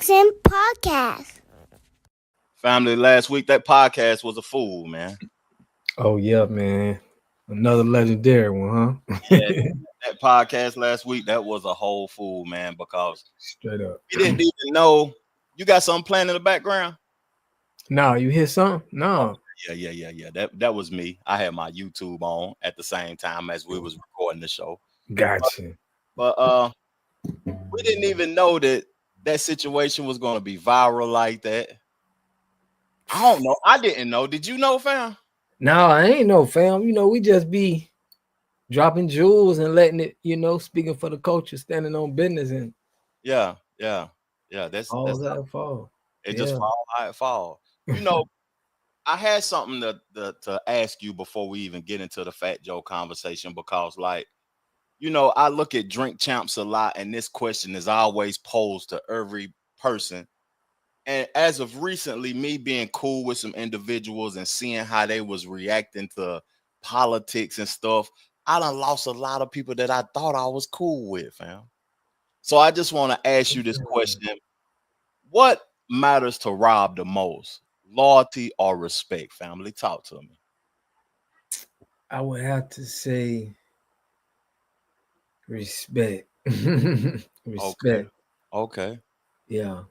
Jackson Podcast. Family, last week that podcast was a fool, man. Oh yeah, man. Another legendary one, huh? Yeah, that podcast last week, that was a whole fool, man, because Straight up. we didn't even know. You got something playing in the background? No, you hear something? No. Yeah. That was me. I had my YouTube on at the same time as we was recording the show. Gotcha. But we didn't even know that situation was going to be viral like that. I don't know. I didn't know. Did you know, fam? No, I ain't no fam. You know, we just be dropping jewels and letting it, speaking for the culture, standing on business and Yeah. That's that fall. It just fall how it fall. You know, I had something to ask you before we even get into the Fat Joe conversation, because, like, I look at Drink Champs a lot, and this question is always posed to every person. And as of recently, me being cool with some individuals and seeing how they was reacting to politics and stuff, I done lost a lot of people that I thought I was cool with, fam. So I just want to ask you this question. What matters to Rob the most? Loyalty or respect, family? Talk to me. I would have to say respect. Respect. Okay. Yeah.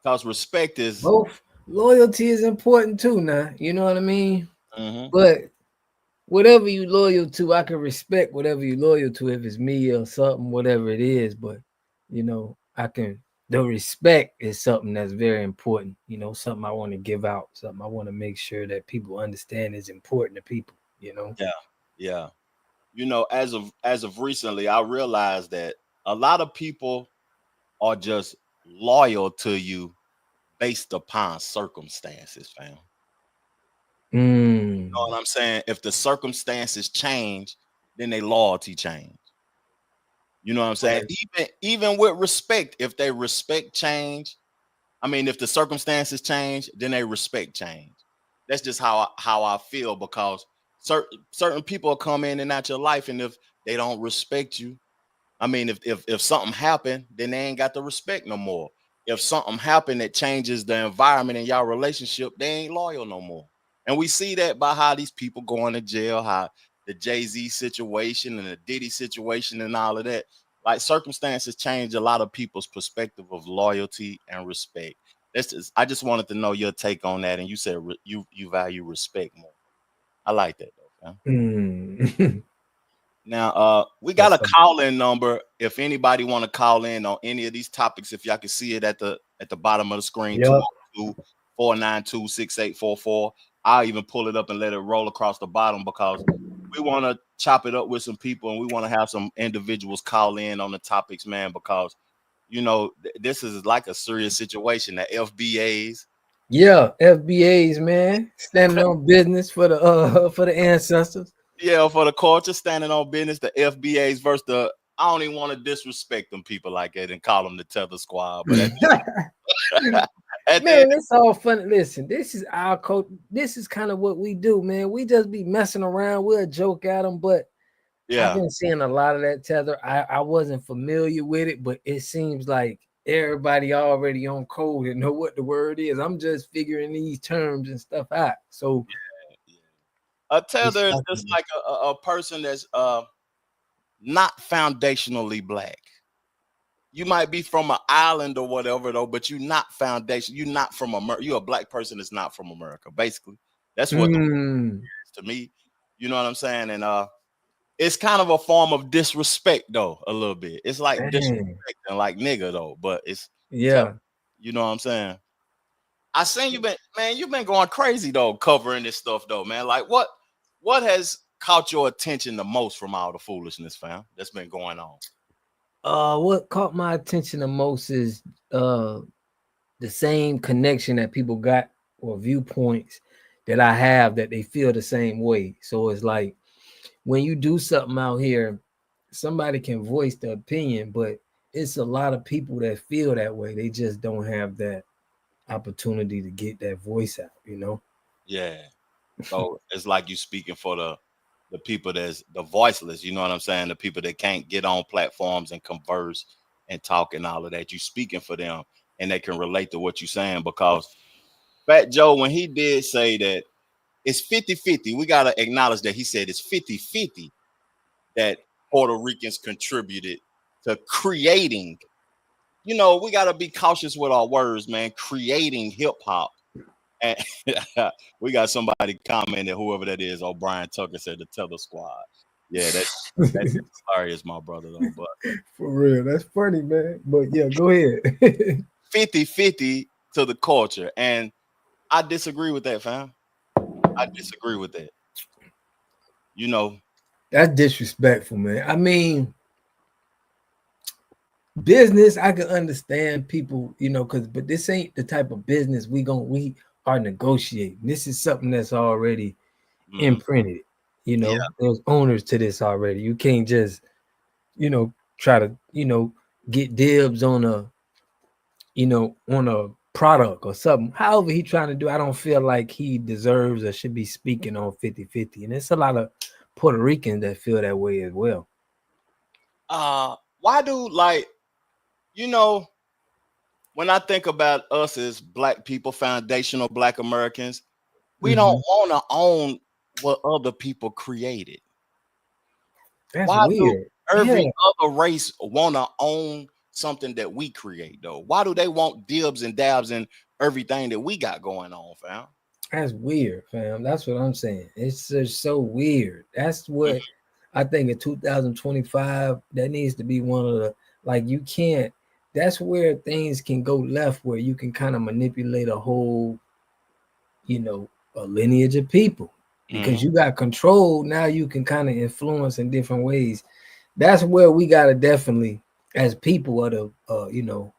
Because respect is both. Loyalty is important too now. You know what I mean? Mm-hmm. But whatever you loyal to, I can respect whatever you loyal to, if it's me or something, whatever it is. But the respect is something that's very important. Something I want to give out, something I want to make sure that people understand is important to people. Yeah. As of recently, I realized that a lot of people are just loyal to you based upon circumstances, fam. You know what I'm saying? If the circumstances change, then their loyalty change. You know what I'm saying? Even with respect, if they respect change, if the circumstances change, then they respect change. That's just how I feel, because certain people come in and out your life, and if they don't respect you, if something happened, then they ain't got the respect no more. If something happened that changes the environment in y'all relationship, they ain't loyal no more. And we see that by how these people going to jail, how the Jay-Z situation and the Diddy situation and all of that. Like, circumstances change a lot of people's perspective of loyalty and respect. I just wanted to know your take on that. And you said you value respect more. I like that though, fam. Now, we got a call-in number. If anybody want to call in on any of these topics, if y'all can see it at the bottom of the screen, 202-492-6844. I'll even pull it up and let it roll across the bottom, because we want to chop it up with some people, and we want to have some individuals call in on the topics, man, because, this is like a serious situation. The FBAs. Yeah, FBAs, man, standing on business for the ancestors. Yeah, for the culture, standing on business. The FBAs versus the, I don't even want to disrespect them people like that and call them the Tether Squad. But man, it's all fun. Listen, this is our code. This is kind of what we do, man. We just be messing around. We'll joke at them, but I've been seeing a lot of that Tether. I wasn't familiar with it, but it seems like everybody already on code and know what the word is. I'm just figuring these terms and stuff out. So a Tether is just like a person that's not foundationally black. You might be from an island or whatever, though, but you're not foundation. You're not from America. You're a black person that's not from America. Basically, that's what the word is to me. You know what I'm saying? And it's kind of a form of disrespect, though, a little bit. It's like disrespect and like nigga, though, but it's you know what I'm saying? I seen you've been going crazy though, covering this stuff though, man. Like, what has caught your attention the most from all the foolishness, fam, that's been going on? What caught my attention the most is the same connection that people got, or viewpoints that I have, that they feel the same way. So it's like, when you do something out here, somebody can voice the opinion, but it's a lot of people that feel that way. They just don't have that opportunity to get that voice out, Yeah. So it's like you speaking for the people that's the voiceless, you know what I'm saying? The people that can't get on platforms and converse and talk and all of that. You speaking for them and they can relate to what you're saying, because Fat Joe, when he did say that it's 50-50, we got to acknowledge that he said it's 50-50 that Puerto Ricans contributed to creating. You know, we got to be cautious with our words, man. Creating hip hop. And we got somebody commented, whoever that is. O'Brien Tucker said the Tether Squad. Yeah, that's hilarious, my brother, though. But for real, that's funny, man. But yeah, go ahead. 50-50 to the culture. And I disagree with that, fam. I disagree with that. You know, That's disrespectful, man. I mean, business, I can understand people, you know, but this ain't the type of business we are negotiating. This is something that's already imprinted. You know, there's owners to this already. You can't just, you know, try to, you know, get dibs on a, you know, on a product or something. However he trying to do, I don't feel like he deserves or should be speaking on 50-50. And it's a lot of Puerto Ricans that feel that way as well. Why do, like, you know, when I think about us as Black people, foundational Black Americans, we don't want to own what other people created. That's Why weird. do every other race want to own something that we create, though? Why do they want dibs and dabs and everything that we got going on, fam? That's weird, fam. That's what I'm saying. It's just so weird. That's what I think in 2025, that needs to be one of the, like, you can't, that's where things can go left, where you can kind of manipulate a whole, you know, a lineage of people, because you got control. Now you can kind of influence in different ways. That's where we got to definitely, as people of the, you know,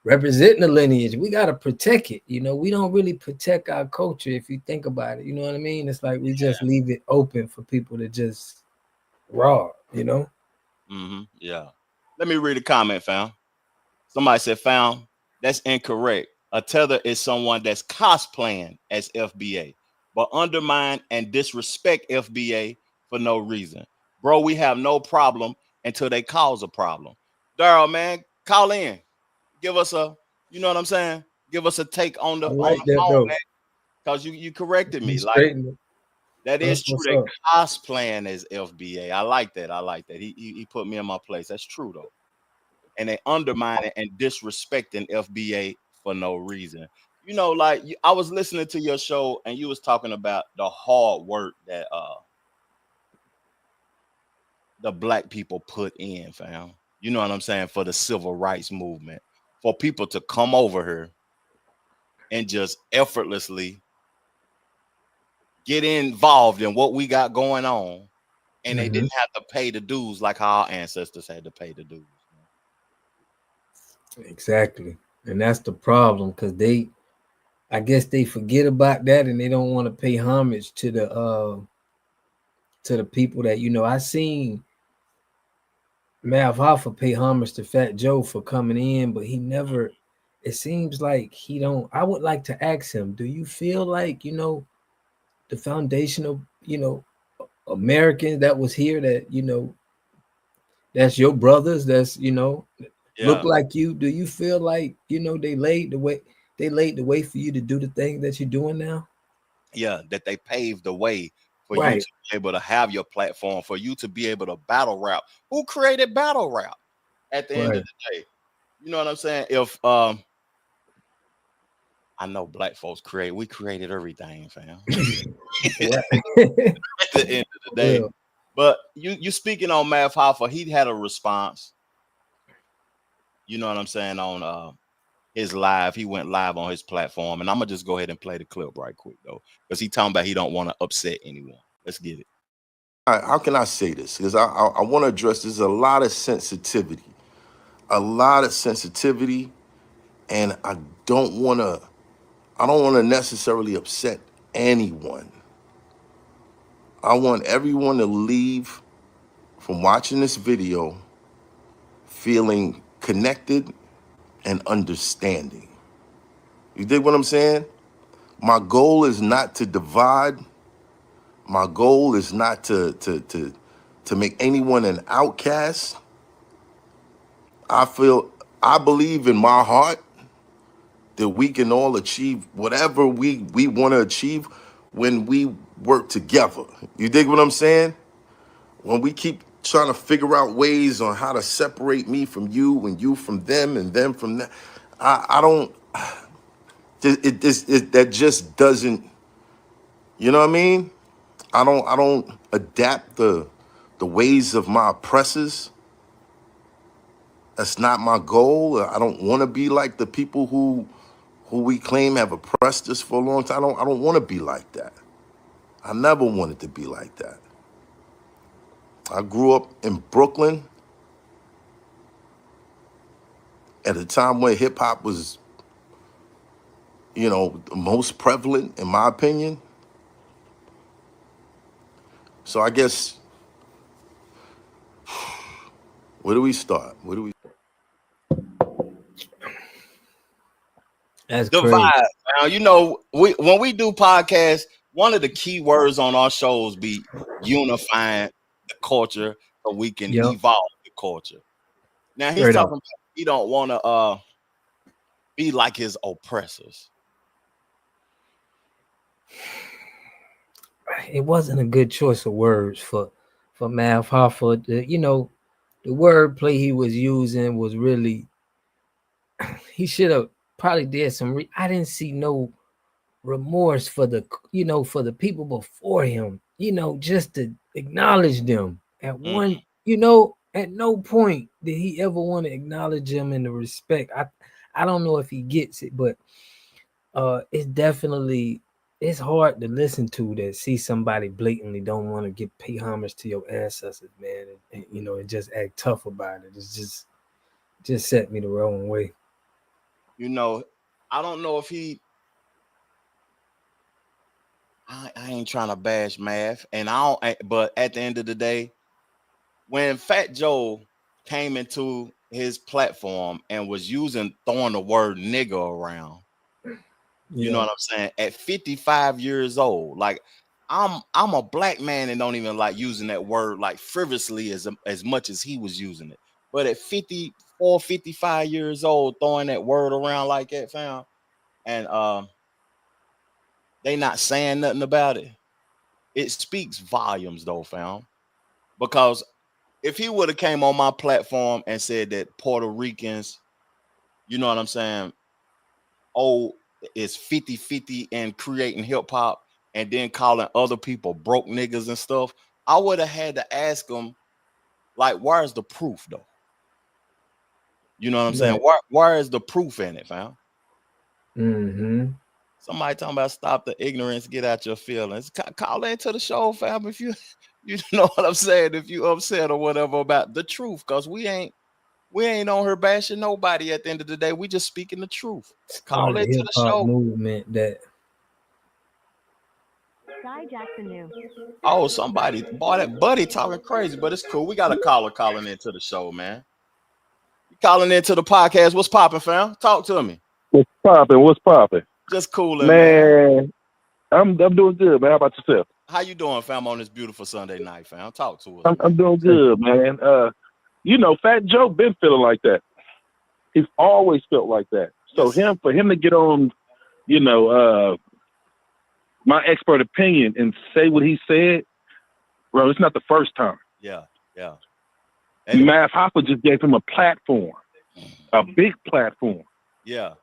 representing the lineage, we got to protect it. You know, we don't really protect our culture if you think about it. You know what I mean? It's like we just leave it open for people to just raw, you know? Yeah. Let me read a comment, fam. Somebody said, fam, that's incorrect. A tether is someone that's cosplaying as FBA, but undermine and disrespect FBA for no reason. Bro, we have no problem until they cause a problem. Daryl, man, call in. Give us a, you know what I'm saying? Give us a take on the, like on the that, phone, man, because you corrected me. Like, that is true. They cosplaying as FBA. I like that. I like that. He put me in my place. That's true, though. And they undermining and disrespecting FBA for no reason. You know, like, I was listening to your show and you was talking about the hard work that the Black people put in, fam. You know what I'm saying? For the civil rights movement, for people to come over here and just effortlessly get involved in what we got going on, and they didn't have to pay the dues like how our ancestors had to pay the dues. Exactly. And that's the problem, because I guess they forget about that, and they don't want to pay homage to the people that, you know, I seen Math Hoffa pay homage to Fat Joe for coming in, but he never, it seems like he don't. I would like to ask him, do you feel like, you know, the foundational, you know, Americans that was here, that, you know, that's your brothers, that's, you know, look like you, do you feel like, you know, they laid the way for you to do the thing that you're doing now? Yeah, that they paved the way for you to be able to have your platform, for you to be able to battle rap. Who created battle rap at the end of the day? You know what I'm saying? If I know Black folks we created everything, fam. At the end of the day. But you speaking on Math Hoffa, he had a response. You know what I'm saying? On his live, he went live on his platform, and I'm gonna just go ahead and play the clip right quick, though, because he talking about he don't want to upset anyone. Let's get it. How can I say this? Because I want to address, there's a lot of sensitivity, and I don't want to necessarily upset anyone. I want everyone to leave from watching this video feeling connected and understanding. You dig what I'm saying? My goal is not to divide. My goal is not to make anyone an outcast. I believe in my heart that we can all achieve whatever we want to achieve when we work together. You dig what I'm saying? When we keep trying to figure out ways on how to separate me from you and you from them and them from that, I don't. That just doesn't. You know what I mean? I don't adapt the ways of my oppressors. That's not my goal. I don't want to be like the people who we claim have oppressed us for a long time. I don't want to be like that. I never wanted to be like that. I grew up in Brooklyn at a time where hip hop was, the most prevalent, in my opinion. So I guess, where do we start? That's The crazy. vibe. Now, when we do podcasts, one of the key words on our shows be unifying the culture so we can Yep. evolve the culture. Now he's Straight talking up. about he don't want to be like his oppressors. It wasn't a good choice of words for Math Hoffa. The wordplay he was using was really, he should have probably did some. I didn't see no remorse for the people before him. Just to acknowledge them at one. At no point did he ever want to acknowledge them in the respect. I don't know if he gets it, but it's hard to listen to that, see somebody blatantly don't want to pay homage to your ancestors, man, and just act tough about it. It's just set me the wrong way. I don't know if I ain't trying to bash Math, and but at the end of the day, when Fat Joe came into his platform and was throwing the word nigga around, you know what I'm saying? At 55 years old, like I'm a black man and don't even like using that word like frivolously as much as he was using it. But at 54, 55 years old, throwing that word around like that, fam, and they not saying nothing about it. It speaks volumes though, fam. Because if he would have came on my platform and said that Puerto Ricans, you know what I'm saying, is 50-50 in creating hip hop and then calling other people broke niggas and stuff, I would have had to ask him, like, where's the proof though? You know what I'm saying? Where is the proof in it, fam? Mm-hmm. Somebody talking about stop the ignorance, get out your feelings. Call into the show, fam, if you know what I'm saying, if you upset or whatever about the truth, because we ain't on here bashing nobody at the end of the day. We just speaking the truth. Call into the show. Movement that Oh, somebody, boy, that buddy talking crazy, but it's cool. We got a caller calling into the show, man. You calling into the podcast? What's popping, fam? Talk to me. What's popping? Just cooling, man. I'm doing good, man. How about yourself? How you doing, fam, on this beautiful Sunday night, fam? Talk to us. I'm doing good, man. Fat Joe been feeling like that. He's always felt like that. So yes. for him to get on, my expert opinion and say what he said, bro, it's not the first time. Yeah. Math Hoffa just gave him a platform, a big platform. Yeah.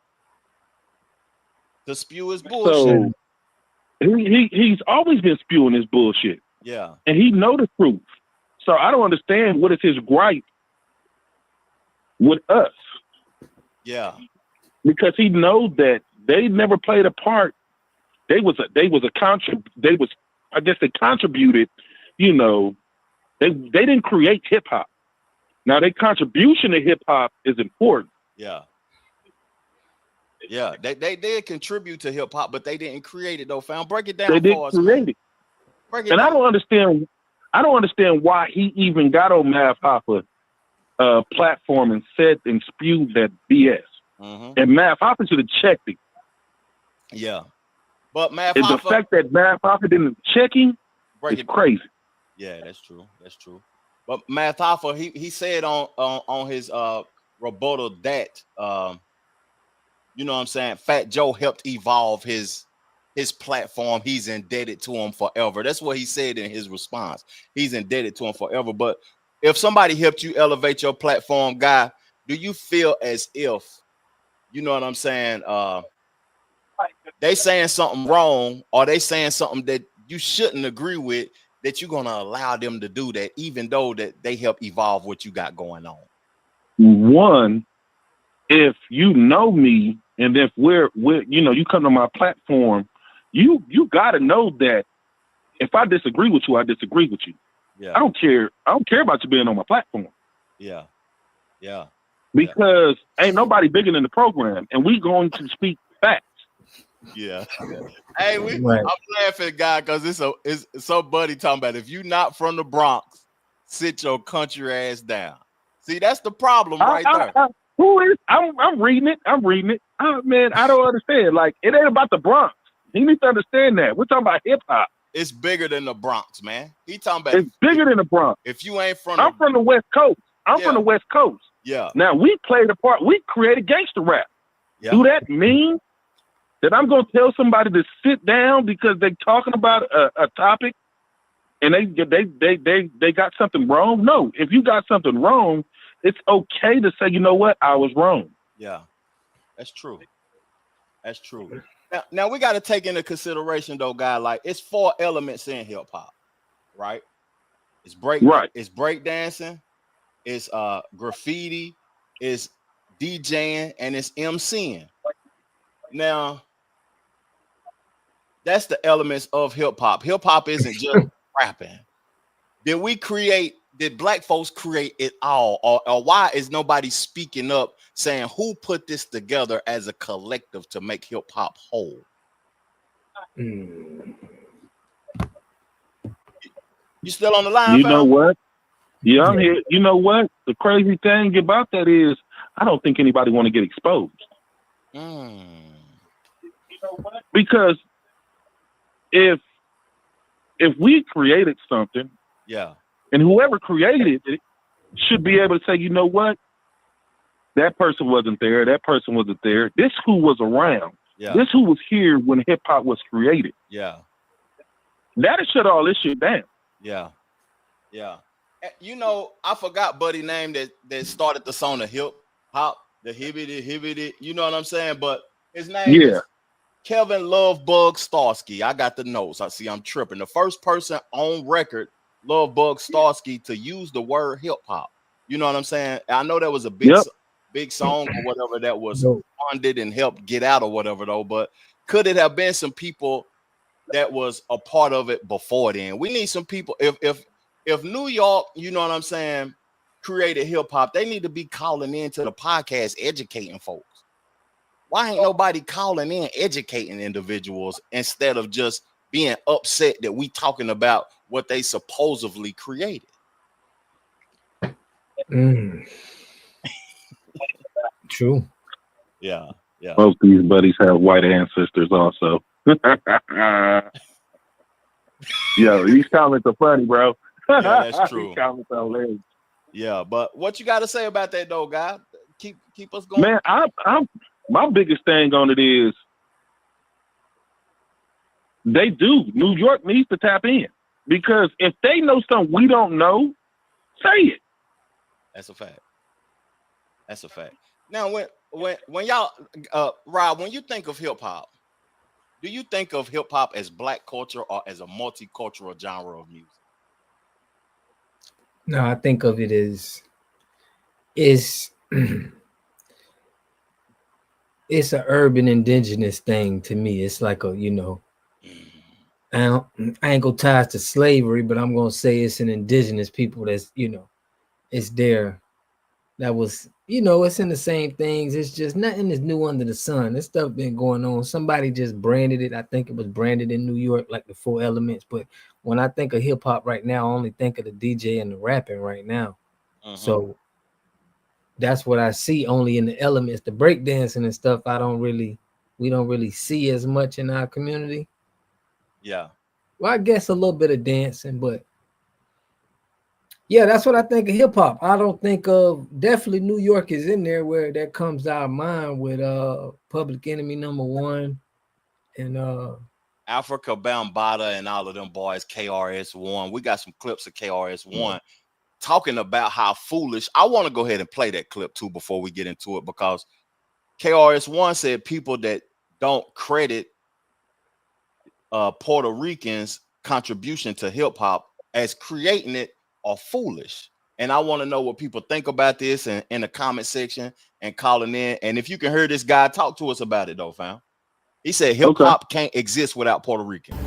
To spew his bullshit. So he's always been spewing his bullshit. Yeah. And he know the truth. So I don't understand what is his gripe with us. Yeah. Because he knows that they never played a part. They contributed, they didn't create hip hop. Now their contribution to hip hop is important. Yeah. Yeah, they did contribute to hip hop, but they didn't create it though, fam. Break it down they didn't for us, create man. it. Break it and down. I don't understand why he even got on Math Hoffa platform and said and spewed that BS. Mm-hmm. And Math Hoffa should have checked it. Yeah. But Math and Hoffa, the fact that Math Hoffa didn't check him is crazy. Yeah, that's true. But Math Hoffa, he said on his rebuttal that you know what I'm saying, Fat Joe helped evolve his platform. He's indebted to him forever. That's what he said in his response. He's indebted to him forever. But if somebody helped you elevate your platform, guy, do you feel as if, you know what I'm saying, they saying something wrong, or they saying something that you shouldn't agree with, that you're gonna allow them to do that, even though that they help evolve what you got going on? One, if you know me, and if we're you know, you come to my platform, you got to know that if I disagree with you, I disagree with you. Yeah. I don't care about you being on my platform. Yeah. Yeah. Because ain't nobody bigger than the program, and we going to speak facts. Yeah. Hey, Right. I'm laughing, guy, because it's so buddy talking about, if you not from the Bronx, sit your country ass down. See, that's the problem right there. Who is? I'm reading it. Man, I don't understand. Like, it ain't about the Bronx. You need to understand that. We're talking about hip hop. It's bigger than the Bronx, man. He talking about It's bigger than the Bronx. If you ain't from I'm from the West Coast. I'm Yeah. from the West Coast. Yeah. Now, we played a part. We created gangster rap. Yeah. Do that mean that I'm going to tell somebody to sit down because they're talking about a topic and they got something wrong? No. If you got something wrong, it's okay to say, you know what, I was wrong. Yeah, that's true. That's true. Now we got to take into consideration, though, guy, like, it's 4 elements in hip hop, right? It's break dancing, it's graffiti, it's DJing, and it's MCing. Now, that's the elements of hip hop. Hip hop isn't just rapping. Did black folks create it all? Or why is nobody speaking up saying who put this together as a collective to make hip hop whole? Mm. You still on the line, You fam? know what? Yeah, I'm here. You know what? The crazy thing about that is I don't think anybody want to get exposed. Because if we created something, yeah, and whoever created it should be able to say, you know what? That person wasn't there. That person wasn't there. This who was around. Yeah. This who was here when hip hop was created. Yeah. That'll shut all this shit down. Yeah. Yeah. You know, I forgot buddy name that started the song of hip hop, the hibbity, you know what I'm saying? But his name is Kevin Lovebug Starsky. I got the notes. I see I'm tripping. The first person on record, Lovebug Starsky, to use the word hip hop. You know what I'm saying? I know that was a big song or whatever that was funded and helped get out or whatever, though. But could it have been some people that was a part of it before then? We need some people. If New York, you know what I'm saying, created hip hop, they need to be calling into the podcast, educating folks. Why ain't nobody calling in, educating individuals instead of just being upset that we talking about what they supposedly created? True. Yeah. Yeah. Most of these buddies have white ancestors also. Yo, these comments are funny, bro. Yeah, that's true. These comments are hilarious. Yeah, but what you got to say about that, though, guy? Keep us going. Man, I'm my biggest thing on it is they do. New York needs to tap in, because if they know something we don't know, say it. That's a fact. That's a fact. Now, when y'all, Rob, when you think of hip hop, do you think of hip hop as black culture or as a multicultural genre of music? No, I think of it as it's an urban indigenous thing to me. It's like a, you know, I ain't gonna tie it to slavery, but I'm gonna say it's an indigenous people that's, you know, it's there. That was, you know, it's in the same things. It's just nothing is new under the sun. This stuff been going on. Somebody just branded it. I think it was branded in New York, like the 4 elements. But when I think of hip hop right now, I only think of the DJ and the rapping right now. So that's what I see only in the elements. The breakdancing and stuff, we don't really see as much in our community. Yeah. Well, I guess a little bit of dancing, but Yeah, that's what I think of hip hop. I don't think of definitely New York is in there where that comes to our mind with Public Enemy #1 and Africa Bambaataa and all of them boys, KRS-One. We got some clips of KRS-One talking about how foolish. I want to go ahead and play that clip too before we get into it, because KRS-One said people that don't credit Puerto Ricans' contribution to hip hop as creating it are foolish. And I want to know what people think about this and in the comment section and calling in. And if you can hear this guy talk to us about it though, fam. He said hip hop can't exist without Puerto Ricans.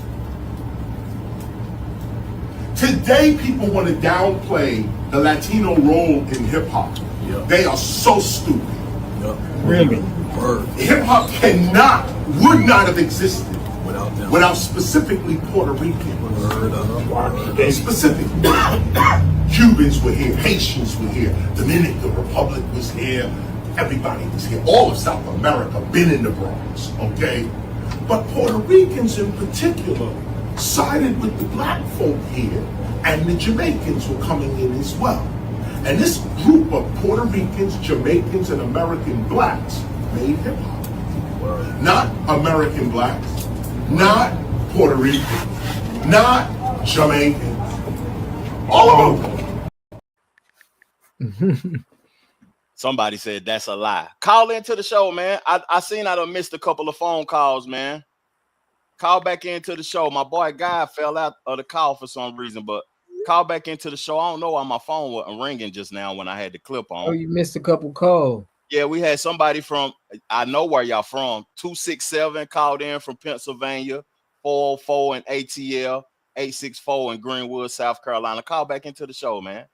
Today, people want to downplay the Latino role in hip hop. Yep. They are so stupid. Yep. Really? Hip hop would not have existed without specifically Puerto Rican. Specifically, Cubans were here, Haitians were here, Dominican Republic was here, everybody was here. All of South America been in the Bronx, okay? But Puerto Ricans in particular sided with the black folk here, and the Jamaicans were coming in as well. And this group of Puerto Ricans, Jamaicans, and American blacks made hip hop. Not American blacks, not Puerto Ricans, not Jamaicans, all of them. Somebody said that's a lie. Call into the show, man. I seen I done missed a couple of phone calls, man. Call back into the show. My boy Guy fell out of the call for some reason, but call back into the show. I don't know why my phone wasn't ringing just now when I had the clip on. Oh, you missed a couple calls. Yeah, we had somebody from, I know where y'all from, 267 called in from Pennsylvania, 404 in ATL, 864 in Greenwood, South Carolina. Call back into the show, man.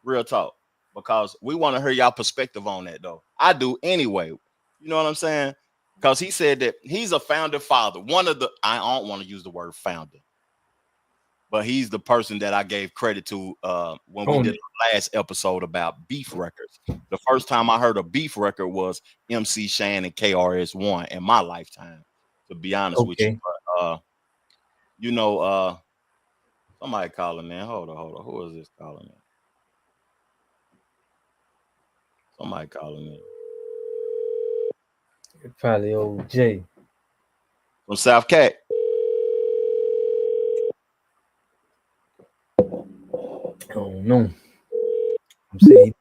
Real talk. Because we want to hear y'all perspective on that, though. I do anyway. You know what I'm saying? Because he said that he's a founding father. One of the, I don't want to use the word founder, but he's the person that I gave credit to when we did the last episode about beef records. The first time I heard a beef record was MC Shan and KRS-One in my lifetime, to be honest with you. But, you know, somebody calling in. Hold on. Who is this calling in? Somebody calling in. Probably old Jay from South Cat. Oh no. I'm saying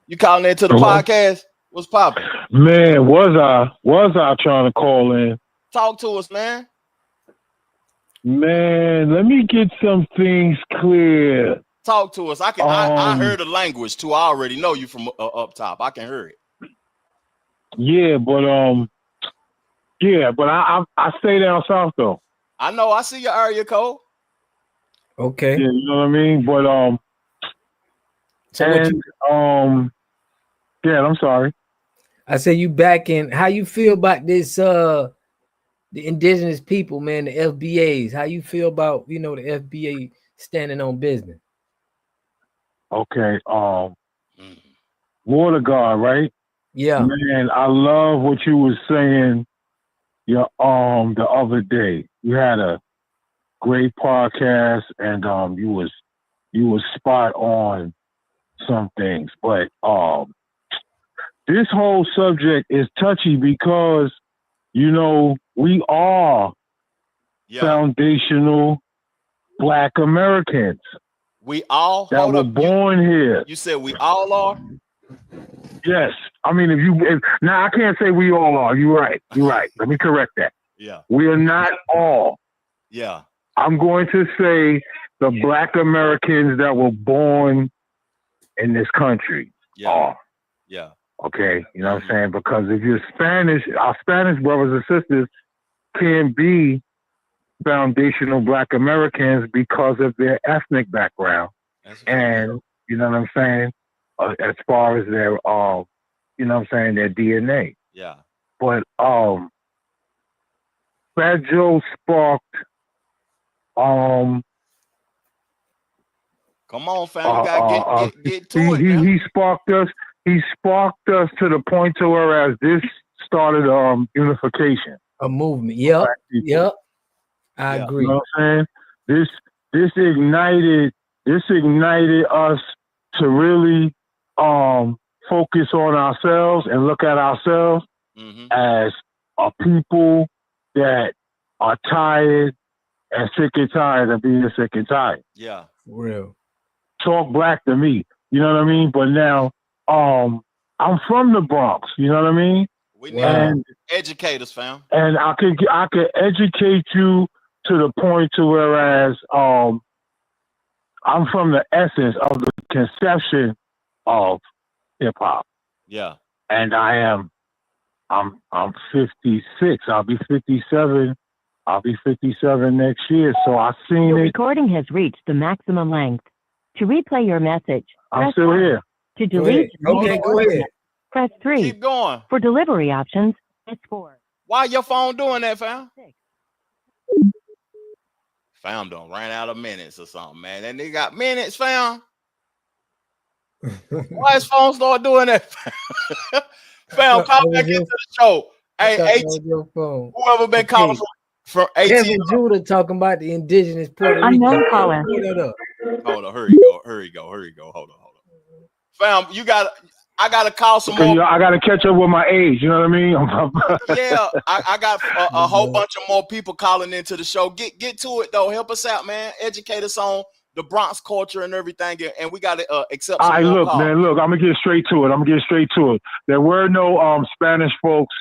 you calling into the podcast? What's popping? Man, was I trying to call in? Talk to us, man. Man, let me get some things clear. Talk to us. I heard the language too. I already know you from up top. I can hear it. Yeah, but I stay down south though. I know. I see your area code. Okay. Yeah, you know what I mean? But yeah, I'm sorry. I say you back in. How you feel about this? The indigenous people, man, the FBAs. How you feel about the FBA standing on business? Okay. Water guard, right? Yeah. Man, I love what you were saying. The other day you had a great podcast, and you was spot on some things, but this whole subject is touchy because we are foundational Black Americans. We all that were born here. You said we all are? Yes. I mean, now I can't say we all are. You're right. Let me correct that. Yeah. We are not all. Yeah. I'm going to say the Black Americans that were born in this country are. Yeah. Okay. You know what I'm saying? Because if you're Spanish, our Spanish brothers and sisters can be foundational Black Americans because of their ethnic background. And you know what I'm saying? As far as their their DNA. Yeah. But Fat Joe sparked come on, fam. You gotta get to it. He sparked us. He sparked us to the point to whereas this started unification. A movement. Yep. I agree. You know what I'm saying? This ignited this ignited us to really focus on ourselves and look at ourselves as a people that are tired and sick and tired of being sick and tired. Yeah. For real. Talk black to me. You know what I mean? But now, I'm from the Bronx. You know what I mean? We need educators, fam. And I could educate you to the point to whereas I'm from the essence of the conception of hip hop. Yeah. And I'm 56. I'll be 57. I'll be 57 next year. So I've seen Your it. recording has reached the maximum length. To replay your message, I'm still here. To delete, go ahead. Press 3. Keep going. For delivery options, press 4. Why your phone doing that, fam? Fam done ran out of minutes or something, man. And they got minutes, fam. Why his phone start doing that? Fam, call back into the show. Hey, whoever been calling from 18. Kevin Judah talking about the indigenous Puerto Rico. Unknown caller. Hold on, here you go. Hold on. Fam, I gotta call some more. I gotta catch up with my age, you know what I mean? Yeah, I got a whole bunch of more people calling into the show. Get to it though. Help us out, man. Educate us on the Bronx culture and everything, and we gotta accept. All right, look, man. I'm gonna get straight to it. There were no Spanish folks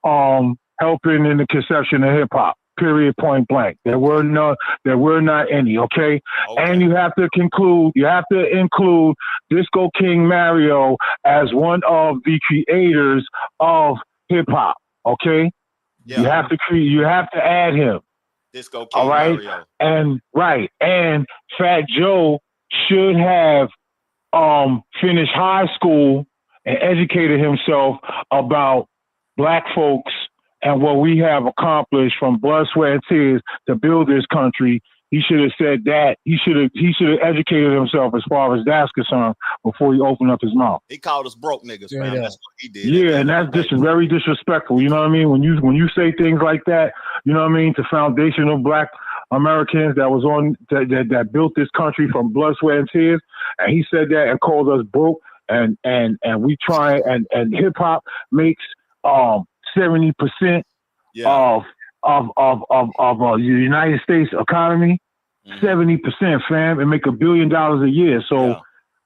helping in the conception of hip hop. Period. Point blank. There were not any. Okay, and you have to include Disco King Mario as one of the creators of hip hop. Okay, you have to add him. Disco King Mario. And Fat Joe should have finished high school and educated himself about black folks and what we have accomplished from blood, sweat, and tears to build this country. He should have said that. He should have educated himself as far as that's concerned before he opened up his mouth. He called us broke niggas, man. That's what he did. Yeah, and that's just very disrespectful. You know what I mean? When you say things like that, you know what I mean, to foundational black Americans that built this country from blood, sweat, and tears, and he said that and called us broke, and we try and hip hop makes 70% of the United States economy. 70%, fam, and make $1 billion a year. So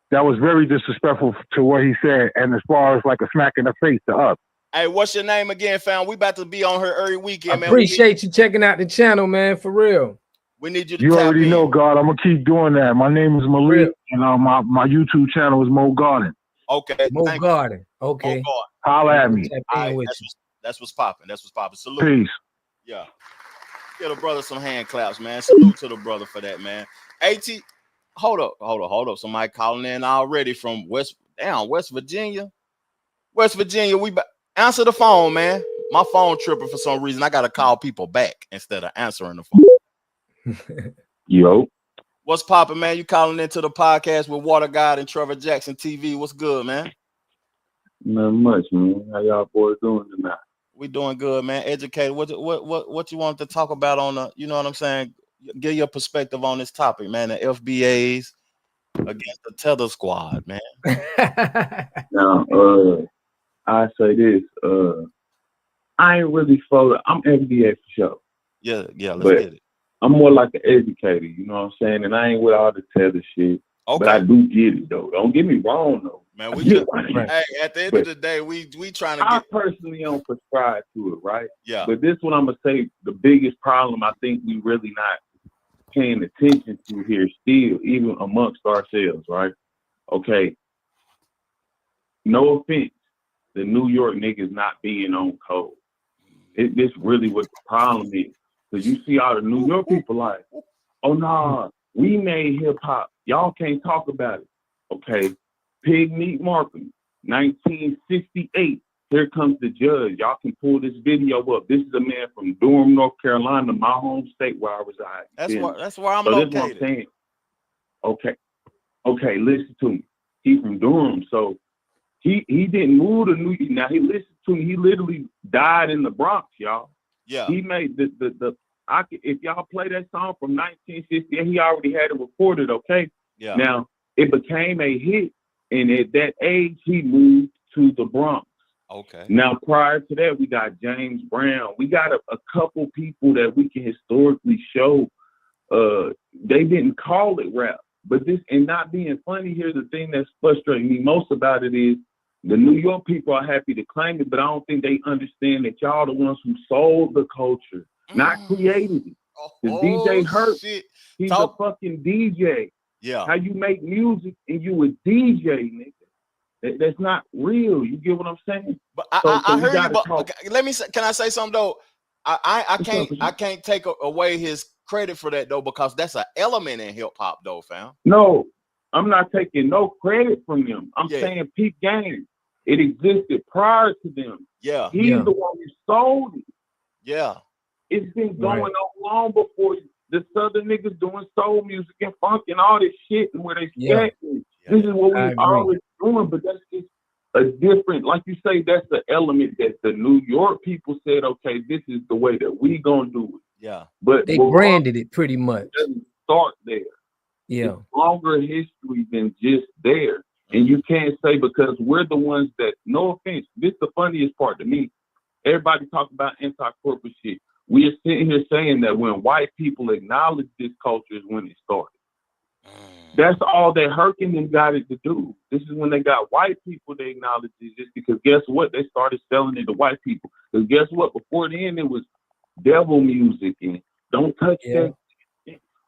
that was very disrespectful to what he said, and as far as like a smack in the face to us. Hey, what's your name again, fam? We about to be on her every weekend, man. Appreciate you checking out the channel, man, for real. We need you to You tap already in. know, God. I'm gonna keep doing that. My name is Malik, and my YouTube channel is Mo Garden. Okay, Mo Garden. Okay. Mo Garden. Holla at me. All right, that's what's popping. Salute. Peace. Yeah. Get a brother some hand claps, man. Salute to the brother for that, man. AT, hold up. Somebody calling in already from West Virginia. We answer the phone, man. My phone tripping for some reason. I gotta call people back instead of answering the phone. Yo. What's popping, man? You calling into the podcast with Water God and Trevor Jackson TV. What's good, man? Not much, man. How y'all boys doing tonight? We doing good, man. Educated. What you want to talk about on the, you know what I'm saying? Give your perspective on this topic, man. The FBAs against the Tether squad, man. Now, I say this. I ain't really for it. I'm FBA for sure. Yeah, let's but get it. I'm more like an educator, you know what I'm saying? And I ain't with all the Tether shit. Okay. But I do get it though. Don't get me wrong though. Man, hey, at the end of the day, we trying to I personally don't prescribe to it, right? Yeah. But this one I'm gonna say the biggest problem I think we really not paying attention to here still, even amongst ourselves, right? Okay. No offense, the New York niggas not being on code. This really what the problem is. Because you see all the New York people like, oh nah, we made hip hop. Y'all can't talk about it. Okay. Pig Meat Markham, 1968. Here comes the judge. Y'all can pull this video up. This is a man from Durham, North Carolina, my home state where I reside. That's where I'm located. That's what I'm saying. Okay, listen to me. He's from Durham, so he didn't move to New York. Now he listened to me. He literally died in the Bronx, y'all. Yeah. He made if y'all play that song from 1968, he already had it recorded, okay? Yeah. Now, it became a hit, and at that age, he moved to the Bronx. Okay. Now, prior to that, we got James Brown. We got a couple people that we can historically show. They didn't call it rap, but this, and not being funny, here's the thing that's frustrating me most about it is the New York people are happy to claim it, but I don't think they understand that y'all the ones who sold the culture, not created it. The DJ Herc, he's a fucking DJ. Yeah. How you make music and you a DJ, nigga. That's not real. You get what I'm saying? But I heard you. But let me say, can I say something though? I can't take away his credit for that though, because that's an element in hip hop though, fam. No, I'm not taking no credit from them. I'm saying peak game. It existed prior to them. Yeah. He's the one who sold it. Yeah. It's been going on long before the Southern niggas doing soul music and funk and all this shit and where they scat. This is what we always doing, but that's just a different, like you say, that's the element that the New York people said, okay, this is the way that we gonna do it. Yeah. But they branded it pretty much. It doesn't start there. Yeah. It's longer history than just there. And you can't say because we're the ones that, no offense, this is the funniest part to me. Everybody talk about anti-corporate shit. We are sitting here saying that when white people acknowledge this culture is when it started. That's all that Herc and them got it to do. This is when they got white people to acknowledge it, just because guess what? They started selling it to white people. Because guess what? Before then, it was devil music and don't touch that.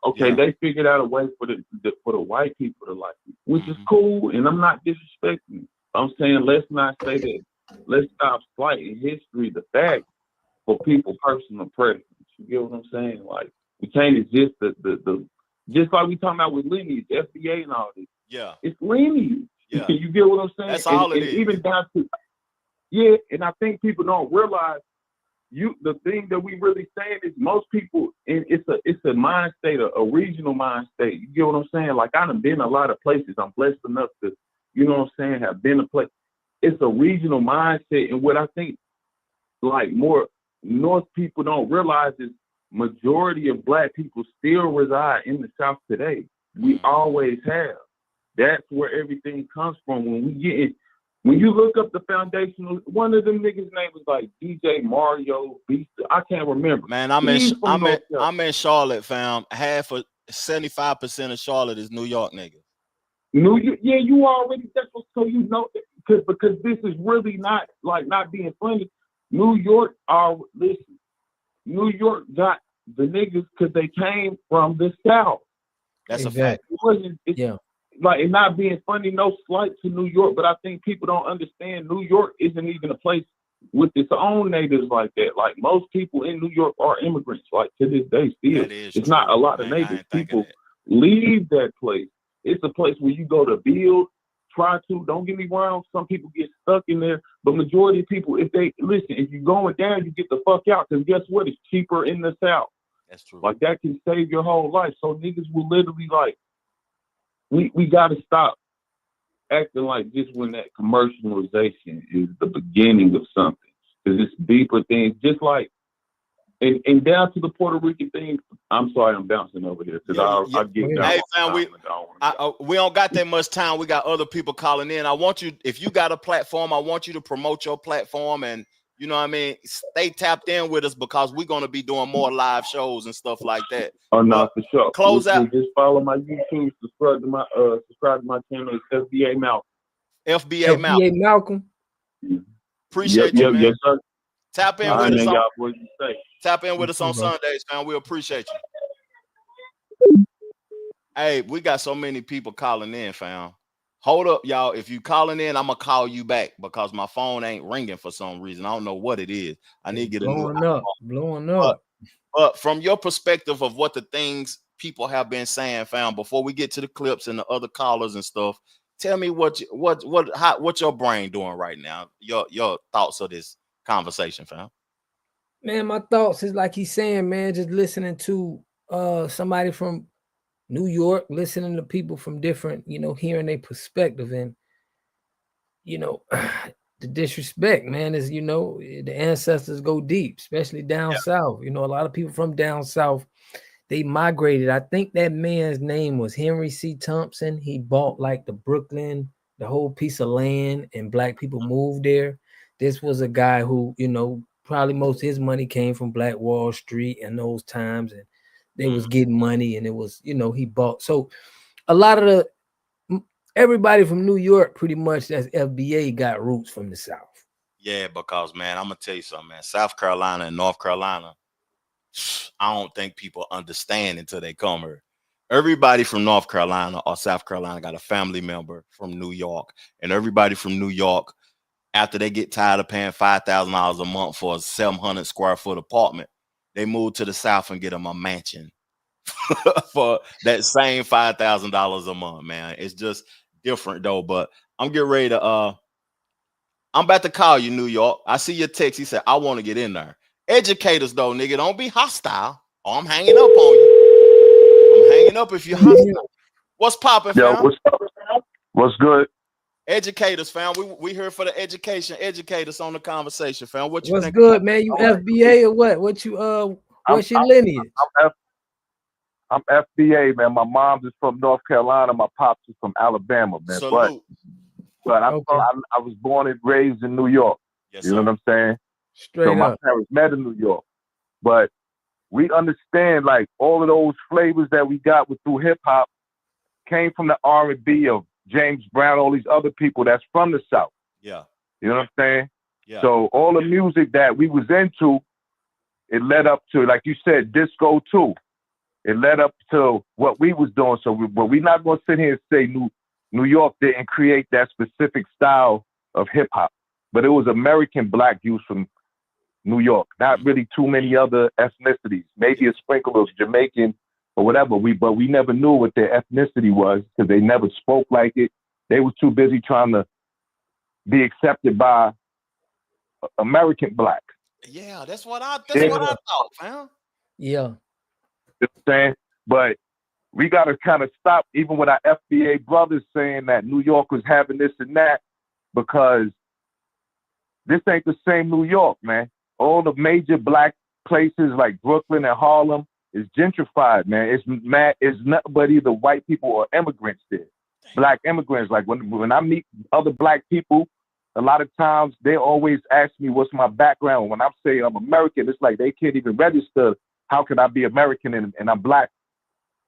Okay, they figured out a way for the white people to like it, which is cool, and I'm not disrespecting. I'm saying let's not say that. Let's stop slighting history, the fact, for people's personal preference. You get what I'm saying? Like we can't exist the just like we talking about with lineage, FBA and all this. Yeah, it's lineage. Yeah, you get what I'm saying? That's all it is. Even down to and I think people don't realize. The thing that we really saying is most people, and it's a mind state, a regional mind state. You get what I'm saying? Like I done been a lot of places. I'm blessed enough to, you know what I'm saying, have been a place. It's a regional mindset, and what I think, like more North people don't realize is majority of Black people still reside in the South today. We always have. That's where everything comes from. When we get in. When you look up the foundational, one of them niggas' name was like DJ Mario Beast. I can't remember. Man, I'm in Charlotte, fam. 75% of Charlotte is New York niggas. You already. That's what, so you know because this is really not like not being funny. New York New York got the niggas because they came from the South. That's a fact. Like, and not being funny, no slight to New York, but I think people don't understand New York isn't even a place with its own natives like that. Like, most people in New York are immigrants, like, to this day still. It's not a lot of native people leave that place. It's a place where you go to build, try to, don't get me wrong, some people get stuck in there, but majority of people, if you're going down, you get the fuck out, because guess what? It's cheaper in the South. That's true. Like, that can save your whole life. So niggas will literally, like, we got to stop acting like just when that commercialization is the beginning of something. Because it's deeper things, just like, and down to the Puerto Rican thing. I'm sorry, I'm bouncing over here because I get down. Hey, fam, we don't got that much time. We got other people calling in. I want you, if you got a platform, I want you to promote your platform and, you know what I mean, stay tapped in with us because we're going to be doing more live shows and stuff like that. Oh, no, for sure. Close out. Just follow my YouTube, subscribe to my channel. It's FBA Malcolm. FBA Malcolm. Appreciate you, man. Yes, sir. Tap in with us. Tap in with us on Sundays, man. We appreciate you. Hey, we got so many people calling in, fam. Hold up, y'all. If you calling in, I'm gonna call you back because my phone ain't ringing for some reason. I don't know what it is. I need to get blowing up. But from your perspective of what the things people have been saying, fam, before we get to the clips and the other callers and stuff, tell me what your brain doing right now. Your thoughts of this conversation, fam. Man, my thoughts is like he's saying, man, just listening to somebody from New York, listening to people from different, hearing their perspective, and the disrespect, man, is the ancestors go deep, especially down south. A lot of people from down south, they migrated. I think that man's name was Henry C. Thompson. He bought like the Brooklyn, the whole piece of land, and black people moved there. This was a guy who, you know, probably most of his money came from Black Wall Street in those times, and they was getting money, and it was, you know, he bought. So a lot of everybody from New York, pretty much, that's FBA, got roots from the South. Yeah, because man, I'm gonna tell you something, man. South Carolina and North Carolina, I don't think people understand until they come here. Everybody from North Carolina or South Carolina got a family member from New York, and everybody from New York, after they get tired of paying $5,000 a month for a 700 square foot apartment, they move to the South and get them a mansion for that same $5,000 a month, man. It's just different though. But I'm getting ready to I'm about to call you, New York. I see your text. He said, I want to get in there. Educate us though, nigga. Don't be hostile. Oh, I'm hanging up on you. I'm hanging up if you're hostile. What's popping, fam? Yo, what's up? What's good? Educators, fam. We here for the education. Educate us on the conversation, fam. What you What's think? good, man? You FBA or what? What you what's your lineage? I'm FBA, man. My mom's is from North Carolina. My pops is from Alabama, man. Salute. But I was born and raised in New York. Yes, you know what I'm saying? Straight so my up. parents met in New York. But we understand, like, all of those flavors that we got through hip hop came from the R&B of James Brown, all these other people that's from the South. Yeah. You know what I'm saying? Yeah. So all the music that we was into, it led up to, like you said, disco too. It led up to what we was doing. So we're not going to sit here and say New York didn't create that specific style of hip hop, but it was American black youth from New York, not really too many other ethnicities, maybe a sprinkle of Jamaican or whatever. But we never knew what their ethnicity was because they never spoke like it. They was too busy trying to be accepted by American black. Yeah, that's what I thought, fam. Yeah. You know what I'm saying? But we got to kind of stop, even with our FBA brothers saying that New York was having this and that, because this ain't the same New York, man. All the major black places like Brooklyn and Harlem is gentrified, man. It's nothing but either white people or immigrants there. Black immigrants. Like when I meet other black people, a lot of times they always ask me what's my background. When I say I'm American, it's like they can't even register. How could I be American and I'm black?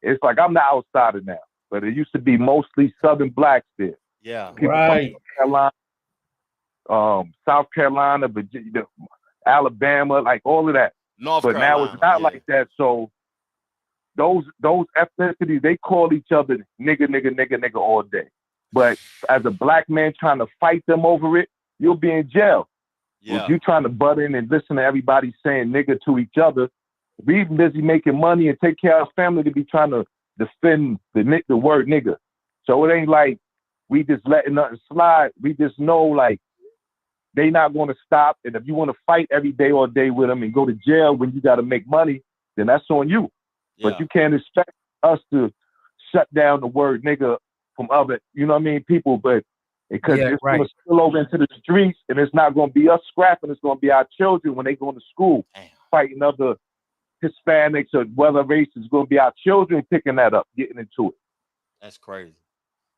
It's like I'm the outsider now. But it used to be mostly Southern blacks there. Yeah. People right. from North Carolina, South Carolina, Virginia, Alabama, like all of that. North but Carolina, now it's not like that. So those ethnicities, they call each other nigga all day. But as a black man trying to fight them over it, you'll be in jail. Yeah. If you trying to butt in and listen to everybody saying nigga to each other, we busy making money and take care of our family to be trying to defend the word nigga. So it ain't like we just letting nothing slide. We just know like they not going to stop. And if you want to fight every day all day with them and go to jail when you got to make money, then that's on you. Yeah. But you can't expect us to shut down the word nigga from other, you know what I mean, people. But because it's going to spill over into the streets, and it's not going to be us scrapping. It's going to be our children when they go to school fighting other Hispanics or whether race is going to be our children picking that up, getting into it. That's crazy.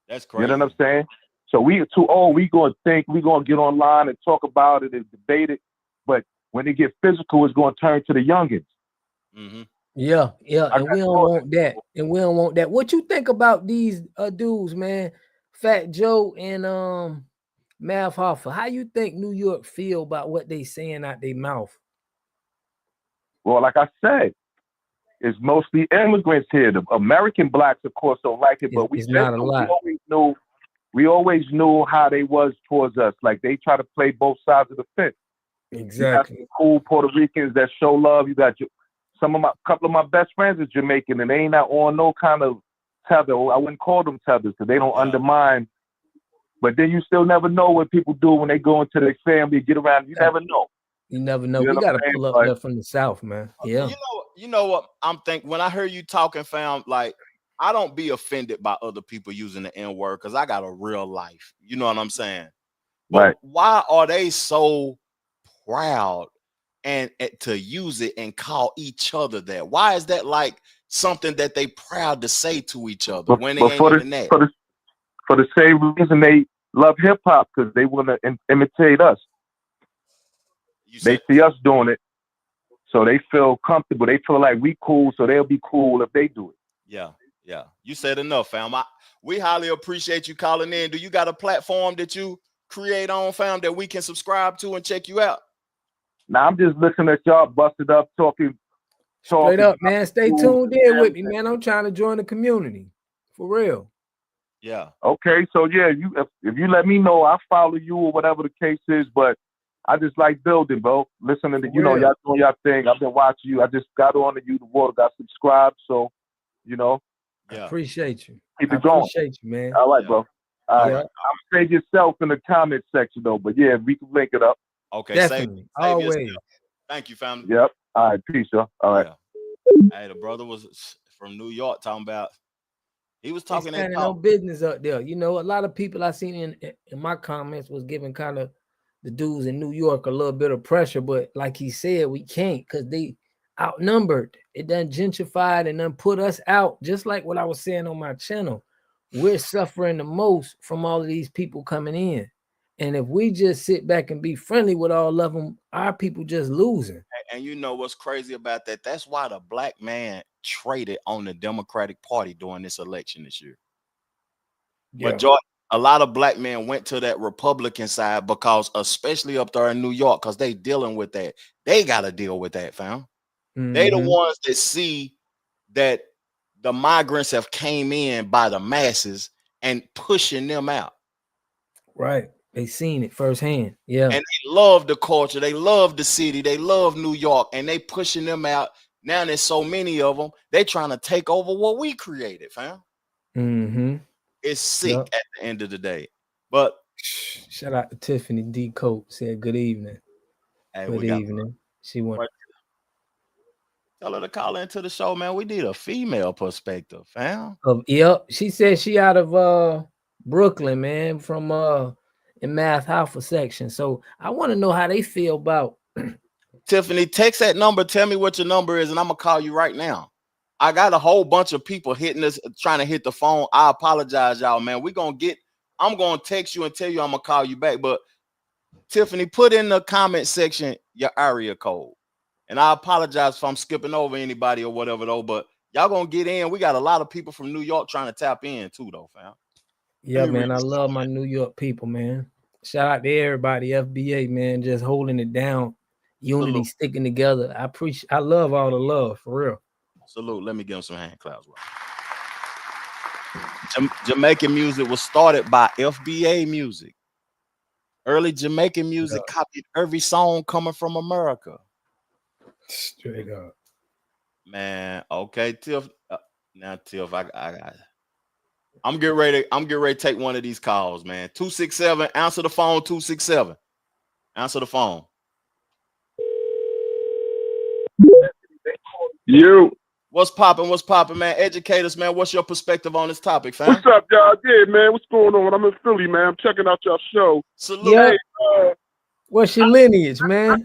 That's crazy. You know what I'm saying? So we going to think we're going to get online and talk about it and debate it. But when it gets physical, it's going to turn to the youngins. Mm-hmm. Yeah. And we don't want that. And we don't want that. What you think about these dudes, man? Fat Joe and Math Hoffa. How you think New York feel about what they saying out their mouth? Well, like I said, it's mostly immigrants here. The American blacks, of course, don't like it, but we always knew how they was towards us. Like they try to play both sides of the fence. Exactly. You got cool Puerto Ricans that show love. You got couple of my best friends are Jamaican, and they ain't not on no kind of tether. I wouldn't call them tethers because they don't undermine. But then you still never know what people do when they go into their family, get around. You never know. You never know. We got to pull up there from the South, man. Yeah. You know what I'm thinking when I hear you talking, fam, like I don't be offended by other people using the N-word because I got a real life. You know what I'm saying? But right. Why are they so proud and to use it and call each other that? Why is that like something that they proud to say to each other But, when they but ain't for even that. the same reason they love hip hop, because they want to imitate us. They see us doing it, so they feel comfortable. They feel like we cool, so they'll be cool if they do it. Yeah, yeah. You said enough, fam. We highly appreciate you calling in. Do you got a platform that you create on, fam, that we can subscribe to and check you out? Now I'm just listening at y'all busted up talking. Straight up, man. Stay tuned in with me, man. I'm trying to join the community. For real. Yeah. Okay, so yeah, if you let me know, I'll follow you or whatever the case is, but I just like building, bro. Listening to, y'all doing y'all thing. I've been watching you. I just got on to you, the water, got subscribed, so, Yeah. I appreciate you. Keep it going. Appreciate you, man. All right, bro. All right. Yeah. I'll save yourself in the comment section, though, but yeah, we can link it up. Okay, definitely. save Always. yourself. Thank you, family. Yep. All right, peace, y'all. All right. Yeah. Hey, the brother was from New York talking about, he was talking that standing talk. on business up there. You know, a lot of people I seen in my comments was giving kind of the dudes in New York a little bit of pressure, but like he said, we can't because they outnumbered. It done gentrified and done put us out. Just like what I was saying on my channel, we're suffering the most from all of these people coming in. And if we just sit back and be friendly with all of them, our people just losing. And you know what's crazy about that? That's why the black man traded on the Democratic Party during this election this year. Yeah. A lot of black men went to that Republican side because, especially up there in New York, because they dealing with that. They got to deal with that, fam. They the ones that see that the migrants have came in by the masses and pushing them out. Right. They seen it firsthand. Yeah. And they love the culture. They love the city. They love New York. And they pushing them out. Now there's so many of them. They trying to take over what we created, fam. It's sick at the end of the day. But shout out to Tiffany D. Coat. Said good evening. Hey, good evening. She went. Tell her to call into the show, man. We need a female perspective, fam. Yep. She said she out of Brooklyn, man, from in Math Hoffa section. So I want to know how they feel about Tiffany. Text that number. Tell me what your number is, and I'm gonna call you right now. I got a whole bunch of people hitting us, trying to hit the phone. I apologize, y'all, man. I'm gonna text you and tell you I'm gonna call you back. But Tiffany, put in the comment section your area code. And I apologize if I'm skipping over anybody or whatever, though. But y'all gonna get in. We got a lot of people from New York trying to tap in too, though, fam. Yeah, man. I love my New York people, man. Shout out to everybody, FBA, man, just holding it down. Unity, sticking together. I love all the love, for real. Salute. Let me give him some hand claps. Jamaican music was started by FBA music. Early Jamaican music copied every song coming from America. Straight up. Man, okay, Tiff. Now, Tiff, I'm getting ready to take one of these calls, man. 267, answer the phone, 267. Answer the phone. You. What's popping, man? Educate us, man. What's your perspective on this topic, fam? What's up, y'all? Yeah, man. What's going on? I'm in Philly, man. I'm checking out your show. Salute. Hey, what's your lineage, man?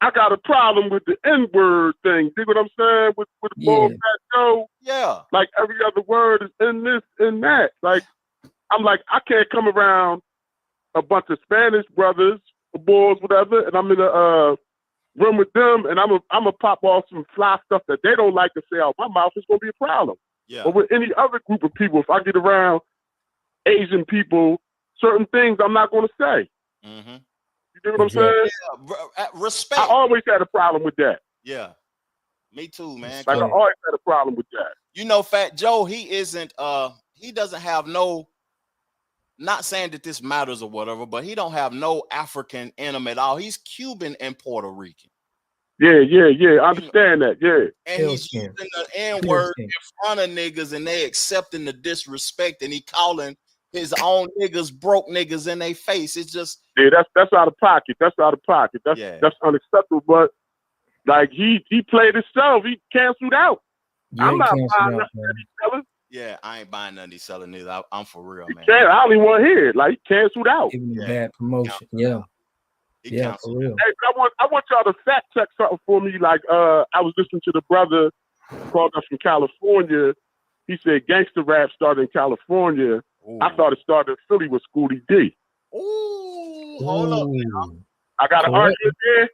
I got a problem with the N-word thing. See what I'm saying? With the Fat Joe. Yeah. Like every other word is in this, in that. Like, I'm like, I can't come around a bunch of Spanish brothers, boys, whatever, and I'm in a room with them, and I'm a pop off some fly stuff that they don't like to say out my mouth. It's gonna be a problem. Yeah. But with any other group of people, if I get around Asian people, certain things I'm not gonna say. You know what I'm saying? Yeah. Respect. I always had a problem with that. Yeah. Me too, man. Like I always had a problem with that. You know, Fat Joe, he doesn't have no, not saying that this matters or whatever, but he don't have no African in him at all. He's Cuban and Puerto Rican. Yeah. I understand that. Yeah. And he's using the N-word in front of niggas, and they accepting the disrespect, and he calling his own niggas broke niggas in their face. It's just that's out of pocket. That's unacceptable. But like he played himself. He canceled out. Yeah, I'm not buying nothing that he's selling. Yeah, I ain't buying nothing he's selling either. I'm for real, man. I don't even want to hear it. Like he canceled out. Even bad promotion. Yeah. For real. Hey, but I want y'all to fact check something for me. Like I was listening to the brother called us from California. He said gangster rap started in California. Ooh. I thought it started in Philly with Schoolie D. Ooh, hold up now. I got an argument there.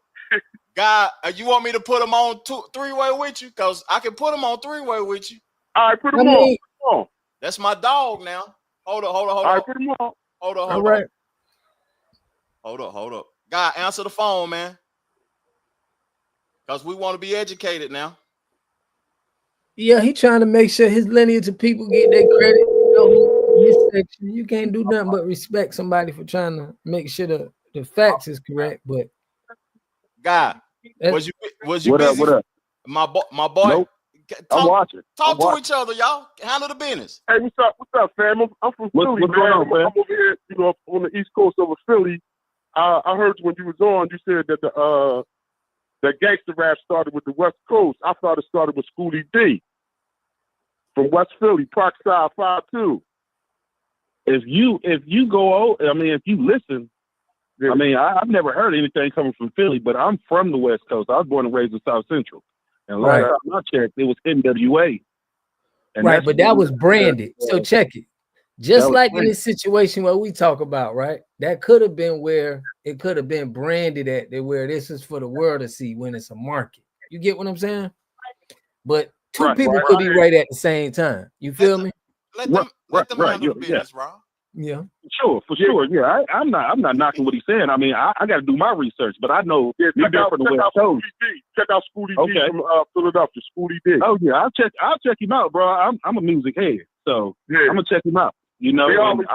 God, you want me to put him on three-way with you? Because I can put him on three-way with you. All right, put him on. That's my dog now. Hold up. All right, put him on. Hold up. God, answer the phone, man. Because we want to be educated now. Yeah, he trying to make sure his lineage of people get their credit. You know, his section. You can't do nothing but respect somebody for trying to make sure the facts is correct. But God, was you what busy? What up? My boy. Nope. I'm watching. Talk to each other, y'all. Handle the business. Hey, what's up, fam? I'm from Philly, what's going on, man? I'm over here, on the East Coast over Philly. I heard when you was on, you said that the gangster rap started with the West Coast. I thought it started with Schoolie D from West Philly, Parkside 5-2. If you go, I mean, if you listen, I mean, I've never heard anything coming from Philly, but I'm from the West Coast. I was born and raised in South Central. And last time I checked, it was NWA. And right, but that was branded. So check it. Just like in this situation where we talk about, right? That could have been where it could have been branded at, where this is for the world to see when it's a market. You get what I'm saying? But two people could be right at the same time. You feel me? Let them handle the business, Rob. Yeah, sure, for sure. Yeah, I'm not knocking what he's saying. I mean, I got to do my research, but I know check out Schoolie D from Philadelphia. Schoolie D. Oh yeah, I'll check him out, bro. I'm a music head, so I'm gonna check him out. You know, they always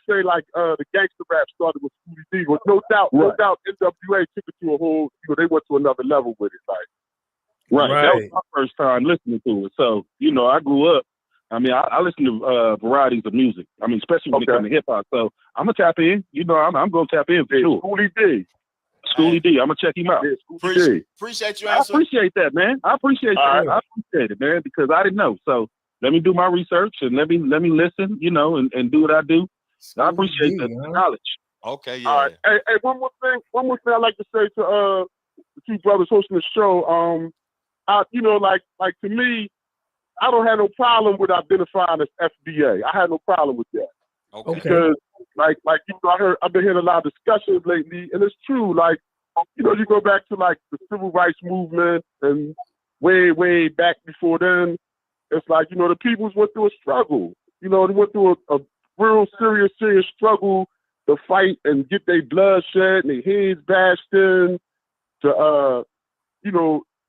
say like the gangster rap started with Schoolie D. With no doubt, NWA took it to a whole. They went to another level with it, like. That was my first time listening to it. So I grew up. I mean, I listen to varieties of music. I mean, especially when it comes to hip hop. So I'm gonna tap in. I'm gonna tap in for sure. Schoolie D. I'm gonna check him out. Appreciate you. I appreciate that, man. I appreciate that. I appreciate it, man, because I didn't know. So let me do my research and let me listen. And do what I do. I appreciate the knowledge. Okay, yeah. All right. Hey, one more thing I'd like to say to the two brothers hosting the show. Like to me, I don't have no problem with identifying as FBA. I had no problem with that. Okay. Because I've been hearing a lot of discussions lately, and it's true. Like, you go back to like the civil rights movement and way back before then. It's like, the peoples went through a struggle. They went through a real serious struggle to fight and get their blood shed and their heads bashed in to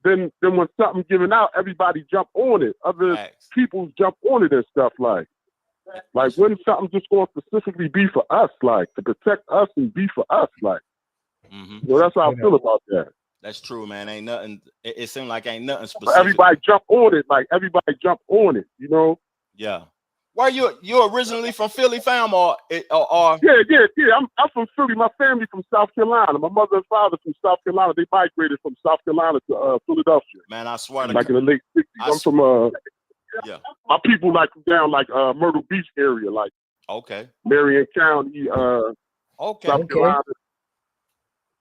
Then when something given out, everybody jump on it. Other people jump on it and stuff like when something just going to specifically be for us, like to protect us and be for us, like. That's how I feel about that. That's true, man. Ain't nothing. It seems like ain't nothing specific. But everybody jump on it, Yeah. Where you originally from Philly, fam, or? Yeah. I'm from Philly. My family from South Carolina. My mother and father from South Carolina. They migrated from South Carolina to Philadelphia. Man, I swear to God. Like in the late 60s. I'm from my people like down like Myrtle Beach area, like Marion County, South Carolina.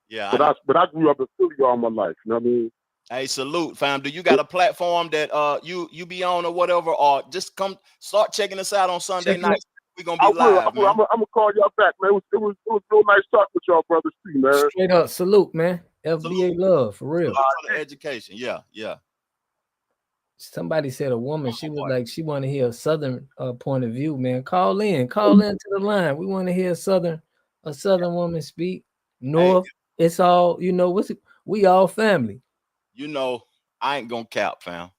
Yeah. But I grew up in Philly all my life. You know what I mean? Hey, salute, fam. Do you got a platform that you be on or whatever, or just come start checking us out on Sunday night? We're gonna be live. I'm gonna call y'all back, man. It was real nice talking with y'all brothers too, man. Straight up, salute, man. FBA love for real. For the education, yeah. Somebody said a woman. She was like she want to hear a Southern point of view, man. Call in to the line. We want to hear a Southern woman speak. North, it's all we all family. I ain't gonna cap, fam.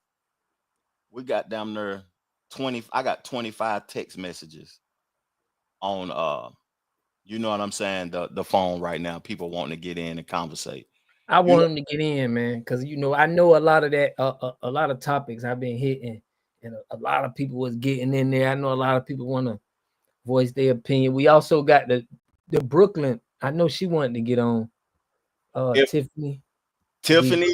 We got down there 20. I got 25 text messages on you know what I'm saying, the phone right now. People wanting to get in and conversate. I want them to get in, man, because I know a lot of that, a lot of topics I've been hitting, and a lot of people was getting in there. I know a lot of people want to voice their opinion. We also got the Brooklyn. I know she wanted to get on. Tiffany,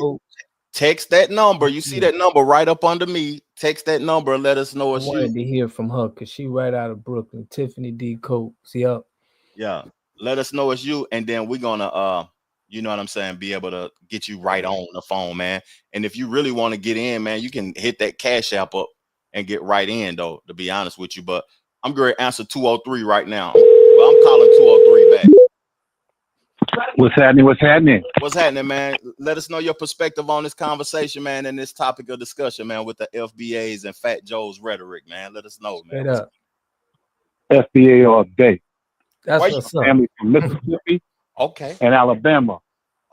text that number. You see that number right up under me. Text that number and let us know it's you. I wanted to hear from her because she right out of Brooklyn. Tiffany D. Coates. Yep. Yeah. Let us know it's you, and then we're gonna You know what I'm saying? Be able to get you right on the phone, man. And if you really want to get in, man, you can hit that Cash App up and get right in, though, to be honest with you. But I'm going to answer 203 right now. Well, I'm calling 203 back. What's happening? What's happening? What's happening, man? Let us know your perspective on this conversation, man, and this topic of discussion, man, with the FBAs and Fat Joe's rhetoric, man. Let us know, man. Straight up. FBA all day. That's Where what's you- up. Family from Mississippi Okay. and Alabama.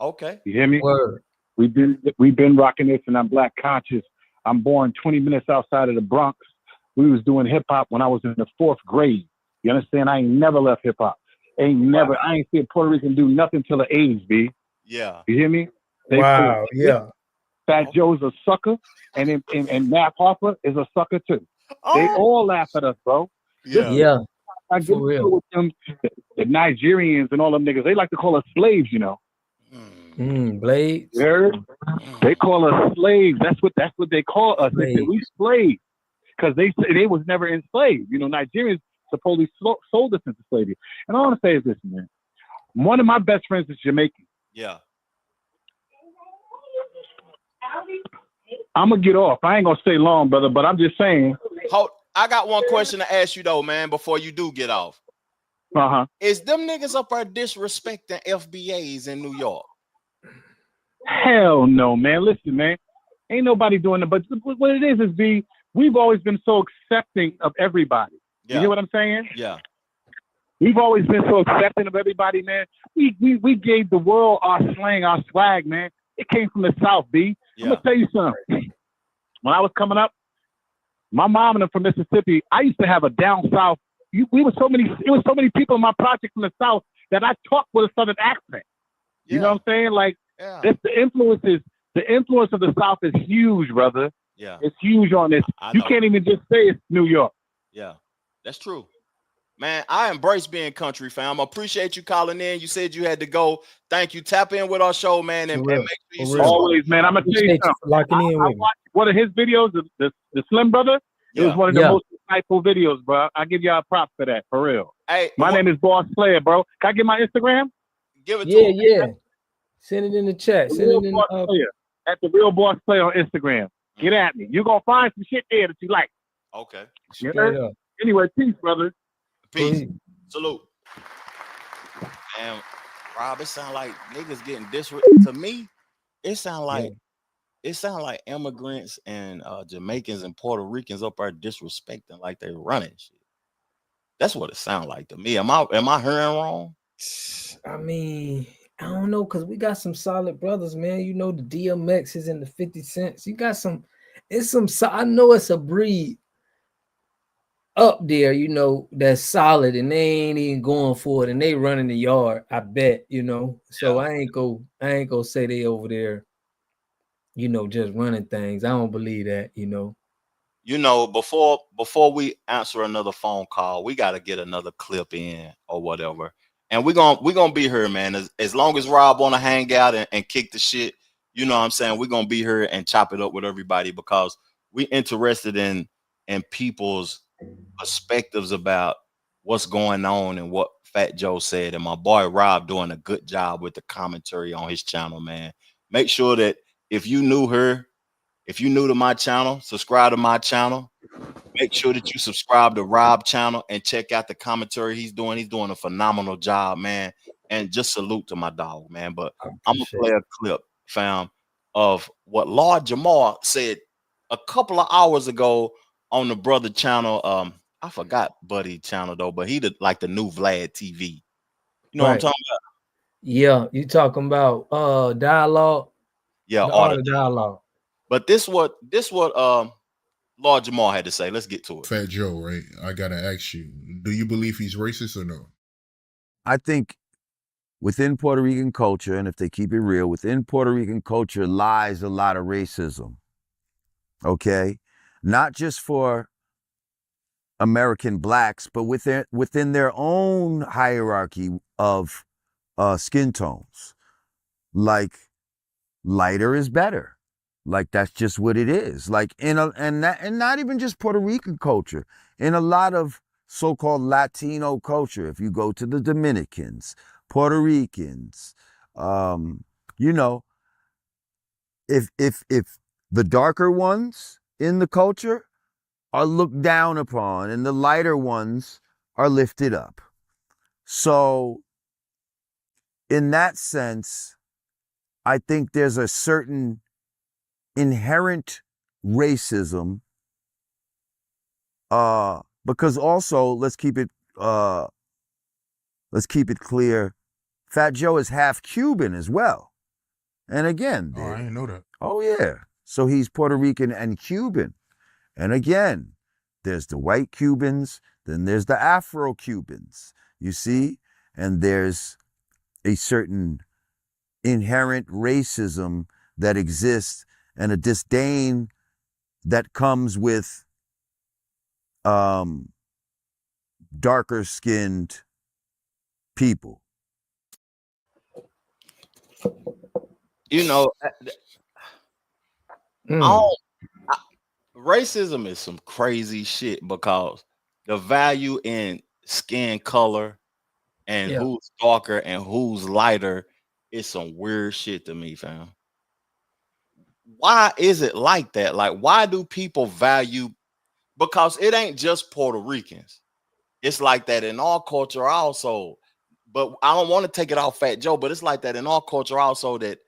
Okay. You hear me? Word. We've been rocking this, and I'm black conscious. I'm born 20 minutes outside of the Bronx. We was doing hip hop when I was in the 4th grade. You understand? I ain't never left hip hop. I ain't seen Puerto Rican do nothing till the 80s, B. Yeah. You hear me? Wow. Yeah. Fat Joe's a sucker, and Math Hoffa is a sucker too. They all laugh at us, bro. Yeah. Yeah. I get For real. with them, the Nigerians and all them niggas. They like to call us slaves, you know. Blades. You heard? They call us slaves. That's what they call us. They say we slaves because they was never enslaved. You know, Nigerians supposedly sold us into slavery. And all I want to say is this, man. One of my best friends is Jamaican. Yeah. I'm gonna get off. I ain't gonna stay long, brother, but I'm just saying. I got one question to ask you though, man, before you do get off. Is them niggas up there disrespecting FBAs in New York? Hell no, man. Listen, man. Ain't nobody doing it. But what it is we've always been so accepting of everybody. Yeah. You hear what I'm saying? Yeah. We've always been so accepting of everybody, man. We gave the world our slang, our swag, man. It came from the South, B. Yeah. I'm gonna tell you something. When I was coming up, my mom and them from Mississippi, I used to have a down south. It was so many people in my project from the South that I talked with a Southern accent. You know what I'm saying? Like, the influence of the South is huge, brother. Yeah. It's huge on this. You can't even just say it's New York. Yeah, that's true. Man, I embrace being country, fam. I appreciate you calling in. You said you had to go. Thank you. Tap in with our show, man, and make sure you subscribe. Always, man. I'm gonna tell you something. I watched one of his videos, the Slim Brother. It was one of the most insightful videos, bro. I give y'all props for that, for real. Hey, my name is Boss Player, bro. Can I get my Instagram? Give it to him. Yeah. Send it in the chat. Send it in at the Real Boss Player on Instagram. Get at me. You're gonna find some shit there that you like. Okay. Anyway, peace, brother. Peace. Salute. And Rob, it sound like niggas getting disrespected. To me, it sound like immigrants and Jamaicans and Puerto Ricans up there disrespecting like they running shit. That's what it sound like to me. Am I hearing wrong? I mean, I don't know, because we got some solid brothers, man. You know, the DMXs and the 50 Cents. You got I know it's a breed up there, you know, that's solid, and they ain't even going for it, and they running the yard, I bet, you know. So I ain't gonna say they over there, you know, just running things. I don't believe that, you know. You know, before we answer another phone call, we got to get another clip in or whatever. And we're gonna be here, man. As long as Rob wanna hang out and kick the shit, you know what I'm saying? We're gonna be here and chop it up with everybody because we interested in people's perspectives about what's going on and what Fat Joe said. And my boy Rob doing a good job with the commentary on his channel, man. Make sure that if you new to my channel, subscribe to my channel. Make sure that you subscribe to Rob's channel and check out the commentary he's doing. He's doing a phenomenal job, man. And just salute to my dog, man. But I'm gonna play a clip, fam, of what Lord Jamar said a couple of hours ago on the brother channel. I forgot Buddy channel though, but he did like the new Vlad TV. You know what I'm talking about? Yeah, you talking about dialogue? Yeah, the art of dialogue. But this what Lord Jamal had to say. Let's get to it. Fat Joe, right? I gotta ask you, do you believe he's racist or no? I think within Puerto Rican culture, and if they keep it real, within Puerto Rican culture lies a lot of racism. Okay? Not just for American blacks, but within their own hierarchy of skin tones. Like, lighter is better. Like, that's just what it is. Like, and not even just Puerto Rican culture. In a lot of so-called Latino culture, if you go to the Dominicans, Puerto Ricans, You know, if the darker ones in the culture are looked down upon and the lighter ones are lifted up. So in that sense, I think there's a certain inherent racism, because also let's keep it clear, Fat Joe is half Cuban as well. And again, Oh, I didn't know that. oh yeah, so he's Puerto Rican and Cuban. And again, there's the white Cubans, then there's the Afro-Cubans, you see? And there's a certain inherent racism that exists and a disdain that comes with darker-skinned people. You know, racism is some crazy shit because the value in skin color and who's darker and who's lighter is some weird shit to me, fam. Why is it like that? Like, why do people value? Because it ain't just Puerto Ricans. It's like that in our culture also. But I don't want to take it off Fat Joe, but it's like that in our culture also, that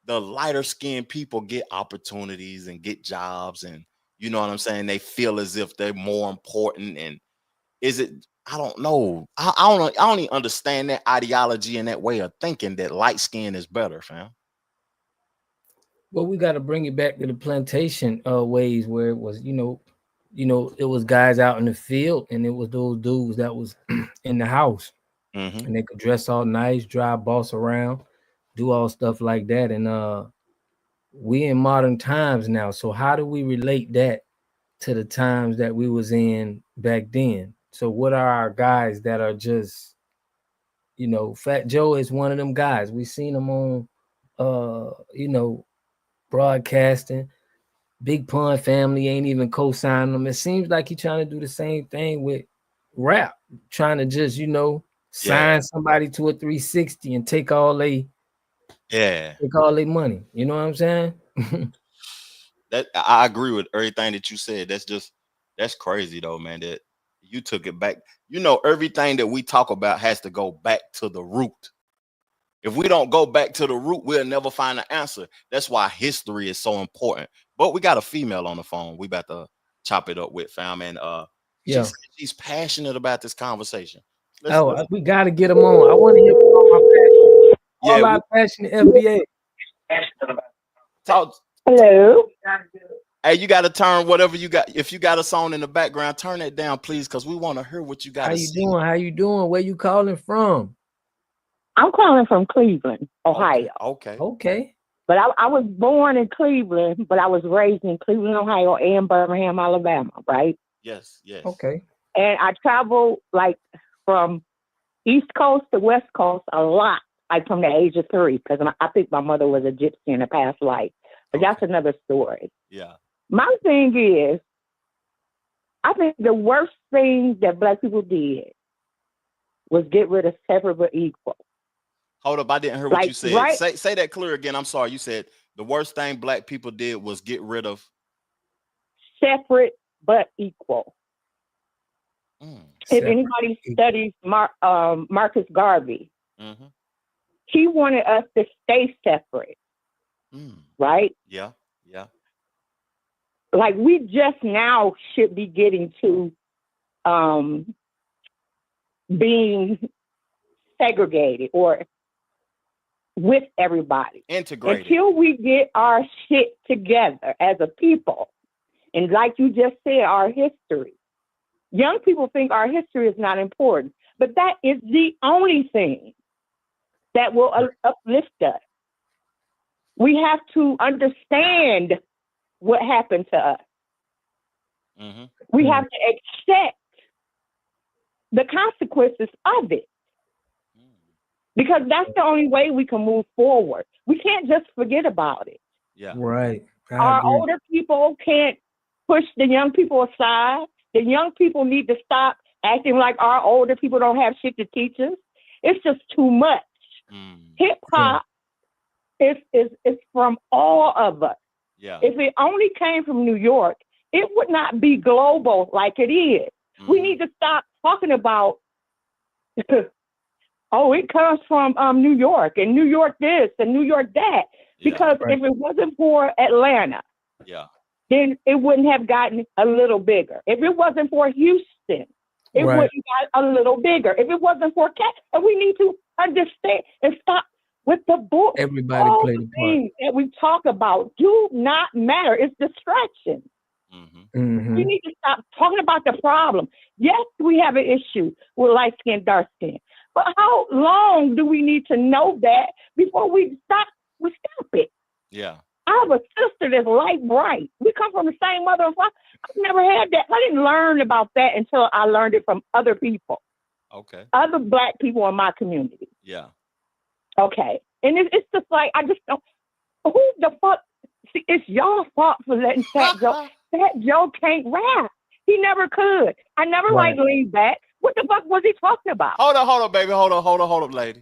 the lighter skinned people get opportunities and get jobs, and you know what I'm saying? They feel as if they're more important. And is it, I don't know. I don't even understand that ideology and that way of thinking that light skin is better, fam. Well, we got to bring it back to the plantation ways where it was, you know, it was guys out in the field and it was those dudes that was in the house, and they could dress all nice, drive boss around, do all stuff like that. And we in modern times now. So how do we relate that to the times that we was in back then? So what are our guys that are just, you know, Fat Joe is one of them guys. We seen him on, you know, broadcasting. Big Pun family ain't even co-signing him. It seems like he's trying to do the same thing with rap, trying to just, you know, sign somebody to a 360 and take all they money. You know what I'm saying? That I agree with everything that you said. That's crazy though, man. That you took it back. You know, everything that we talk about has to go back to the root. If we don't go back to the root, we'll never find an answer. That's why history is so important. But we got a female on the phone. We about to chop it up with, fam. And she's passionate about this conversation. We got to get them on. I want to hear all our passionate FBA. Talk. Hello. Hey, you got to turn whatever you got. If you got a song in the background, turn it down, please, because we want to hear what you got to say. How you doing? Where you calling from? I'm calling from Cleveland, Ohio. Okay. But I was born in Cleveland, but I was raised in Cleveland, Ohio, and Birmingham, Alabama, right? Yes. Okay. And I traveled like from East Coast to West Coast a lot, like from the age of 3, because I think my mother was a gypsy in a past life. But that's another story. Yeah. My thing is, I think the worst thing that Black people did was get rid of separate but equal. Hold up, I didn't hear what you said. Right? Say that clear again. I'm sorry. You said the worst thing Black people did was get rid of separate but equal. If anybody studies Marcus Garvey, he wanted us to stay separate, right? Yeah. Like we just now should be getting to being segregated or with everybody. Integrated. Until we get our shit together as a people. And like you just said, our history. Young people think our history is not important, but that is the only thing that will uplift us. We have to understand what happened to us. We have to accept the consequences of it. Because that's the only way we can move forward. We can't just forget about it. Yeah. Right. Our older people can't push the young people aside. The young people need to stop acting like our older people don't have shit to teach us. It's just too much. Hip hop is from all of us. Yeah. If it only came from New York, it would not be global like it is. We need to stop talking about, oh, it comes from New York and New York this and New York that. Because if it wasn't for Atlanta, then it wouldn't have gotten a little bigger. If it wasn't for Houston, it wouldn't got a little bigger. If it wasn't for Cat, and we need to understand and stop with the book. Everybody all play the the part. things that we talk about do not matter. It's distraction. We need to stop talking about the problem. Yes, we have an issue with light skin, dark skin. But how long do we need to know that before we stop it? Yeah. I have a sister that's light bright. We come from the same mother and father. I've never had that. I didn't learn about that until I learned it from other people. Okay. Other Black people in my community. Yeah. Okay. And it's just like, I just don't, who the fuck? See, it's y'all fault for letting Fat Joe. Fat Joe can't rap. He never could. I never liked lean back. What the fuck was he talking about? Hold on, baby. Hold on, lady.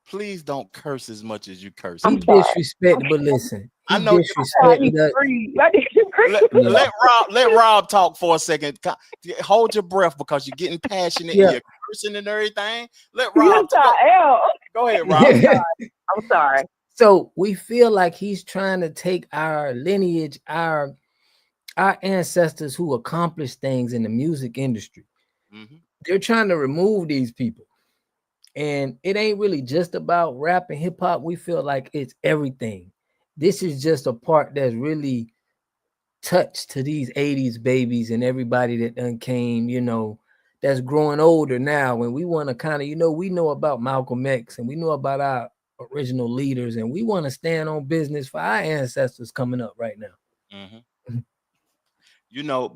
Please don't curse as much as you curse. He disrespected, but listen. I know disrespected let Rob talk for a second. Hold your breath because you're getting passionate and you're cursing and everything. Let Rob talk. Go ahead, Rob. I'm sorry. So we feel like he's trying to take our lineage, our ancestors who accomplished things in the music industry. They're trying to remove these people. And it ain't really just about rap and hip hop. We feel like it's everything. This is just a part that's really touched to these 80s babies and everybody that done came, that's growing older now. And we want to kind of, we know about Malcolm X and we know about our original leaders, and we want to stand on business for our ancestors coming up right now.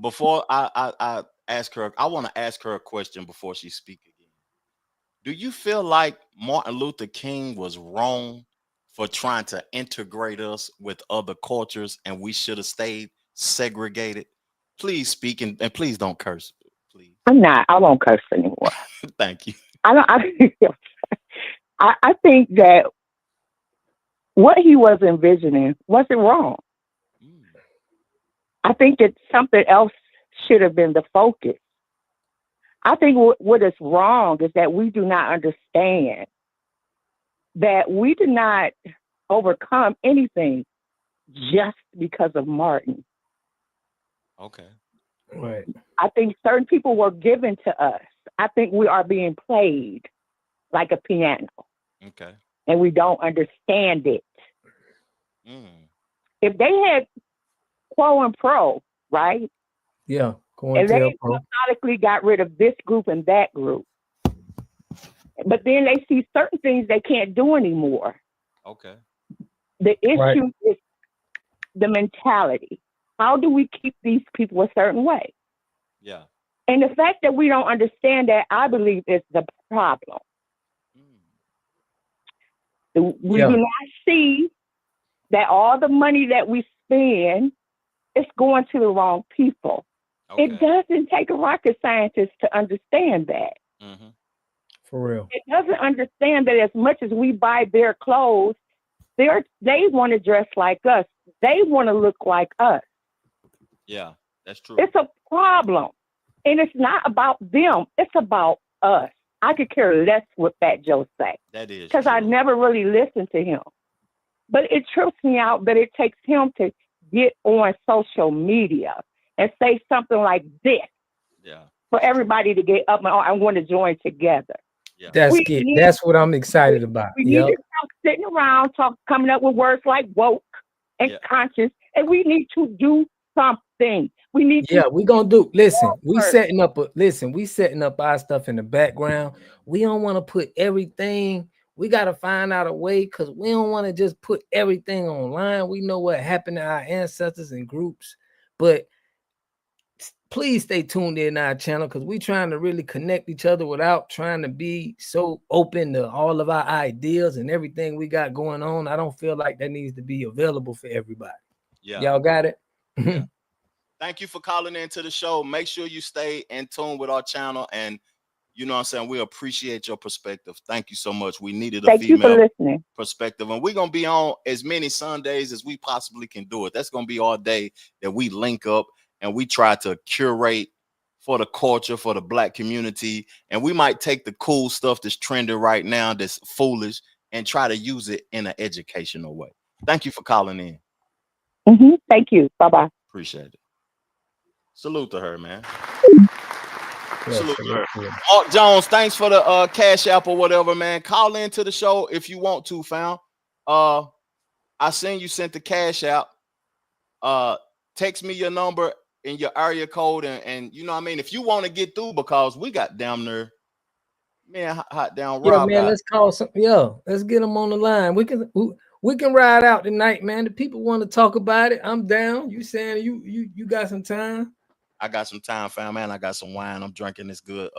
Before I ask her, I want to ask her a question before she speaks again. Do you feel like Martin Luther King was wrong for trying to integrate us with other cultures and we should have stayed segregated? Please speak and please don't curse. Please. I won't curse anymore. Thank you. I think that what he was envisioning wasn't wrong. I think that something else should have been the focus. I think what is wrong is that we do not understand that we did not overcome anything just because of Martin. Okay. Right. I think certain people were given to us. I think we are being played like a piano. Okay. And we don't understand it. If they had quo and pro, right? Yeah. And they methodically got rid of this group and that group. But then they see certain things they can't do anymore. Okay. The issue is the mentality. How do we keep these people a certain way? Yeah. And the fact that we don't understand that, I believe, is the problem. We do not see that all the money that we spend is going to the wrong people. Okay. It doesn't take a rocket scientist to understand that. For real. It doesn't understand that as much as we buy their clothes, they want to dress like us. They want to look like us. Yeah, that's true. It's a problem. And it's not about them. It's about us. I could care less what Fat Joe say. That is because I never really listened to him. But it trips me out that it takes him to get on social media and say something like this. Yeah. For everybody to get up and I want to join together. Yeah. That's what I'm excited about. We need to stop sitting around coming up with words like woke and conscious, and we need to do something. We need to. Yeah, we're gonna do. Listen, we setting up our stuff in the background. We don't want to put everything. We got to find out a way because we don't want to just put everything online. We know what happened to our ancestors and groups, but please stay tuned in our channel because we're trying to really connect each other without trying to be so open to all of our ideas and everything we got going on. I don't feel like that needs to be available for everybody. Yeah. Y'all got it? Yeah. Thank you for calling into the show. Make sure you stay in tune with our channel and You know what I'm saying? We appreciate your perspective. Thank you so much. We needed a Thank you for female listening. perspective. And we're going to be on as many Sundays as we possibly can do it. That's going to be all day that we link up and we try to curate for the culture, for the Black community. And we might take the cool stuff that's trending right now, that's foolish, and try to use it in an educational way. Thank you for calling in. Thank you. Bye-bye. Appreciate it. Salute to her, man. Yes, Salute to her. yeah. Mark Jones, thanks for the Cash App or whatever, man. Call into the show if you want to, fam. I seen you sent the Cash App. Text me your number and your area code, and you know what I mean, if you want to get through, because we got damn near, man, hot down Yeah, Rob. man, let's call some. Yo, let's get them on the line. We can ride out tonight, man. The people want to talk about it. I'm down. You saying you got some time? I got some time, fam, man. I got some wine. I'm drinking this good.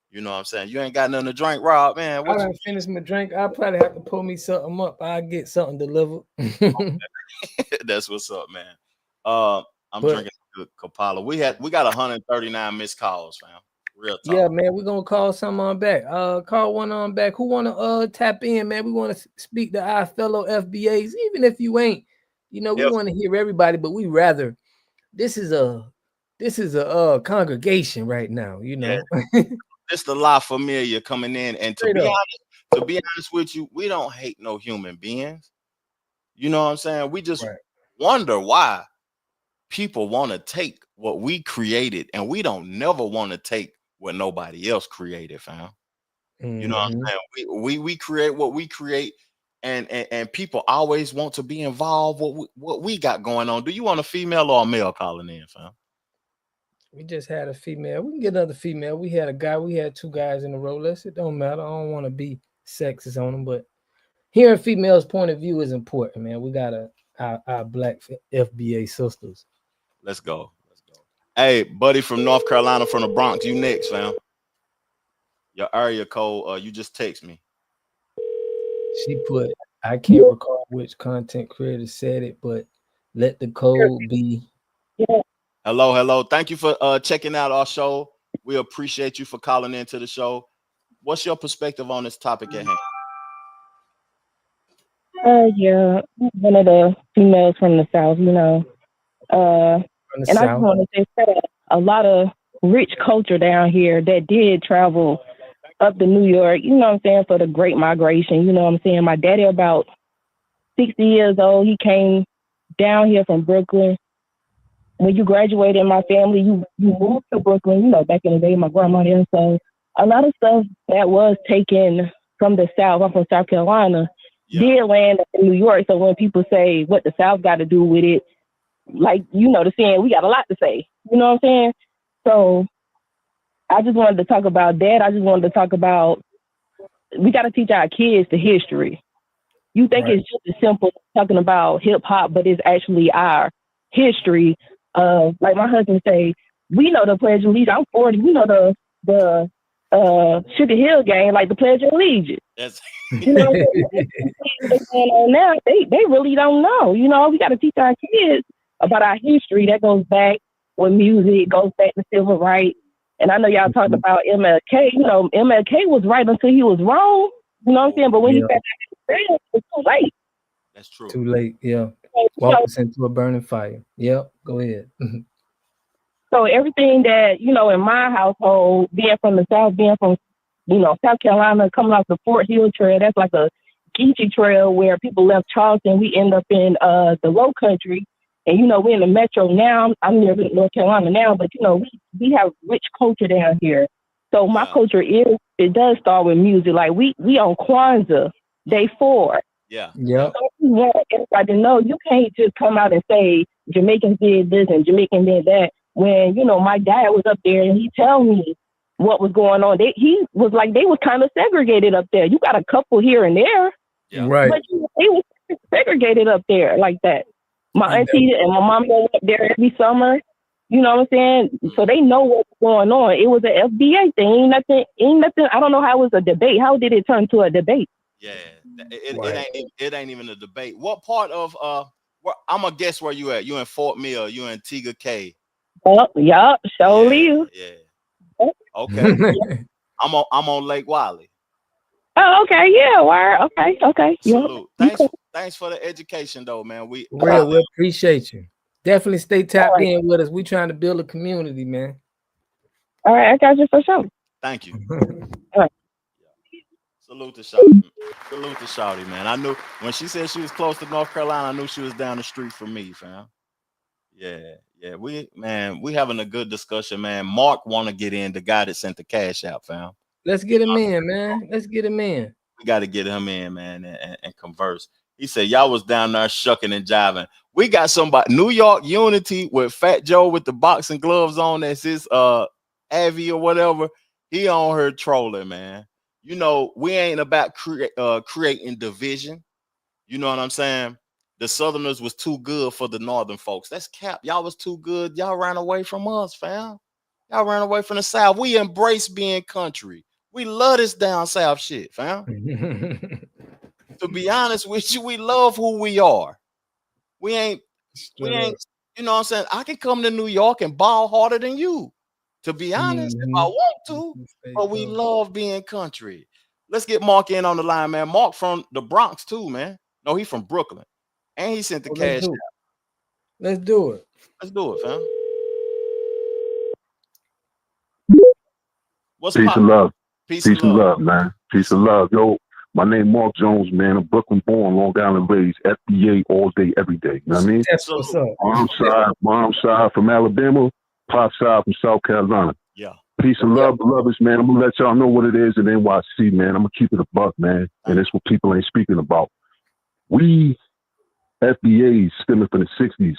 You know what I'm saying? You ain't got nothing to drink, Rob, man. I done finished my drink. I'll probably have to pull me something up. I'll get something delivered. That's what's up, man. I'm drinking good Kapala. We got 139 missed calls, fam. Real talk. Yeah, man, we're gonna call some on back. Call one on back. Who wanna tap in, man? We want to speak to our fellow FBAs, even if you ain't, you know, we want to hear everybody, but we rather this is a congregation right now, you know. Yeah. It's the La Familia coming in, and to be honest with you, we don't hate no human beings. You know what I'm saying? We just wonder why people want to take what we created, and we don't never want to take what nobody else created, fam. You know what I'm saying? We create what we create, and people always want to be involved with what we got going on. Do you want a female or a male calling in, fam? We just had a female. We can get another female. We had a guy. We had two guys in a row. It don't matter. I don't want to be sexist on them, but hearing females' point of view is important, man. We got our Black FBA sisters. Let's go. Hey, buddy from North Carolina, from the Bronx, you next, fam. Your area code, you just text me. She put, I can't recall which content creator said it, but let the code be. Hello. Thank you for checking out our show. We appreciate you for calling into the show. What's your perspective on this topic at hand? Yeah, one of the females from the South, you know. And I just want to say a lot of rich culture down here that did travel up to New York, you know what I'm saying, for the Great Migration. You know what I'm saying? My daddy, about 60 years old, he came down here from Brooklyn. When you graduated in my family, you moved to Brooklyn, you know, back in the day, my grandma there. So a lot of stuff that was taken from the South, I'm from South Carolina, did land in New York. So when people say what the South got to do with it, like, you know, the saying, we got a lot to say, you know what I'm saying? So I just wanted to talk about that. I just wanted to talk about, we got to teach our kids the history. You think it's just as simple talking about hip hop, but it's actually our history. Like my husband say, we know the Pledge of Allegiance. I'm 40. We know the Sugar Hill Gang, like the Pledge of Allegiance. That's you know what's going on now. They really don't know. You know, we got to teach our kids about our history that goes back with music, goes back to civil rights. And I know y'all talked about MLK. You know, MLK was right until he was wrong. You know what I'm saying? But when he said it was too late. That's true. Too late, yeah. Walk us into a burning fire. Yep, go ahead. So everything that, you know, in my household, being from the South, being from, you know, South Carolina, coming off the Fort Hill Trail, that's like a Geechee Trail where people left Charleston. We end up in the Low Country. And, you know, we're in the Metro now. I'm near North Carolina now, but, you know, we have rich culture down here. So my culture it does start with music. Like we on Kwanzaa, day 4. Yeah. Yeah. So we want everybody to know you can't just come out and say Jamaicans did this and Jamaicans did that. When, you know, my dad was up there and he tell me what was going on. He was like, they was kind of segregated up there. You got a couple here and there. Yeah. Right. But they was segregated up there like that. My auntie and my mom go up there every summer. You know what I'm saying? So they know what's going on. It was an FBA thing. Ain't nothing. I don't know how it was a debate. How did it turn to a debate? Yeah, it ain't even a debate. What part of I'm gonna guess where you at? You in Fort Mill? You in Tega K? Yup, surely. Yeah. Okay. I'm on Lake Wiley. Oh, okay, yeah, wire. Okay. Salute. Yeah. Thanks for the education, though, man. We appreciate you. Definitely stay tapped right. in with us. We trying to build a community, man. All right, I got you for sure. Thank you. All right. Salute to Shawty. Salute to Shawty, man. I knew when she said she was close to North Carolina, I knew she was down the street from me, fam. Yeah. We having a good discussion, man. Mark want to get in, the guy that sent the cash out, fam. Let's get him in, man. Let's get him in. We got to get him in, man, and converse. He said, y'all was down there shucking and jiving. We got somebody, New York Unity with Fat Joe with the boxing gloves on. That's his Avi or whatever. He on her trolling, man. You know, we ain't about creating division. You know what I'm saying? The Southerners was too good for the Northern folks. That's cap. Y'all was too good. Y'all ran away from us, fam. Y'all ran away from the South. We embrace being country. We love this down South shit, fam. To be honest with you, we love who we are. We ain't, you know what I'm saying? I can come to New York and ball harder than you, to be honest, if I want to, but we love being country. Let's get Mark in on the line, man. Mark from the Bronx too, man. No, he's from Brooklyn. And he sent the cash out. Let's do it. Let's do it, fam. What's Peace and love. Peace and love, man. Peace and love. Yo, my name Mark Jones, man. I'm Brooklyn born, Long Island raised, FBA all day, every day. You know what I mean? That's what's up. Mom side from Alabama, pop side from South Carolina. Yeah. Peace and love, beloveds, man. I'm gonna let y'all know what it is in NYC, man. I'm gonna keep it a buck, man. And it's what people ain't speaking about. We FBAs stemming from the 60s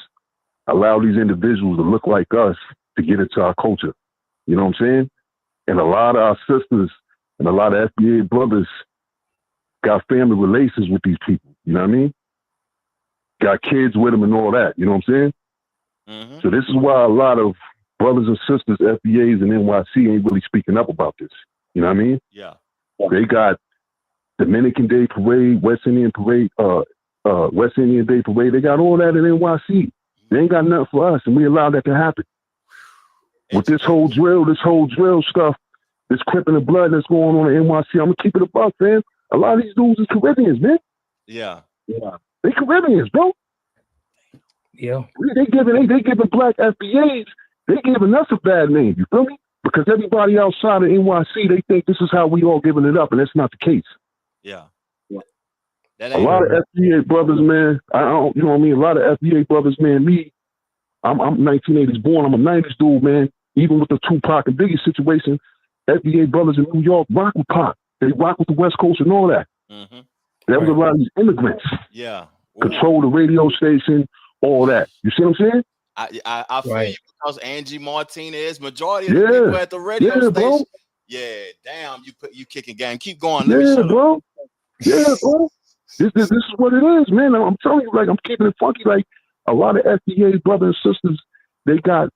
allow these individuals to look like us to get into our culture. You know what I'm saying? And a lot of our sisters and a lot of FBA brothers got family relations with these people. You know what I mean? Got kids with them and all that. You know what I'm saying? Mm-hmm. So this is why a lot of brothers and sisters, FBAs and NYC ain't really speaking up about this. You know what I mean? Yeah. They got Dominican Day Parade, West Indian Parade, West Indian Day Parade. They got all that in NYC. They ain't got nothing for us, and we allow that to happen. With this whole drill stuff, this cripping the blood that's going on in NYC, I'm gonna keep it a buck, man. A lot of these dudes is Caribbeans, man. Yeah. They Caribbeans, bro. Yeah. They giving black FBAs, they giving us a bad name, you feel me? Because everybody outside of NYC, they think this is how we all giving it up, and that's not the case. Yeah. A lot of FBA brothers, man, I don't, you know what I mean? A lot of FBA brothers, man, I'm 1980s born, I'm a 90s dude, man. Even with the Tupac and Biggie situation, FBA brothers in New York rock with Pac. They rock with the West Coast and all that. Mm-hmm. There was a lot of these immigrants. Yeah. Control the radio station, all that. You see what I'm saying? I feel you, because Angie Martinez, majority of the people at the radio station. Bro. Yeah, damn, you kicking game. Keep going. Bro. Yeah, bro. This is what it is, man. I'm telling you, like, I'm keeping it funky. Like, a lot of FBA brothers and sisters, they got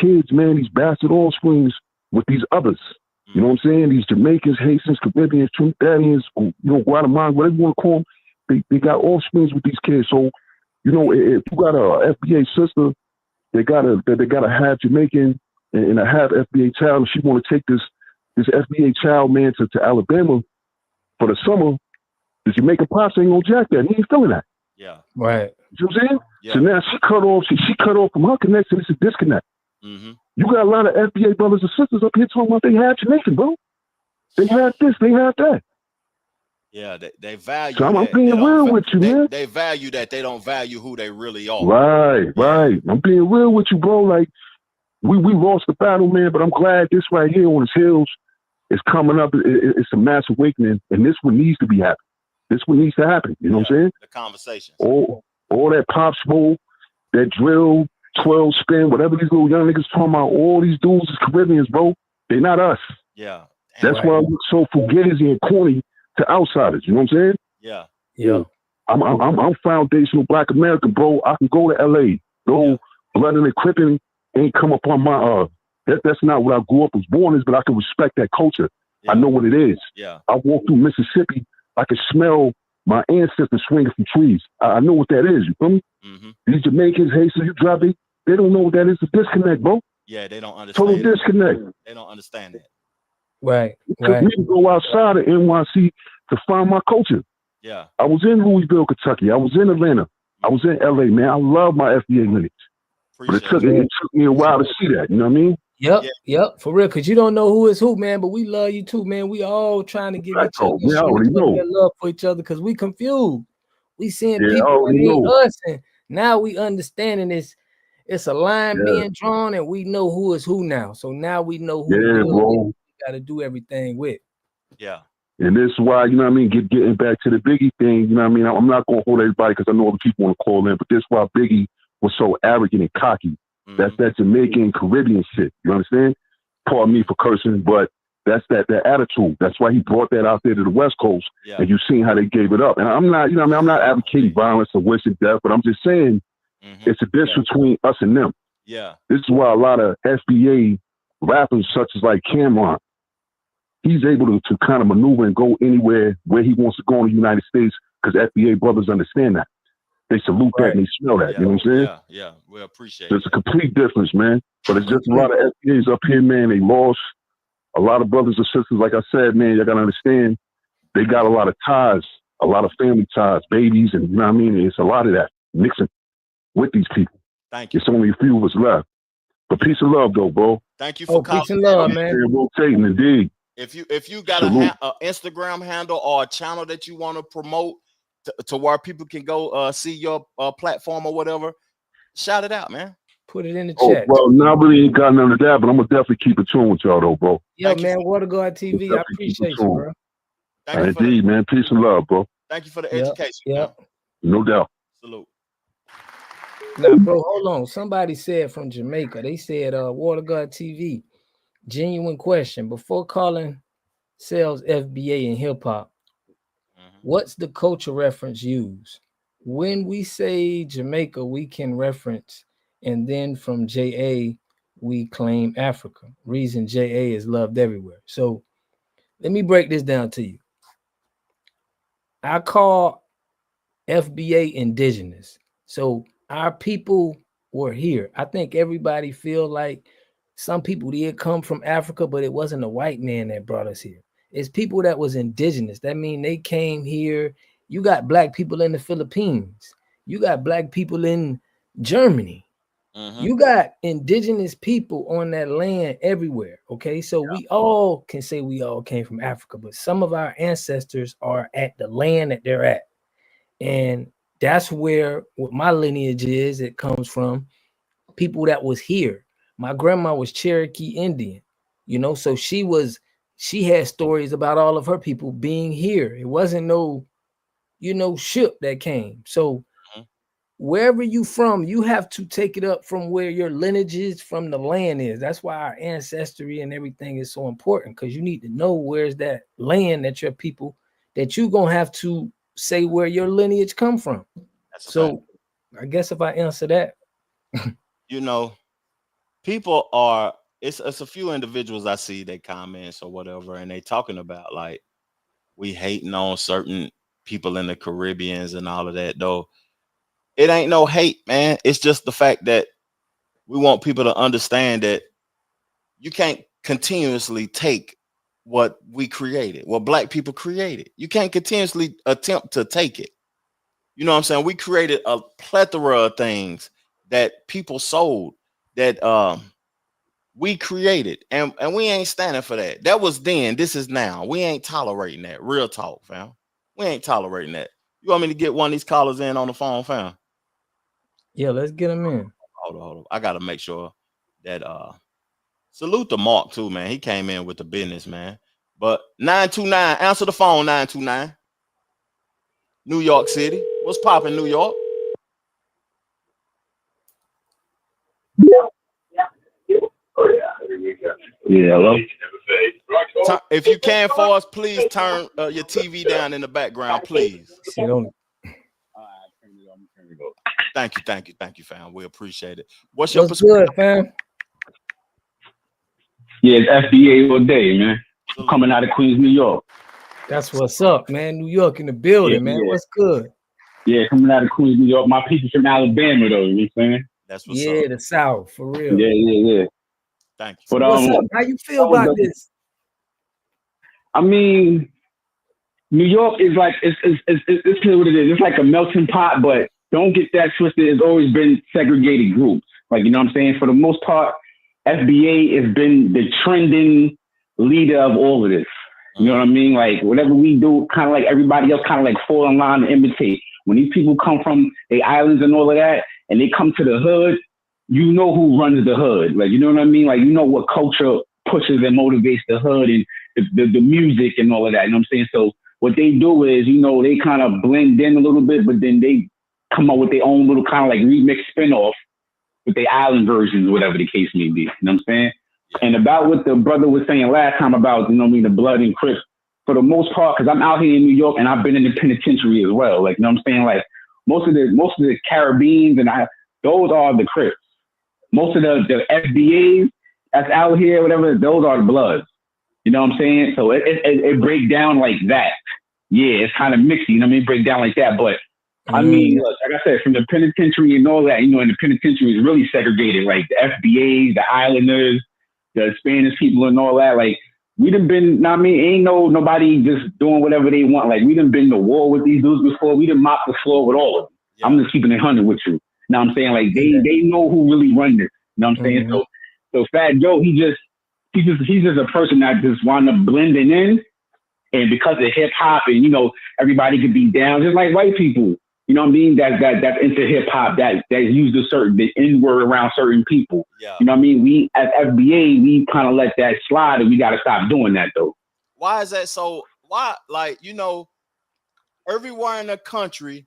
kids, man, these bastard offsprings with these others. You know what I'm saying? These Jamaicans, Haitians, Caribbeans, Trinidadians, Guatemala, whatever you want to call them, they got offsprings with these kids. So, you know, if you got a FBA sister, they gotta have Jamaican and a half FBA child, and she want to take this FBA child, man, to Alabama for the summer. The Jamaican pops ain't gonna jack that. He ain't feeling that. Yeah. Right. You know what I'm saying? Yeah. So now she cut off from her connection. It's a disconnect. Mm-hmm. You got a lot of FBA brothers and sisters up here talking about they have Jamaican, bro. They have this, they have that. Yeah, they value. So I'm being real with you, man. They value that. They don't value who they really are. Right. I'm being real with you, bro. Like, we lost the battle, man, but I'm glad this right here on his heels is coming up. It's a mass awakening, and this one needs to be happening. This one needs to happen. You know what I'm saying? The conversation. All that pop smoke, that drill, 12 spin, whatever these little young niggas talking about, all these dudes is Caribbeans, bro. They're not us. Yeah. That's why I look so fugazi and corny to outsiders. You know what I'm saying? Yeah. Yeah. I'm foundational Black American, bro. I can go to LA. No blood and cripping ain't come upon my that's not what I grew up was born as, but I can respect that culture. Yeah. I know what it is. Yeah. I walk through Mississippi, I can smell my ancestors swinging from trees. I know what that is. You feel me? Mm-hmm. These Jamaicans, Haitians, you drive they don't know what that is. A disconnect, bro. Yeah, they don't understand. Total disconnect. They don't understand that. Right. It took me to go outside of NYC to find my culture. Yeah. I was in Louisville, Kentucky. I was in Atlanta. I was in LA, man. I love my FBA lineage. But it took me a while to see that. You know what I mean? Yep, for real. Because you don't know who is who, man. But we love you too, man. We all trying to give each other that love for each other because we confused. We seeing people that ain't us, and now we understanding this. It's a line being drawn, and we know who is who now. So now we know who we got to do everything with. Yeah. And this is why, you know what I mean, getting back to the Biggie thing, you know what I mean? I'm not going to hold everybody because I know other people want to call in, but this is why Biggie was so arrogant and cocky. That's that Jamaican Caribbean shit. You understand? Pardon me for cursing, but that's that attitude. That's why he brought that out there to the West Coast, and you've seen how they gave it up. And I'm not, you know what I mean, I'm not advocating violence or wishing death, but I'm just saying it's a difference between us and them. Yeah. This is why a lot of FBA rappers, such as like Cameron, he's able to kind of maneuver and go anywhere where he wants to go in the United States because FBA brothers understand that. They salute that and they smell that. You know what I'm saying? Yeah. We appreciate There's a complete difference, man. But it's just a lot of FBAs up here, man. They lost a lot of brothers and sisters. Like I said, man, you got to understand, they got a lot of ties, a lot of family ties, babies, and you know what I mean? It's a lot of that mixing with these people. Thank you. It's only a few of us left. But peace and love, though, bro. Thank you for calling. Peace and love, man. Rotating, indeed. If you got an Instagram handle or a channel that you want to promote to where people can go see your platform or whatever, shout it out, man. Put it in the chat. Well, now really ain't got none of that, but I'm gonna definitely keep it tuned with y'all, though, bro. Yeah, man. Water Guard TV. I appreciate you, bro. Indeed, man. Peace and love, bro. Thank you for the education. Yeah. No doubt. Salute. Now, bro, hold on. Somebody said from Jamaica. They said, Water Guard TV. Genuine question. Before calling sales FBA in hip hop, what's the culture reference used? When we say Jamaica, we can reference, and then from JA, we claim Africa. Reason JA is loved everywhere. So let me break this down to you. I call FBA indigenous. So our people were here. I think everybody feel like some people did come from Africa, but it wasn't a white man that brought us here. It's people that was indigenous. That means they came here. You got black people in the Philippines. You got black people in Germany. You got indigenous people on that land everywhere. Okay, so we all can say we all came from Africa, but some of our ancestors are at the land that they're at. And that's where what my lineage is. It comes from people that was here. My grandma was Cherokee Indian, you know, so she had stories about all of her people being here. It wasn't no, you know, ship that came. So wherever you from, you have to take it up from where your lineage is, from the land is. That's why our ancestry and everything is so important, because you need to know where's that land that your people, that you're going to have to say where your lineage come from. So I guess if I answer that. You know, people are, it's a few individuals I see that comments or whatever, and they talking about like we hating on certain people in the Caribbeans and all of that, though. It ain't no hate, man. It's just the fact that we want people to understand that you can't continuously take what we created, what black people created. You can't continuously attempt to take it. You know what I'm saying? We created a plethora of things that people sold, that we created, and we ain't standing for that. That was then. This is now. We ain't tolerating that. Real talk, fam. We ain't tolerating that. You want me to get one of these callers in on the phone, fam? Yeah, let's get them in. Hold on. I gotta make sure that salute to Mark too, man. He came in with the business, man. But 929, answer the phone, 929. New York City. What's poppin', New York? Yeah, hello. If you can for us, please turn your TV down in the background, please. Thank you, fam. We appreciate it. What's your perspective, fam? Yeah, it's FBA all day, man. Coming out of Queens, New York. That's what's up, man. New York in the building, man. What's good? Yeah, coming out of Queens, New York. My people from Alabama, though. You know what I'm saying? That's what's up. The South, for real. Yeah. Thank you. So what's up? How you feel about this? I mean, New York is like it's what it is. It's like a melting pot, but don't get that twisted. It's always been segregated groups. Like, you know what I'm saying? For the most part, FBA has been the trending leader of all of this. You know what I mean? Like, whatever we do, kind of like everybody else, kind of like fall in line and imitate. When these people come from the islands and all of that, and they come to the hood, you know who runs the hood. Like, you know what I mean? Like, you know what culture pushes and motivates the hood and the music and all of that. You know what I'm saying? So what they do is, you know, they kind of blend in a little bit, but then they come up with their own little kind of like remix spinoff with their island versions, whatever the case may be. You know what I'm saying? And about what the brother was saying last time about, you know what I mean, the blood and Crips, for the most part, because I'm out here in New York and I've been in the penitentiary as well. Like, you know what I'm saying? Like, most of the Caribbeans and those are the Crips. Most of the FBAs that's out here, whatever, those are the Bloods. You know what I'm saying? So it breaks down like that. Yeah, it's kind of mixy, you know what I mean? Break down like that. But I mean, look, like I said, from the penitentiary and all that, you know, and the penitentiary is really segregated. Like the FBAs, the Islanders, the Spanish people and all that. Like, we done been, I mean, ain't nobody just doing whatever they want. Like, we done been to war with these dudes before. We done mopped the floor with all of them. Yeah. I'm just keeping it 100 with you. Now I'm saying, like, they know who really run this. You know what I'm saying? So Fat Joe, he's just a person that just wound up blending in. And because of hip hop and, you know, everybody could be down, just like white people. You know what I mean? That's into hip hop, that use the N-word around certain people. Yeah. You know what I mean? We as FBA, we kind of let that slide, and we got to stop doing that though. Why is that so? Why, like, you know, everywhere in the country,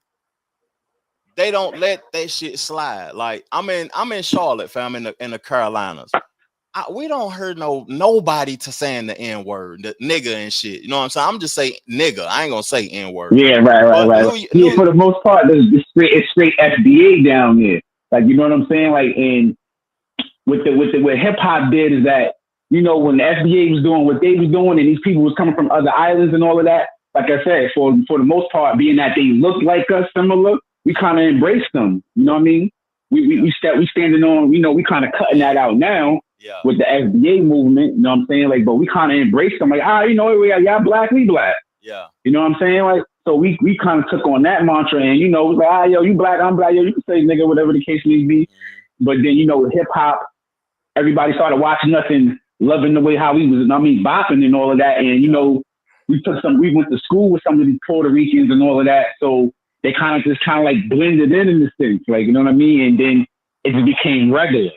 they don't let that shit slide. Like, I'm in Charlotte, fam, in the Carolinas. We don't hear nobody to saying the N-word, the nigga and shit. You know what I'm saying? I'm just saying nigga. I ain't gonna say N-word. Yeah, right. For the most part, it's straight FBA down there. Like, you know what I'm saying? Like, and what hip hop did is that, you know, when the FBA was doing what they was doing, and these people was coming from other islands and all of that. Like I said, for the most part, being that they look like us, similar, we kind of embraced them. You know what I mean? We standing on. You know, we kind of cutting that out now. Yeah. With the FBA movement, you know what I'm saying? Like, but we kind of embraced them, like, you know, y'all black, we black. Yeah. You know what I'm saying? Like, so we kind of took on that mantra, and, you know, like, yo, you black, I'm black, yo, you can say nigga, whatever the case may be. But then, you know, hip hop, everybody started watching us and loving the way how we was, I mean, bopping and all of that. And, you know, we went to school with some of these Puerto Ricans and all of that. So they kind of like blended in the sense, like, you know what I mean? And then it just became regular.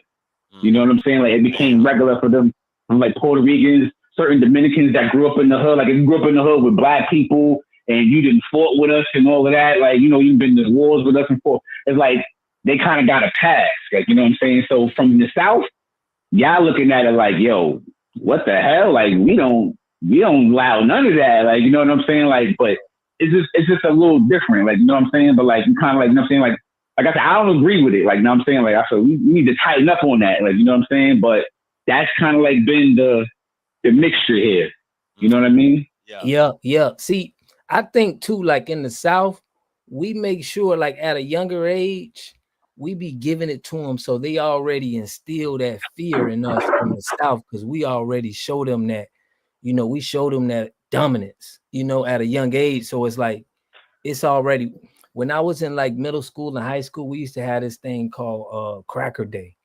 You know what I'm saying? Like, it became regular for them, from like Puerto Ricans, certain Dominicans that grew up in the hood. Like, if you grew up in the hood with black people and you didn't fought with us and all of that, like, you know, you've been to wars with us and fought. It's like they kind of got a pass. Like, you know what I'm saying? So from the South, y'all looking at it like, yo, what the hell? Like, we don't allow none of that. Like, you know what I'm saying? Like, but it's just a little different. Like, you know what I'm saying? But like, you kind of like, you know what I'm saying? Like I said, I don't agree with it. Like, you know what I'm saying? Like, I said, we need to tighten up on that. Like, you know what I'm saying? But that's kind of like been the mixture here. You know what I mean? Yeah. See, I think too, like in the South, we make sure like at a younger age, we be giving it to them. So they already instill that fear in us from the South, because we already show them that, you know, we show them that dominance, you know, at a young age. So it's like, it's already, when I was in like middle school and high school, we used to have this thing called Cracker Day,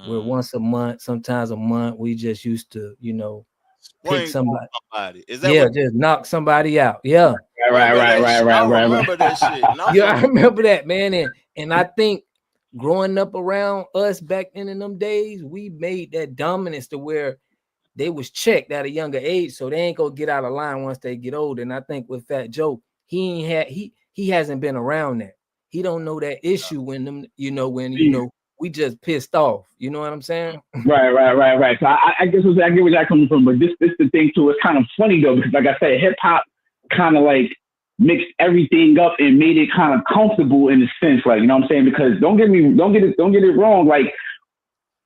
where once a month, sometimes a month, we just used to, you know, pick somebody. Is that just knock somebody out. Yeah. Right. I remember that shit. I remember that, man. And I think growing up around us back then in them days, we made that dominance to where they was checked at a younger age, so they ain't gonna get out of line once they get older. And I think with Fat Joe, he hasn't been around that. He don't know that issue when them, you know, we just pissed off. You know what I'm saying? Right. So I guess I get where you're coming from, but this the thing too. It's kind of funny though, because like I said, hip hop kind of like mixed everything up and made it kind of comfortable in a sense, like, you know what I'm saying? Because don't get it wrong, like.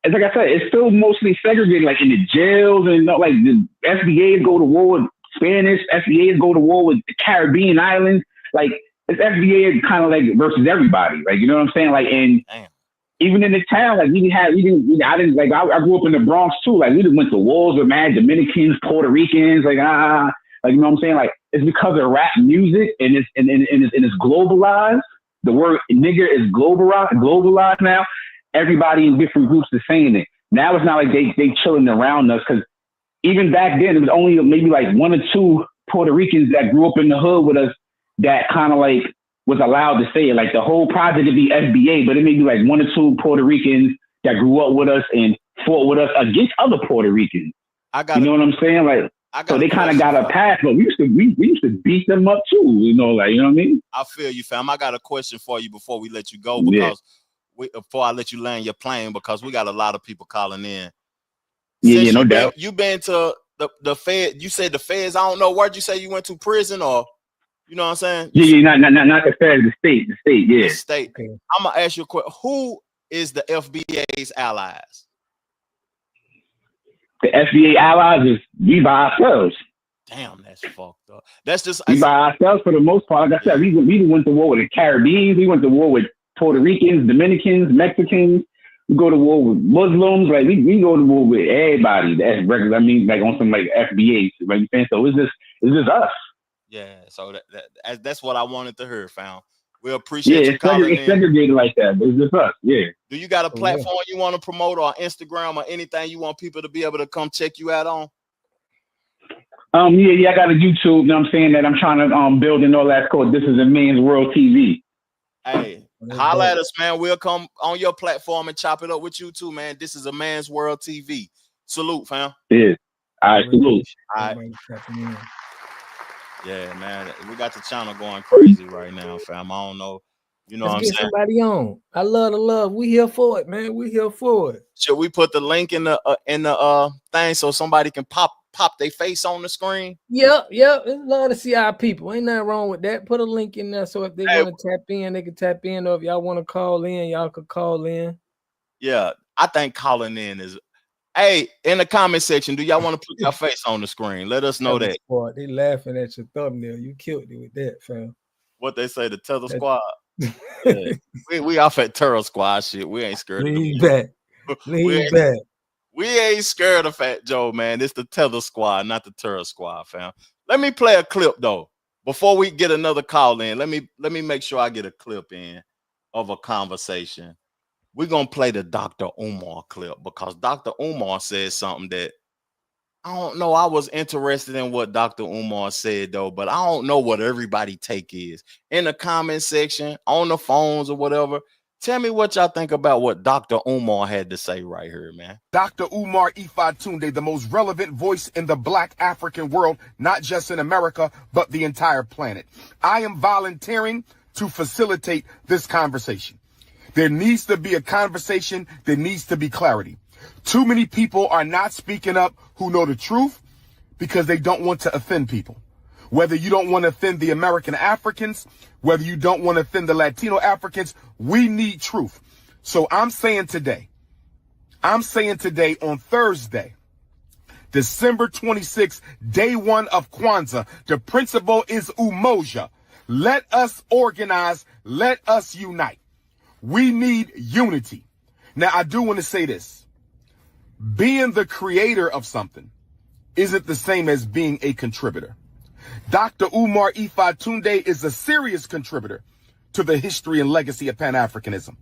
It's like I said, it's still mostly segregated, like in the jails, and like the FBAs go to war with Spanish, FBAs go to war with the Caribbean islands. Like, it's FBA kind of like versus everybody, like, you know what I'm saying? Like, and even in the town, like I grew up in the Bronx too. Like, we went to wars with mad Dominicans, Puerto Ricans, like Like, you know what I'm saying? Like, it's because of rap music and it's globalized. The word nigger is globalized now. Everybody in different groups is saying it. Now it's not like they chilling around us, because even back then it was only maybe like 1 or 2 Puerto Ricans that grew up in the hood with us that kind of like was allowed to say it. Like the whole project would be FBA, but it may be like 1 or 2 Puerto Ricans that grew up with us and fought with us against other Puerto Ricans. You know what I'm saying? Like, so they kind of got a pass, but we used to beat them up too. You know, like, you know what I mean? I feel you, fam. I got a question for you before we let you go, because before I let you land your plane, because we got a lot of people calling in. Yeah, no doubt. You been to the Fed? You said the Feds. I don't know. Where'd you say you went to? Prison, or you know what I'm saying? Yeah, not the Fed, the state, yeah. The state. Okay. I'm gonna ask you a question. Who is the FBA's allies? The FBA allies is we by ourselves. Damn, that's fucked up. That's just we by ourselves for the most part. Like I said, we went to war with the Caribbean. We went to war with Puerto Ricans, Dominicans, Mexicans. We go to war with Muslims. Like we go to war with everybody. That's regular. I mean, like on some like FBA. Like you saying, so it's just us. Yeah. So that's what I wanted to hear, fam. We appreciate you calling in. It's segregated like that. It's just us. Yeah. Do you got a platform you want to promote, or Instagram, or anything you want people to be able to come check you out on? Yeah, I got a YouTube, you know what I'm saying, that I'm trying to build and all that called This Is a Man's World TV. Hey, holla at us, man. We'll come on your platform and chop it up with you too, man. This is a Man's World TV. Salute, fam. Yeah. All right, salute. All right. Yeah, man. We got the channel going crazy right now, fam. I don't know. You know what I'm saying? Somebody on. I love the love. We here for it, man. We here for it. Should we put the link in the thing so somebody can pop their face on the screen? Yep. It's love to see our people. Ain't nothing wrong with that. Put a link in there so if they want to tap in, they can tap in. Or if y'all want to call in, y'all could call in. Yeah, I think calling in is. Hey, in the comment section, do y'all want to put your face on the screen? Let us know that. They laughing at your thumbnail. You killed it with that, fam. What they say, the Tether Squad. Yeah. we off at Terror Squad shit. We ain't scared of them. We ain't scared of Fat Joe, man. It's the Tether Squad, not the Terror Squad, fam. Let me play a clip though. Before we get another call in, let me make sure I get a clip in of a conversation. We're gonna play the Dr. Umar clip, because Dr. Umar said something that I don't know. I was interested in what Dr. Umar said though, but I don't know what everybody take is. In the comment section, on the phones or whatever, tell me what y'all think about what Dr. Umar had to say right here, man. Dr. Umar Ifatunde, the most relevant voice in the Black African world, not just in America, but the entire planet. I am volunteering to facilitate this conversation. There needs to be a conversation. There needs to be clarity. Too many people are not speaking up who know the truth because they don't want to offend people. Whether you don't want to offend the American Africans, whether you don't want to offend the Latino Africans, we need truth. So I'm saying today on Thursday, December 26th, day 1 of Kwanzaa, the principle is umoja. Let us organize. Let us unite. We need unity. Now, I do want to say this. Being the creator of something isn't the same as being a contributor. Dr. Umar Ifatunde is a serious contributor to the history and legacy of Pan-Africanism.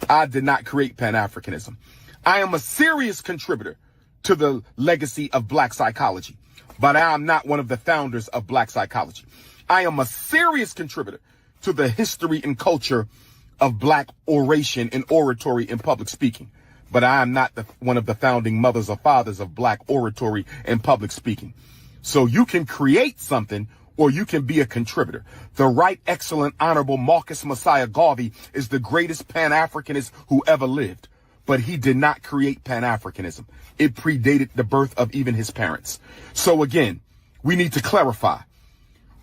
I did not create Pan-Africanism. I am a serious contributor to the legacy of Black psychology, but I am not one of the founders of Black psychology. I am a serious contributor to the history and culture of Black oration and oratory and public speaking. But I am not one of the founding mothers or fathers of Black oratory and public speaking. So you can create something or you can be a contributor. The right, excellent, honorable Marcus Messiah Garvey is the greatest Pan-Africanist who ever lived. But he did not create Pan-Africanism. It predated the birth of even his parents. So again, we need to clarify.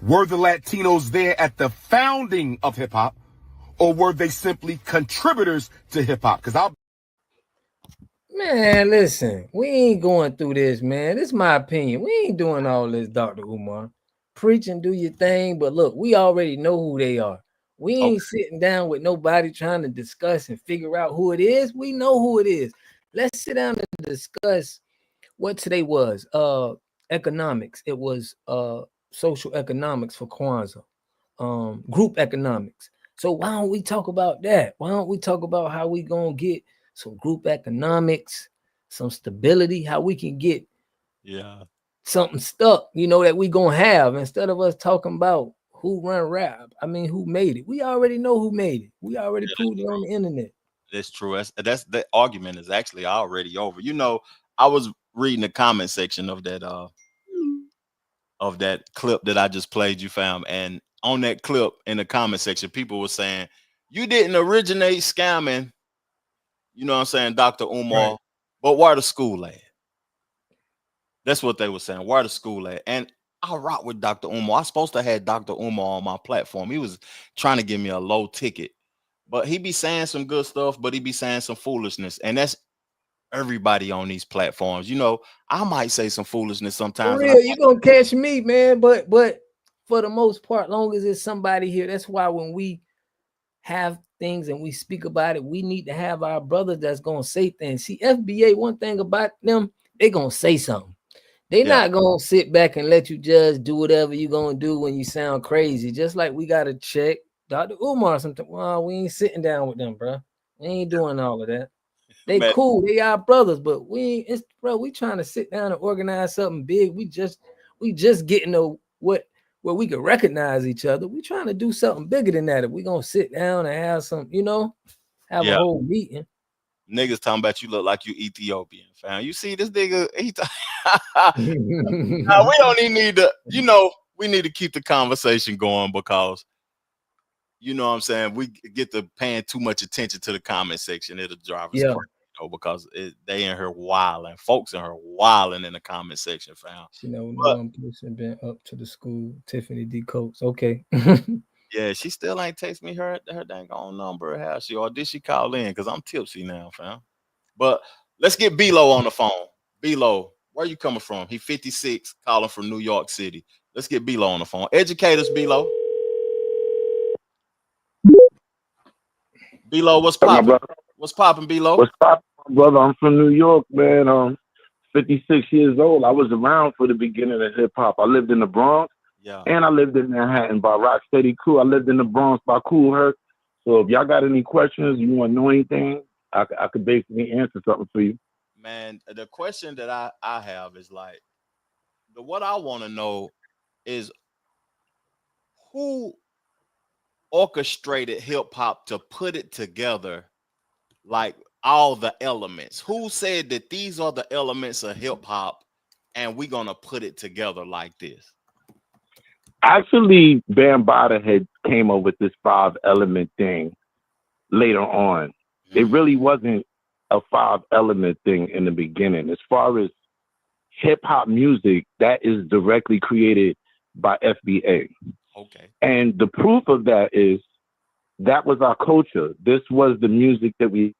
Were the Latinos there at the founding of hip hop? Or were they simply contributors to hip hop? Man, listen, we ain't going through this, man. This is my opinion. We ain't doing all this, Dr. Umar. Preach and do your thing, but look, we already know who they are. We ain't sitting down with nobody trying to discuss and figure out who it is. We know who it is. Let's sit down and discuss what today was. Economics. It was social economics for Kwanzaa, group economics. So why don't we talk about that? Why don't we talk about how we gonna get some group economics, some stability, how we can get something stuck, you know, that we gonna have, instead of us talking about who run rap. I mean, who made it? We already know who made it. We already proved it on the internet. That's true. That's the argument is actually already over. You know, I was reading the comment section of that clip that I just played you, fam, and on that clip in the comment section, people were saying you didn't originate scamming. You know what I'm saying, Dr. Umar, Right. but where the school at? That's what they were saying. Where the school at? And I rock with Dr. Umar. I was supposed to have Dr. Umar on my platform. He was trying to give me a low ticket, but he be saying some good stuff, but he be saying some foolishness. And that's everybody on these platforms. You know, I might say some foolishness For sometimes. real, you gonna catch me, man. But for the most part, long as there's somebody here, that's why when we have things and we speak about it, we need to have our brothers that's gonna say things. See, FBA, one thing about them, they gonna say something. They not gonna sit back and let you just do whatever you gonna do when you sound crazy. Just like we gotta check Dr. Umar something. Well, we ain't sitting down with them, bro. We ain't doing all of that. They cool, they our brothers, but we ain't, bro. We trying to sit down and organize something big. We just getting to where we can recognize each other. We trying to do something bigger than that. If we gonna sit down and have some, you know, have a whole meeting. Niggas talking about you look like you Ethiopian, fam. You see this nigga? Nah, we don't even need to, you know, we need to keep the conversation going, because you know what I'm saying, we get to paying too much attention to the comment section. It'll drive us crazy, you know, because they in here wilding, folks in her wilding in the comment section, fam. You know, one person been up to the school, Tiffany D. Coates. Okay. Yeah, she still ain't text me her dang on number. How she, or did she call in? Because I'm tipsy now, fam. But let's get B-Lo on the phone. B-Lo, where you coming from? He 56, calling from New York City. Let's get B-Lo on the phone. Educate us, B-Lo. B-Lo, what's popping? What's popping, B-Lo? What's popping, brother? I'm from New York, man. 56 years old. I was around for the beginning of hip hop. I lived in the Bronx, and I lived in Manhattan by Rocksteady Crew. I lived in the Bronx by Cool Herc. So if y'all got any questions, you want to know anything, I could basically answer something for you. Man, the question that I have is like, what I want to know is who orchestrated hip hop to put it together, like all the elements. Who said that these are the elements of hip hop and we're gonna put it together like this? Actually, Bambaataa had came up with this 5-element thing later on. It really wasn't a 5-element thing in the beginning. As far as hip hop music, that is directly created by FBA. Okay. And the proof of that is that was our culture. This was the music that we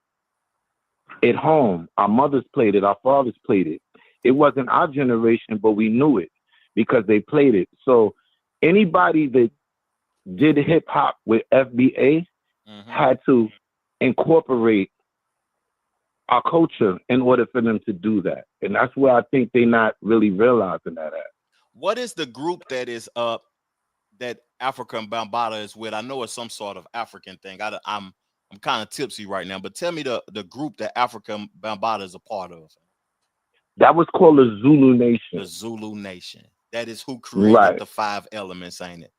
at home. Our mothers played it, our fathers played it. It wasn't our generation, but we knew it because they played it. So anybody that did hip hop with FBA had to incorporate our culture in order for them to do that. And that's where I think they're not really realizing that at. What is the group that is that African Bambaataa is with? I know it's some sort of African thing. I'm kind of tipsy right now, but tell me the group that African Bambaataa is a part of. That was called the Zulu Nation. The Zulu Nation. That is who created the 5 elements, ain't it?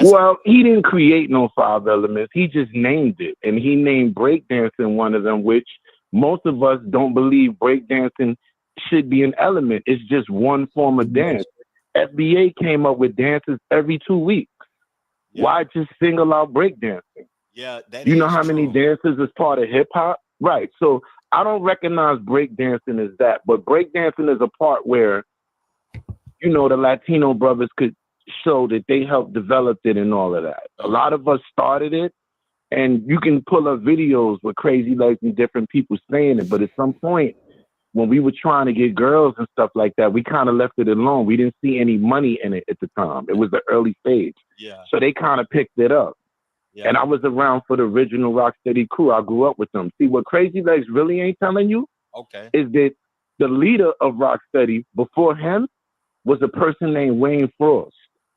Well, he didn't create no 5 elements. He just named it. And he named breakdancing one of them, which most of us don't believe breakdancing should be an element. It's just one form of dance. FBA came up with dances every 2 weeks. Why just single out breakdancing? Yeah, that you know how many dances is part of hip hop? Right. So I don't recognize breakdancing as that, but breakdancing is a part where, you know, the Latino brothers could show that they helped develop it and all of that. A lot of us started it, and you can pull up videos with Crazy Legs and different people saying it, but at some point, when we were trying to get girls and stuff like that, we kind of left it alone. We didn't see any money in it at the time. It was the early stage. Yeah. So they kind of picked it up. Yeah. And I was around for the original Rocksteady Crew. I grew up with them. See, what Crazy Legs really ain't telling you is that the leader of Rocksteady before him was a person named Wayne Frost.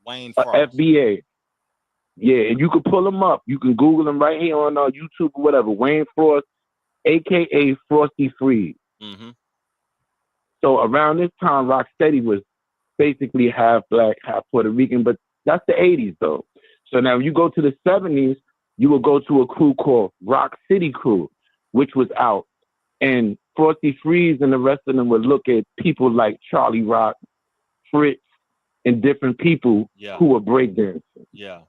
Wayne Frost. FBA. Yeah, and you can pull them up. You can Google them right here on YouTube or whatever. Wayne Frost, a.k.a. Frosty Freeze. Mm-hmm. So around this time, Rocksteady was basically half black, half Puerto Rican, but that's the 80s, though. So now you go to the 70s, you will go to a crew called Rock City Crew, which was out. And Frosty Freeze and the rest of them would look at people like Charlie Rock, Fritz, and different people who were breakdancing. Yeah.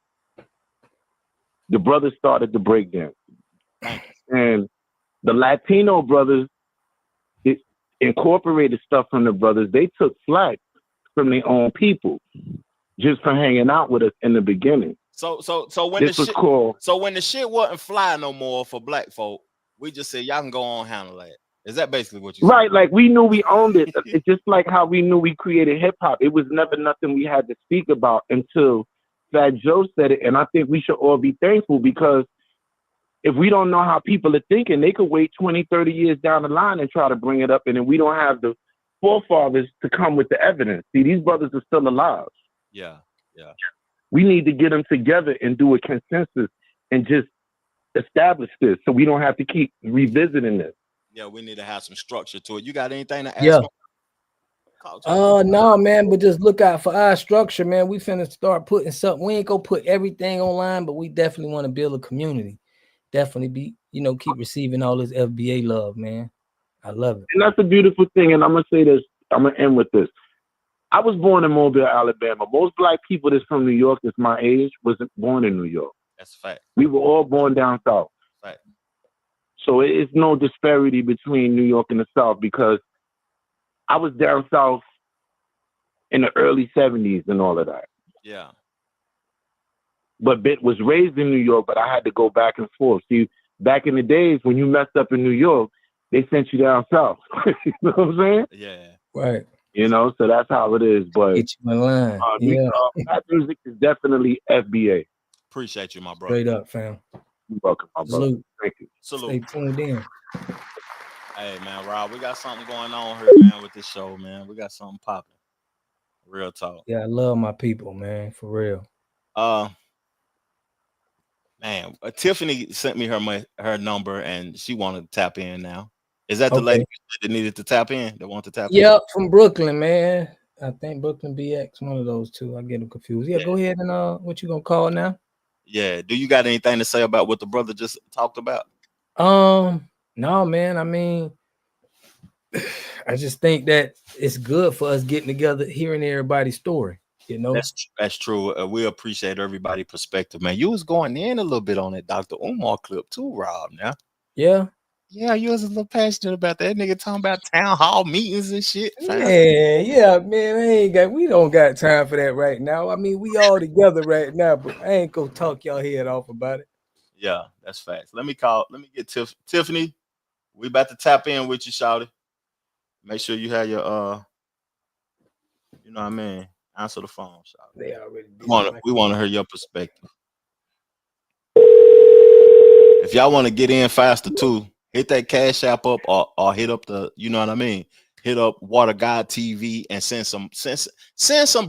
The brothers started the breakdance. And the Latino brothers incorporated stuff from the brothers. They took flack from their own people just for hanging out with us in the beginning. So when this the was shit, cool. So when the shit wasn't fly no more for black folk, we just said y'all can go on handle that. Is that basically what you said? Right, like we knew we owned it. It's just like how we knew we created hip hop. It was never nothing we had to speak about until Fat Joe said it, and I think we should all be thankful, because if we don't know how people are thinking, they could wait 20, 30 years down the line and try to bring it up, and then we don't have the forefathers to come with the evidence. See, these brothers are still alive. Yeah. We need to get them together and do a consensus and just establish this so we don't have to keep revisiting this. Yeah, we need to have some structure to it. You got anything to ask? Yeah. me? No, man, but just look out for our structure, man. We finna start putting something. We ain't gonna put everything online, but we definitely want to build a community. Definitely be, keep receiving all this FBA love, man. I love it. And that's a beautiful thing. And I'm gonna say this, I'm gonna end with this. I was born in Mobile, Alabama. Most black people that's from New York, that's my age, wasn't born in New York. That's a fact. We were all born down south. Right. So it's no disparity between New York and the South, because I was down south in the early 70s and all of that. Yeah. But Bit was raised in New York, but I had to go back and forth. See, back in the days when you messed up in New York, they sent you down south. You know what I'm saying? Yeah. Right. So that's how it is. But get you in line. Rap music is definitely FBA. Appreciate you, my brother. Straight up, fam. You're welcome, my brother. Salute. Thank you. Salute. Stay tuned in. Hey, man, Rob, we got something going on here, man, with this show, man. We got something popping. Real talk. Yeah, I love my people, man, for real. Man, Tiffany sent me her number, and she wanted to tap in now. Is that the lady that needed to tap in? That wanted to tap in? Yep, from Brooklyn, man. I think Brooklyn BX, one of those two. I get them confused. Yeah, go ahead and what you gonna call now? Yeah. Do you got anything to say about what the brother just talked about? No, man. I mean, I just think that it's good for us getting together, hearing everybody's story. That's true. We appreciate everybody's perspective, man. You was going in a little bit on that Dr. Umar clip too, Rob. Now, yeah, you was a little passionate about that nigga talking about town hall meetings and shit. Man, we don't got time for that right now. I mean, we all together right now, but I ain't gonna talk y'all head off about it. Yeah, that's facts. Let me get Tiffany. We about to tap in with you, shawty. Make sure you have your you know what I mean. Answer the phone, shawty. They already did. We want to hear your perspective. If y'all want to get in faster too, hit that Cash App up or hit up the, you know what I mean? Hit up Water God TV and send some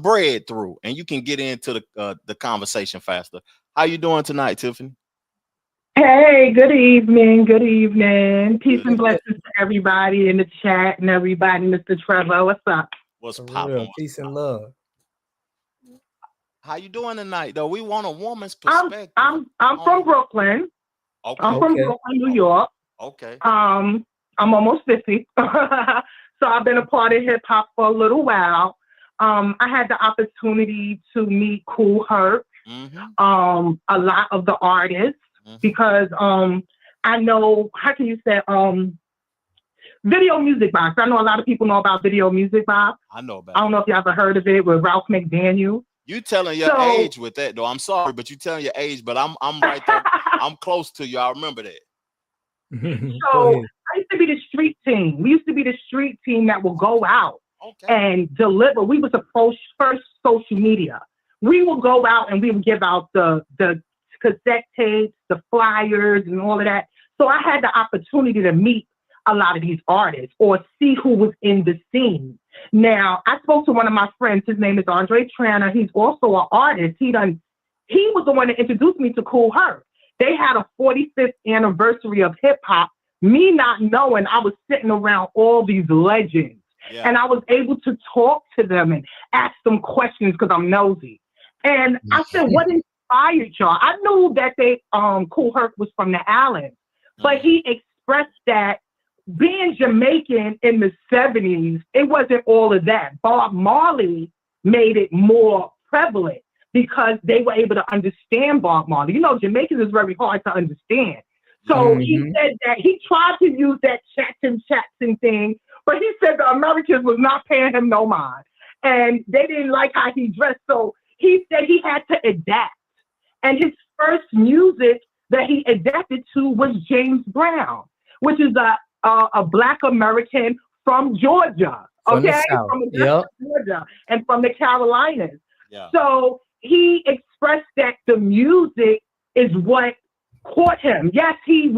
bread through, and you can get into the conversation faster. How you doing tonight, Tiffany? Hey, good evening. Good evening. Peace and blessings to everybody in the chat and everybody. Mr. Trevor, what's up? What's popping? Peace and love. How you doing tonight, though? We want a woman's perspective. I'm from Brooklyn. Okay. I'm from Brooklyn, New York. Okay. I'm almost 50. So I've been a part of hip hop for a little while. I had the opportunity to meet Cool Herc, a lot of the artists, because I know, how can you say, Video Music Box. I know a lot of people know about Video Music Box. I know about I don't know if you ever heard of it with Ralph McDaniel. You telling your age with that, though. I'm sorry, but you telling your age, but I'm right there. I'm close to you. I remember that. So I used to be the street team. We used to be the street team that will go out and deliver. We was the first social media. We will go out and we would give out the cassette tapes, the flyers, and all of that. So I had the opportunity to meet a lot of these artists or see who was in the scene. Now, I spoke to one of my friends. His name is Andre Tranter. He's also an artist. He was the one that introduced me to Kool Herc. They had a 45th anniversary of hip hop. Me not knowing, I was sitting around all these legends, and I was able to talk to them and ask them questions because I'm nosy. And I said, "What inspired y'all?" I knew that Kool Herc was from the islands, but he expressed that being Jamaican in the 70s, it wasn't all of that. Bob Marley made it more prevalent because they were able to understand Bob Marley. You know, Jamaicans is very hard to understand. So he said that he tried to use that Jackson thing, but he said the Americans was not paying him no mind. And they didn't like how he dressed. So he said he had to adapt. And his first music that he adapted to was James Brown, which is a Black American from Georgia, from Georgia and from the Carolinas. Yeah. So he expressed that the music is what caught him. Yes, he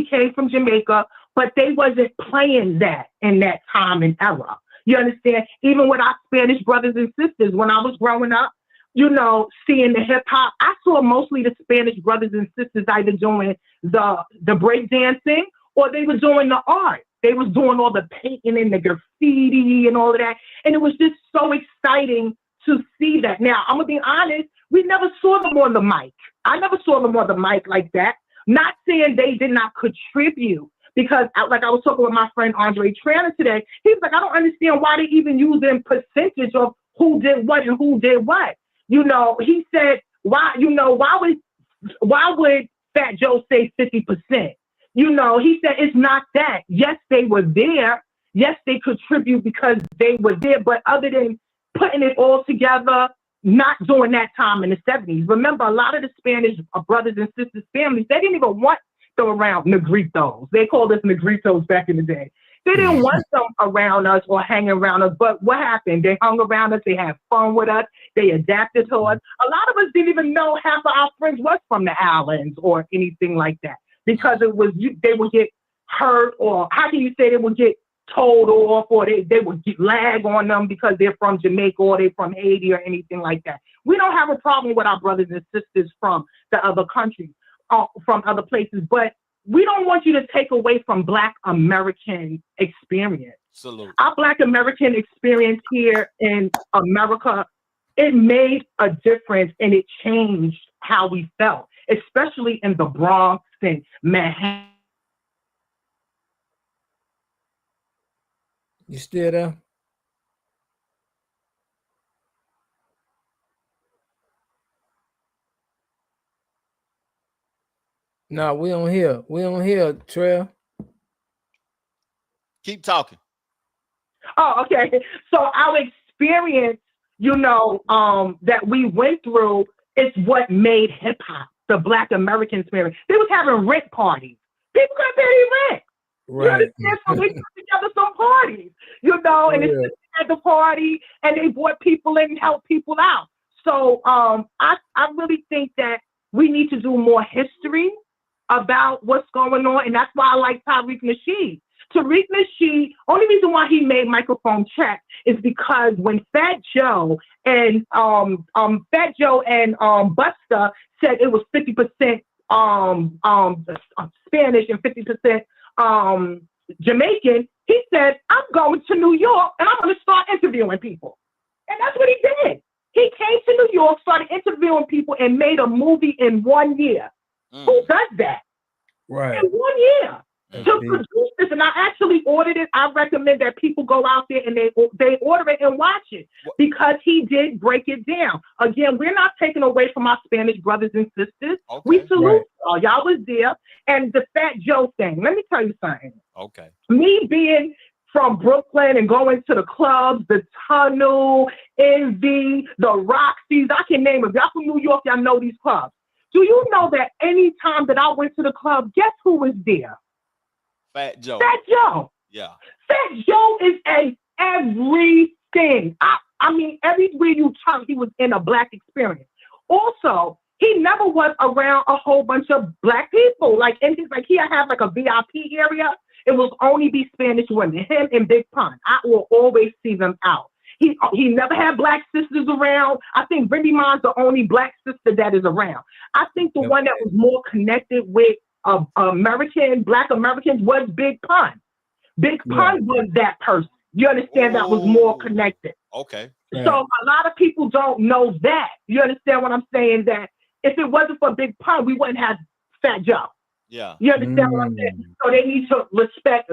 came from Jamaica, but they wasn't playing that in that time and era. You understand? Even with our Spanish brothers and sisters, when I was growing up, you know, seeing the hip hop, I saw mostly the Spanish brothers and sisters either doing the break dancing or they were doing the art. They was doing all the painting and the graffiti and all of that. And it was just so exciting to see that. Now, I'm going to be honest, we never saw them on the mic. I never saw them on the mic like that. Not saying they did not contribute, because like I was talking with my friend Andre Tranter today, he was like, I don't understand why they even using percentage of who did what and who did what. You know, he said, why would Fat Joe say 50%? You know, he said it's not that. Yes, they were there. Yes, they contribute because they were there. But other than putting it all together, not during that time in the 70s. Remember, a lot of the Spanish brothers and sisters families, they didn't even want them around Negritos. They called us Negritos back in the day. They didn't want them around us or hanging around us. But what happened? They hung around us. They had fun with us. They adapted to us. A lot of us didn't even know half of our friends was from the islands or anything like that, because they would get hurt, or how do you say, they would get told off, or they would get lag on them because they're from Jamaica or they're from Haiti or anything like that. We don't have a problem with our brothers and sisters from the other countries, from other places, but we don't want you to take away from Black American experience. Absolutely. Our Black American experience here in America, it made a difference and it changed how we felt, especially in the Bronx and Manhattan. You still there? No, we don't hear. We don't hear, Trev. Keep talking. Oh, okay. So our experience, you know, that we went through is what made hip hop, the Black American experience. They was having rent parties. People couldn't pay their rent. Right. You understand? So we put together some parties, you know, and it's at the party, and they brought people in and helped people out. So I really think that we need to do more history about what's going on, and that's why I like Tariq Nasheed. Tariq Nasheed, only reason why he made Microphone Check is because when Fat Joe and Busta said it was 50% Spanish and 50% Jamaican, he said, I'm going to New York and I'm going to start interviewing people. And that's what he did. He came to New York, started interviewing people, and made a movie in 1 year. Who does that? Right. In 1 year. To produce this, and I actually ordered it. I recommend that people go out there and they order it and watch it, because he did break it down. Again, we're not taking away from our Spanish brothers and sisters. Okay. We salute y'all. Y'all was there. And the Fat Joe thing, let me tell you something. Okay. Me being from Brooklyn and going to the clubs, the Tunnel, Envy, the Roxy's, I can name them. Y'all from New York, y'all know these clubs. Do you know that any time that I went to the club, guess who was there? Fat Joe. Fat Joe. Yeah. Fat Joe is everything. I mean, everywhere you turn, he was in a Black experience. Also, he never was around a whole bunch of black people. Like, and he's like, he have like a VIP area. It will only be Spanish women, him and Big Pun. I will always see them out. He never had black sisters around. I think Remy Ma's the only black sister that is around. I think the one that was more connected with black Americans was Big Pun. Big Pun was that person. You understand? That was more connected. Okay. So a lot of people don't know that. You understand what I'm saying? That if it wasn't for Big Pun, we wouldn't have Fat Joe. Yeah. You understand what I'm saying? So they need to respect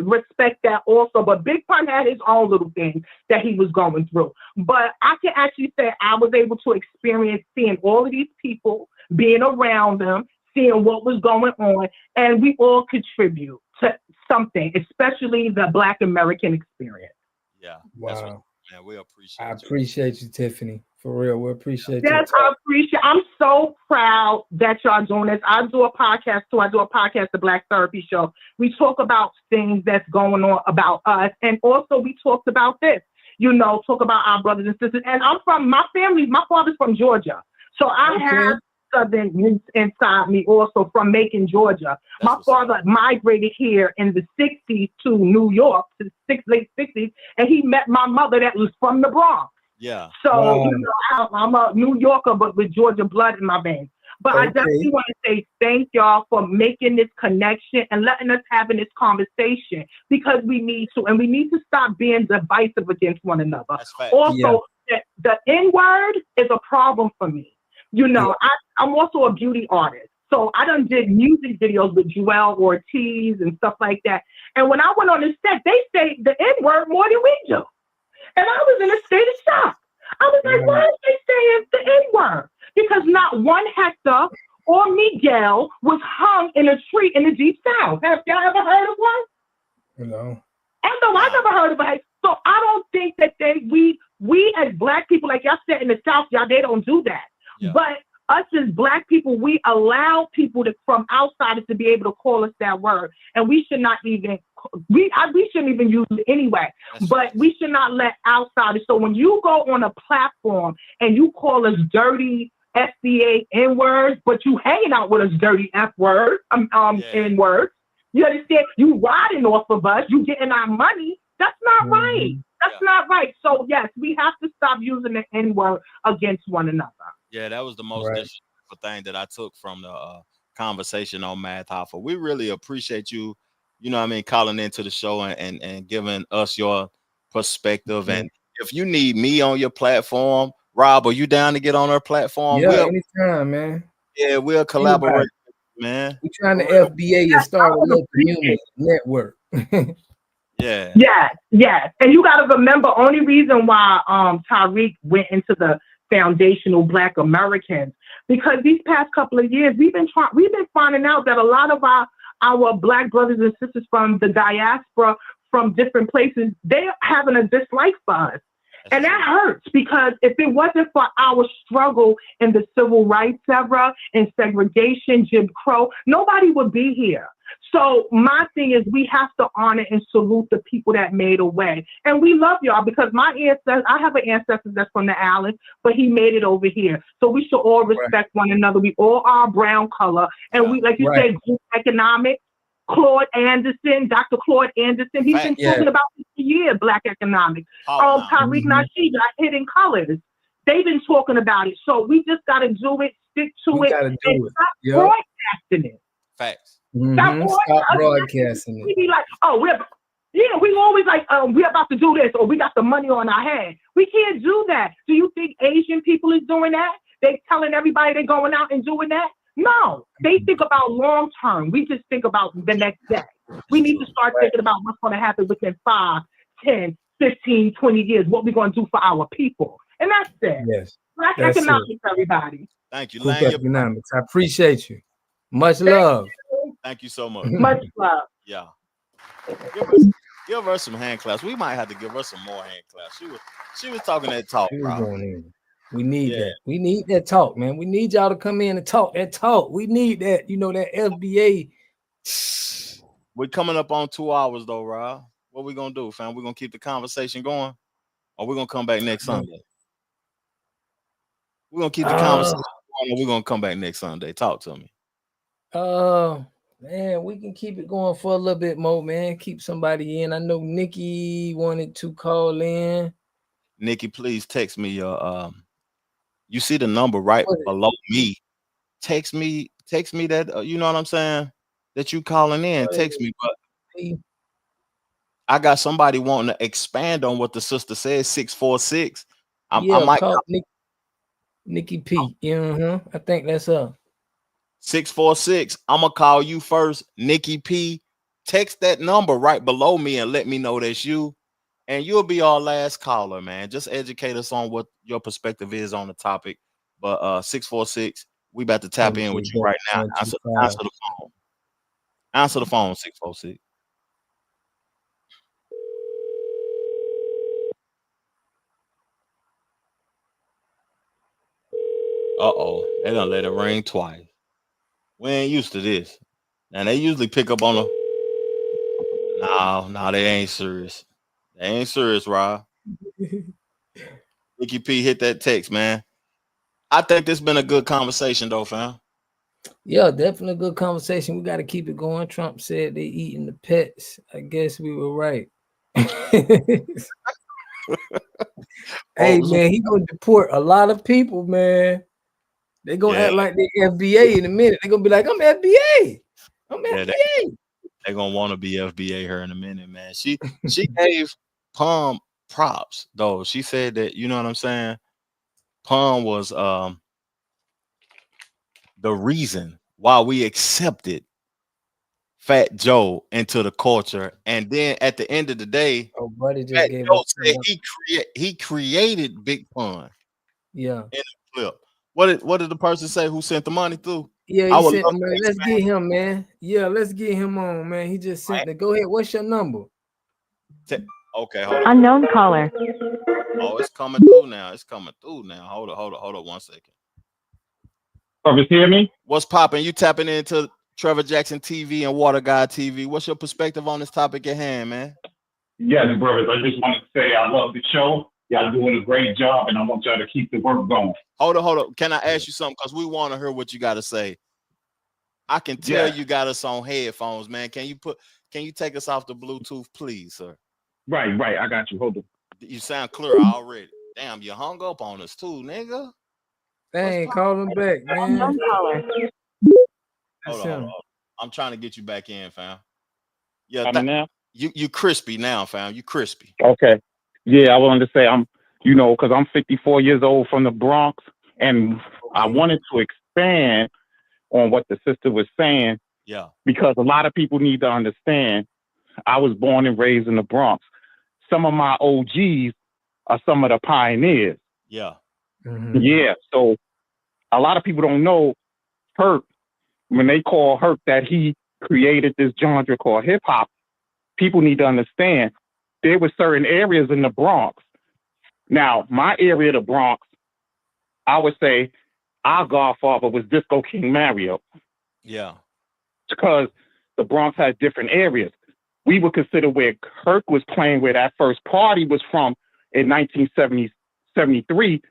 that also. But Big Pun had his own little thing that he was going through. But I can actually say I was able to experience seeing all of these people, being around them, seeing what was going on, and we all contribute to something, especially the Black American experience. Yeah. Wow. Man, we appreciate I appreciate you, Tiffany. For real, we appreciate you. Yes, I appreciate. I'm so proud that y'all doing this. I do a podcast too. I do a podcast, the Black Therapy Show. We talk about things that's going on about us, and also we talked about this. You know, talk about our brothers and sisters. And I'm from my family. My father's from Georgia, so I have Southern roots inside me. Also from Macon, Georgia. My father migrated here in the '60s to New York, to the late '60s, and he met my mother that was from the Bronx. Yeah. So, you know, I'm a New Yorker, but with Georgia blood in my veins. But I definitely want to say thank y'all for making this connection and letting us having this conversation, because we need to, and we need to stop being divisive against one another. Also, the N-word is a problem for me. You know, I'm also a beauty artist. So I done did music videos with Joel Ortiz and stuff like that. And when I went on the set, they say the N-word more than we do. And I was in a state of shock. I was like, why are they saying the N-word? Because not one Hector or Miguel was hung in a tree in the Deep South. Have y'all ever heard of one? No. I never heard of it. So I don't think that we as black people, like y'all said in the South, they don't do that. Yeah. But us as black people, we allow people from outsiders to be able to call us that word. And we should not even, we shouldn't even use it anyway. But we should not let outsiders. So when you go on a platform and you call us dirty FBA N-words, but you hanging out with us dirty F-word, N-words, you understand? You riding off of us, you getting our money. That's not right. That's not right. So yes, we have to stop using the N-word against one another. Yeah, that was the most disrespectful thing that I took from the conversation on Math Hoffa. We really appreciate you, you know what I mean, calling into the show and giving us your perspective. And if you need me on your platform, Rob, are you down to get on our platform? Yeah, anytime, man. Yeah, we'll collaborate, man. We're trying to FBA and start a little community network. Yeah. Yes. And you got to remember, only reason why Tariq went into the foundational Black Americans, because these past couple of years we've been finding out that a lot of our Black brothers and sisters from the diaspora, from different places, they're having a dislike for us. And that hurts, because if it wasn't for our struggle in the civil rights era, in segregation, Jim Crow, nobody would be here. So my thing is, we have to honor and salute the people that made a way. And we love y'all, because I have an ancestor that's from the island, but he made it over here. So we should all respect one another. We all are brown color. And we, like you said, group economics, Claude Anderson, Dr. Claude Anderson, he's been talking about this for years, Black economics. Tariq Nasheed, Hidden Colors, they've been talking about it. So we just got to do it, stick to it, and stop broadcasting it. Facts. Stop broadcasting We be like, we always like, we're about to do this, or we got the money on our head. We can't do that. Do you think Asian people is doing that? They telling everybody they're going out and doing that? No, they think about long term. We just think about the next day. We need to start thinking about what's going to happen within 5, 10, 15, 20 years, what we're going to do for our people. And that's it. Yes. Black economics, everybody. Thank you. Black economics. I appreciate you. Much love. Thank you so much. Much love. Yeah. Give her some hand claps. We might have to give her some more hand claps. She was talking that talk, bro. We need that. We need that talk, man. We need y'all to come in and talk that talk. We need that, you know, that FBA. We're coming up on 2 hours though, Rob. What we gonna do, fam? We're gonna keep the conversation going, or we're gonna come back next Sunday? We're gonna keep the conversation We're gonna come back next Sunday. Talk to me. Man, we can keep it going for a little bit more, man. Keep somebody in. I know Nikki wanted to call in. Nikki, please text me your you see the number right below me. Text me that you know what I'm saying, that you calling in. Text me, but I got somebody wanting to expand on what the sister said. 646. I might call Nikki P. I think that's her. 646. I'm gonna call you first, Nikki P. Text that number right below me and let me know that's you, and you'll be our last caller, man. Just educate us on what your perspective is on the topic. But 646, we about to tap in with you right now. Answer the phone. Answer the phone, 646. They done let it ring twice. We ain't used to this. And they usually pick up on the. No, they ain't serious. They ain't serious, Rob. Nikki P, hit that text, man. I think this been a good conversation, though, fam. Yeah, definitely a good conversation. We got to keep it going. Trump said they eating the pets. I guess we were right. Hey, man, he gonna deport a lot of people, man. They gonna act like they FBA in a minute. They gonna be like, I'm FBA. I'm FBA. They gonna want to be FBA her in a minute, man. She gave Palm props, though. She said that, you know what I'm saying? Palm was the reason why we accepted Fat Joe into the culture, and then at the end of the day, Fat Joe said he created Big Pun. Yeah. In the clip. What did the person say who sent the money through? Yeah, he sent the money. Let's get him, man. Yeah, let's get him on, man. He just sent it. Go ahead. What's your number? Okay, hold on. Unknown caller. Oh, it's coming through now. It's coming through now. Hold on 1 second. Just hear me? What's popping? You tapping into Trevor Jackson TV and Water God TV. What's your perspective on this topic at hand, man? Yes, brothers. I just want to say I love the show. Y'all doing a great job, and I want y'all to keep the work going. Hold on. Can I ask you something? Because we want to hear what you got to say. I can tell you got us on headphones, man. Can you take us off the Bluetooth, please, sir? Right. I got you. Hold on. You sound clear already. Damn, you hung up on us too, nigga. Dang, call him back, man. Hold on. I'm trying to get you back in, fam. Yeah, now? You crispy now, fam. You crispy. Okay. Yeah, I wanted to say because I'm 54 years old from the Bronx, and I wanted to expand on what the sister was saying. Yeah. Because a lot of people need to understand, I was born and raised in the Bronx. Some of my OGs are some of the pioneers. Yeah. Mm-hmm. Yeah. So a lot of people don't know Herc. When they call Herc that he created this genre called hip hop, people need to understand there were certain areas in the Bronx. Now, my area of the Bronx, I would say our godfather was Disco King Mario. Yeah. Because the Bronx had different areas. We would consider where Herc was playing, where that first party was from in 1973.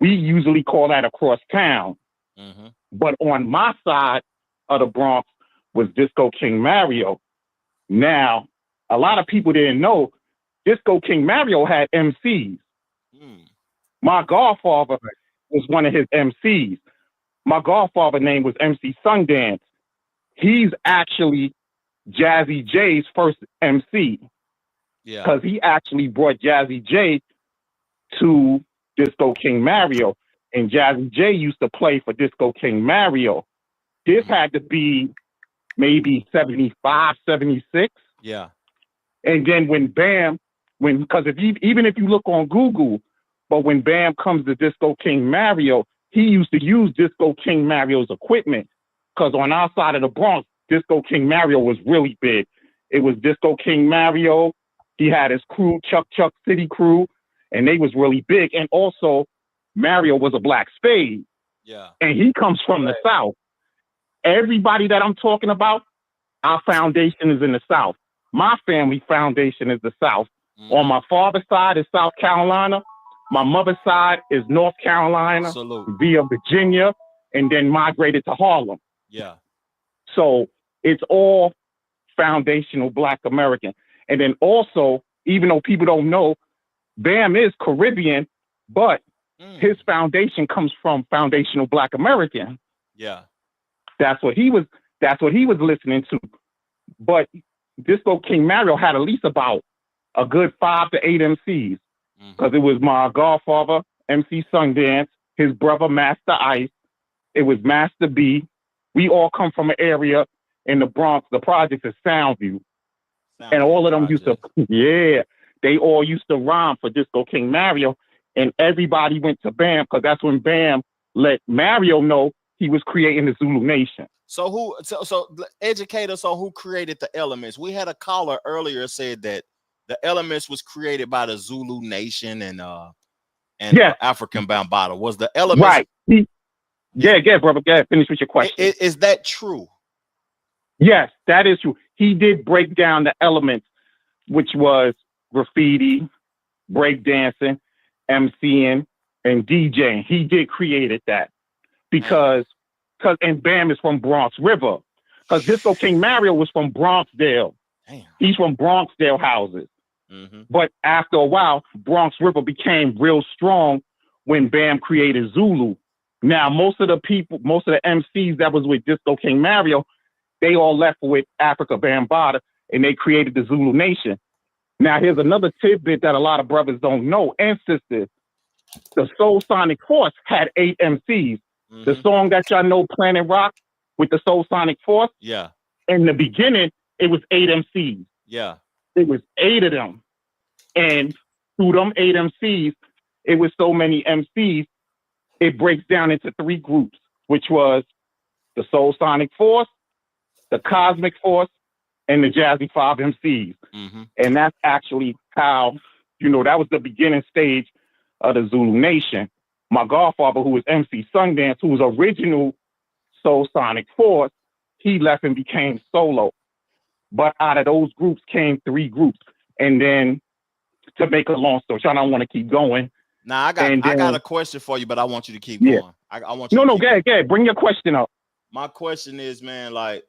We usually call that across town. Mm-hmm. But on my side of the Bronx was Disco King Mario. Now, a lot of people didn't know Disco King Mario had MCs. My godfather was one of his MCs. My godfather's name was MC Sundance. He's actually Jazzy J's first MC. Yeah. Because he actually brought Jazzy J to Disco King Mario. And Jazzy J used to play for Disco King Mario. This had to be maybe 75, 76. Yeah. And then because even if you look on Google, but when Bam comes to Disco King Mario, he used to use Disco King Mario's equipment. Because on our side of the Bronx, Disco King Mario was really big. It was Disco King Mario. He had his crew, Chuck City crew, and they was really big. And also, Mario was a Black Spade. Yeah. And he comes from the South. Everybody that I'm talking about, our foundation is in the South. My family foundation is the South. On my father's side is South Carolina. My mother's side is North Carolina, via Virginia, and then migrated to Harlem. Yeah. So it's all foundational Black American. And then also, even though people don't know, Bam is Caribbean, but his foundation comes from foundational Black American. Yeah. That's what he was listening to. But Disco King Mario had at least about a good 5 to 8 MCs. Because it was my godfather, MC Sundance, his brother Master Ice, it was Master B. We all come from an area in the Bronx, the projects is Soundview. And all of them used to, they all used to rhyme for Disco King Mario. And everybody went to Bam, because that's when Bam let Mario know he was creating the Zulu Nation. So educate us on who created the elements. We had a caller earlier said that the elements was created by the Zulu Nation and African Bambaataa. Was the elements right? Brother. Finish with your question. Is that true? Yes, that is true. He did break down the elements, which was graffiti, breakdancing, MCing, and DJing. He did created that because and Bam is from Bronx River. Because Disco King Mario was from Bronxdale. Damn. He's from Bronxdale houses. But after a while, Bronx River became real strong when Bam created Zulu. Now, most of the MCs that was with Disco King Mario, they all left with Africa Bambaataa, and they created the Zulu Nation. Now, here's another tidbit that a lot of brothers don't know and sisters. The Soul Sonic Force had 8 MCs. The song that y'all know, Planet Rock, with the Soul Sonic Force. Yeah. In the beginning, it was 8 MCs. Yeah. It was 8 of them. And through them 8 MCs, it was so many MCs, it breaks down into 3 groups, which was the Soul Sonic Force, the Cosmic Force, and the Jazzy 5 MCs. And that's actually how, that was the beginning stage of the Zulu Nation. My godfather, who was MC Sundance, who was original Soul Sonic Force, he left and became solo. But out of those groups came 3 groups. And then, to make a long story short, I don't want to keep going. Now, I got a question for you, but I want you to keep going. I want you go ahead. Bring your question up. My question is, man, like,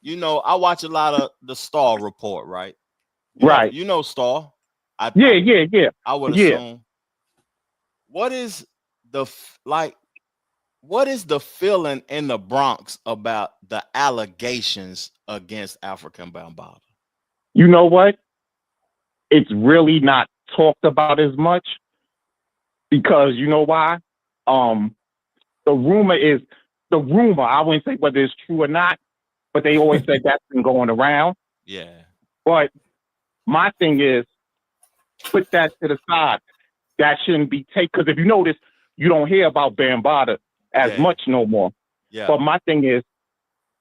I watch a lot of the Star Report, right? Right. You know Star. I would assume. What is the feeling in the Bronx about the allegations against African Bambaataa? You know what? It's really not talked about as much because you know why? The rumor, I wouldn't say whether it's true or not, but they always say that's been going around. Yeah. But my thing is, put that to the side. That shouldn't be taken, because if you notice, you don't hear about Bambaataa as much no more. Yeah. But my thing is,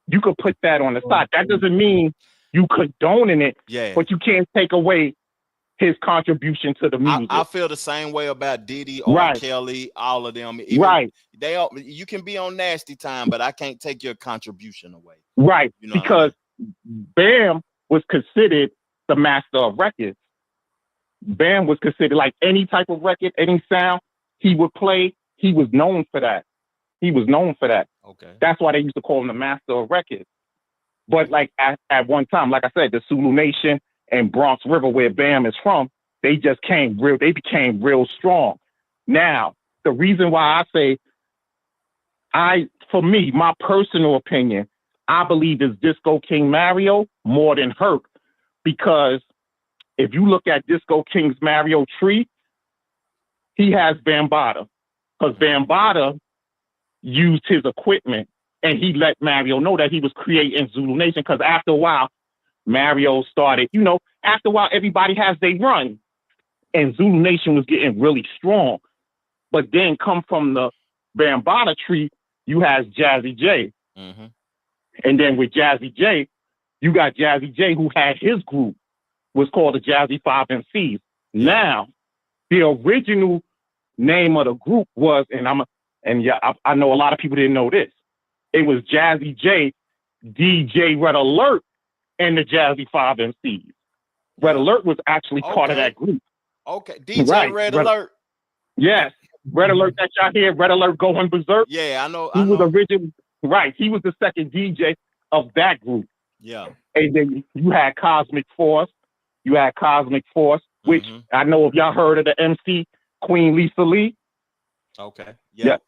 you could put that on the side. That doesn't mean you condoning it, but you can't take away his contribution to the music. I feel the same way about Diddy, R. Kelly, all of them. Even you can be on nasty time, but I can't take your contribution away. Right, because Bam was considered the master of records. Bam was considered like any type of record, any sound he would play, he was known for that. Okay. That's why they used to call him the master of records. But like at one time, like I said, the Zulu Nation and Bronx River, where Bam is from, they became real strong. Now, the reason why I say, for me, my personal opinion, I believe is Disco King Mario more than Herc, because if you look at Disco King's Mario tree, he has Bambaataa, because Bambaataa used his equipment and he let Mario know that he was creating Zulu Nation, because after a while, Mario started, after a while, everybody has their run, and Zulu Nation was getting really strong. But then come from the Bambaataa tree, you have Jazzy J. And then with Jazzy J, you got Jazzy J, who had his group, was called the Jazzy 5 MCs. Now, the original name of the group was, I know a lot of people didn't know this, it was Jazzy J, DJ Red Alert, and the Jazzy 5 MCs. Red Alert was actually part of that group. Okay, DJ Red Alert. Yes. Red Alert that y'all hear, Red Alert Going Berserk. Yeah, I know. He was original, right? He was the second DJ of that group. Yeah. And then you had Cosmic Force. Which I know if y'all heard of the MC Queen Lisa Lee. Okay. Yeah.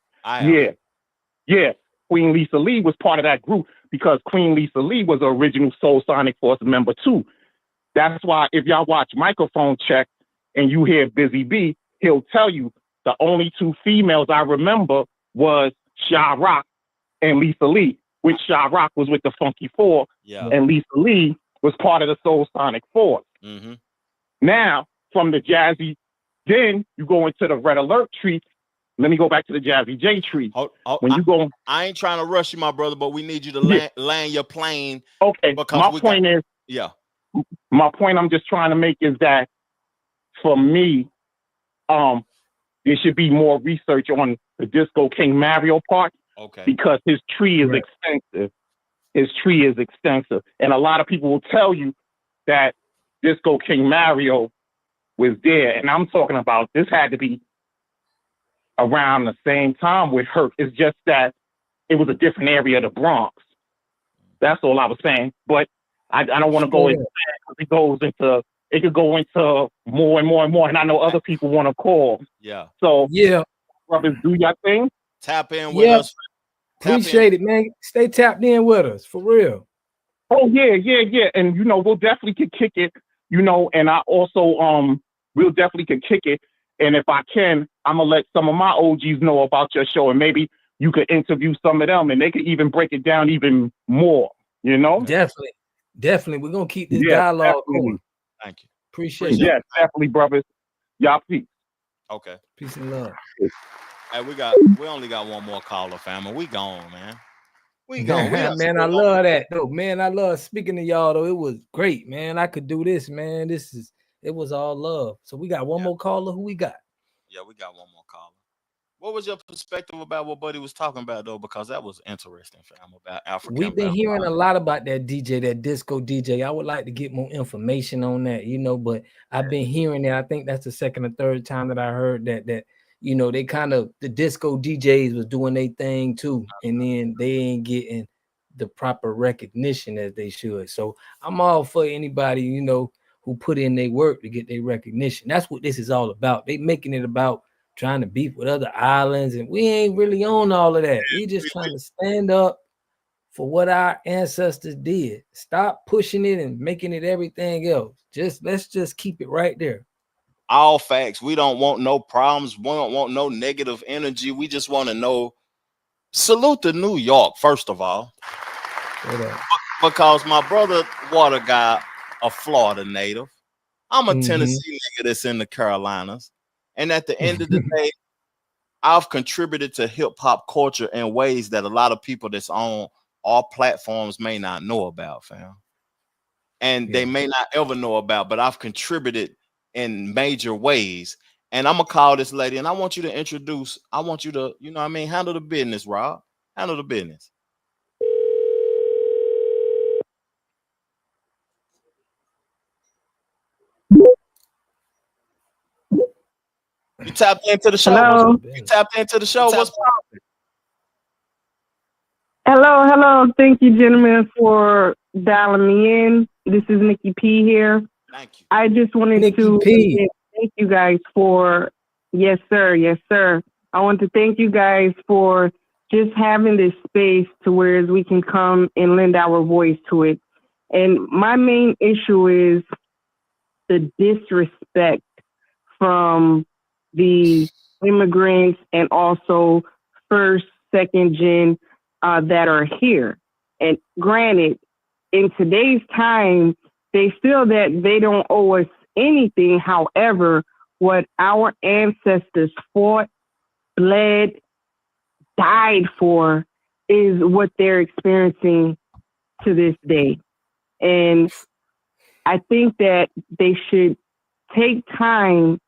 Yeah. Queen Lisa Lee was part of that group because Queen Lisa Lee was the original Soul Sonic Force member too. That's why if y'all watch Microphone Check and you hear Busy B, he'll tell you the only two females I remember was Sha Rock and Lisa Lee, which Sha Rock was with the Funky Four, and Lisa Lee was part of the Soul Sonic Force. Now, from the Jazzy, then you go into the Red Alert tree. Let me go back to the Jazzy J tree. I ain't trying to rush you, my brother, but we need you to land your plane. Okay, Because my point I'm just trying to make is that for me, there should be more research on the Disco King Mario part. Okay. Because his tree is extensive. And a lot of people will tell you that Disco King Mario was there. And I'm talking about this had to be around the same time with Herc. It's just that it was a different area of the Bronx. That's all I was saying. But I don't want to go into that because it could go into more and more and more. And I know other people want to call. Yeah. So brothers, do your thing. Tap in with us. Appreciate it, man. Stay tapped in with us, for real. Oh, yeah. And, we'll definitely could kick it, and I also, we'll definitely could kick it. And if I can, I'm going to let some of my OGs know about your show, and maybe you could interview some of them, and they could even break it down even more, Definitely. We're going to keep this dialogue going. Thank you. Appreciate it. Yeah, definitely, brothers. Y'all peace. Okay. Peace and love. Hey, we only got one more caller, family. We gone, man. We gone. Man, I love that though. Man, I love speaking to y'all though. It was great, man. I could do this, man. It was all love. So we got one more caller. Who we got? Yeah, we got one more caller. What was your perspective about what Buddy was talking about though? Because that was interesting, fam, about African. We've been hearing a lot about that DJ, that disco DJ. I would like to get more information on that, but I've been hearing that. I think that's the second or third time that I heard that they kind of, the disco DJs was doing their thing too, and then they ain't getting the proper recognition as they should. So I'm all for anybody, who put in their work to get their recognition. That's what this is all about. They making it about trying to beef with other islands, and we ain't really on all of that. We just trying to stand up for what our ancestors did. Stop pushing it and making it everything else. Let's just keep it right there. All facts. We don't want no problems. We don't want no negative energy. We just want to know. Salute to New York, first of all. Because my brother Water Guy, a Florida native. I'm a Tennessee nigga that's in the Carolinas. And at the end of the day, I've contributed to hip hop culture in ways that a lot of people that's on our platforms may not know about, fam. And they may not ever know about, but I've contributed in major ways. And I'm gonna call this lady, and I want you to introduce. I want you to, handle the business, Rob. Handle the business. You tapped into the show. Hello. You tapped into the show. What's poppin'? Hello. Thank you, gentlemen, for dialing me in. This is Nikki P here. Thank you. I just wanted to thank you guys for, yes, sir. I want to thank you guys for just having this space to where we can come and lend our voice to it. And my main issue is the disrespect from the immigrants and also first, second gen that are here. And granted, in today's time, they feel that they don't owe us anything. However, what our ancestors fought, bled, died for is what they're experiencing to this day. And I think that they should take time,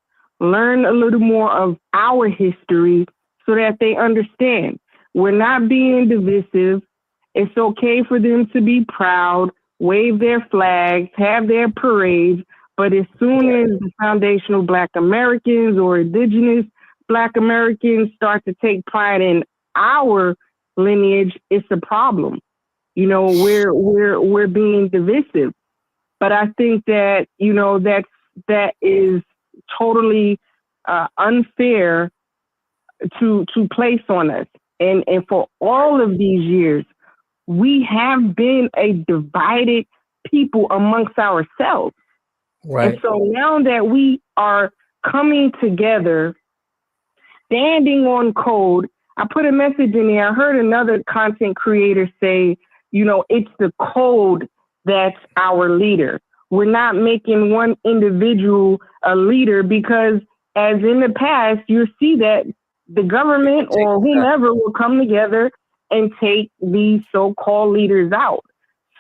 learn a little more of our history so that they understand. We're not being divisive. It's okay for them to be proud, wave their flags, have their parades, but as soon as the foundational Black Americans or indigenous Black Americans start to take pride in our lineage, it's a problem. You know, we're being divisive. But I think that, you know, that is totally unfair to place on us. And for all of these years, we have been a divided people amongst ourselves. Right. And so now that we are coming together, standing on code, I put a message in there. I heard another content creator say, you know, it's the code that's our leader. We're not making one individual a leader because, as in the past, you see that the government or whomever will come together and take these so-called leaders out.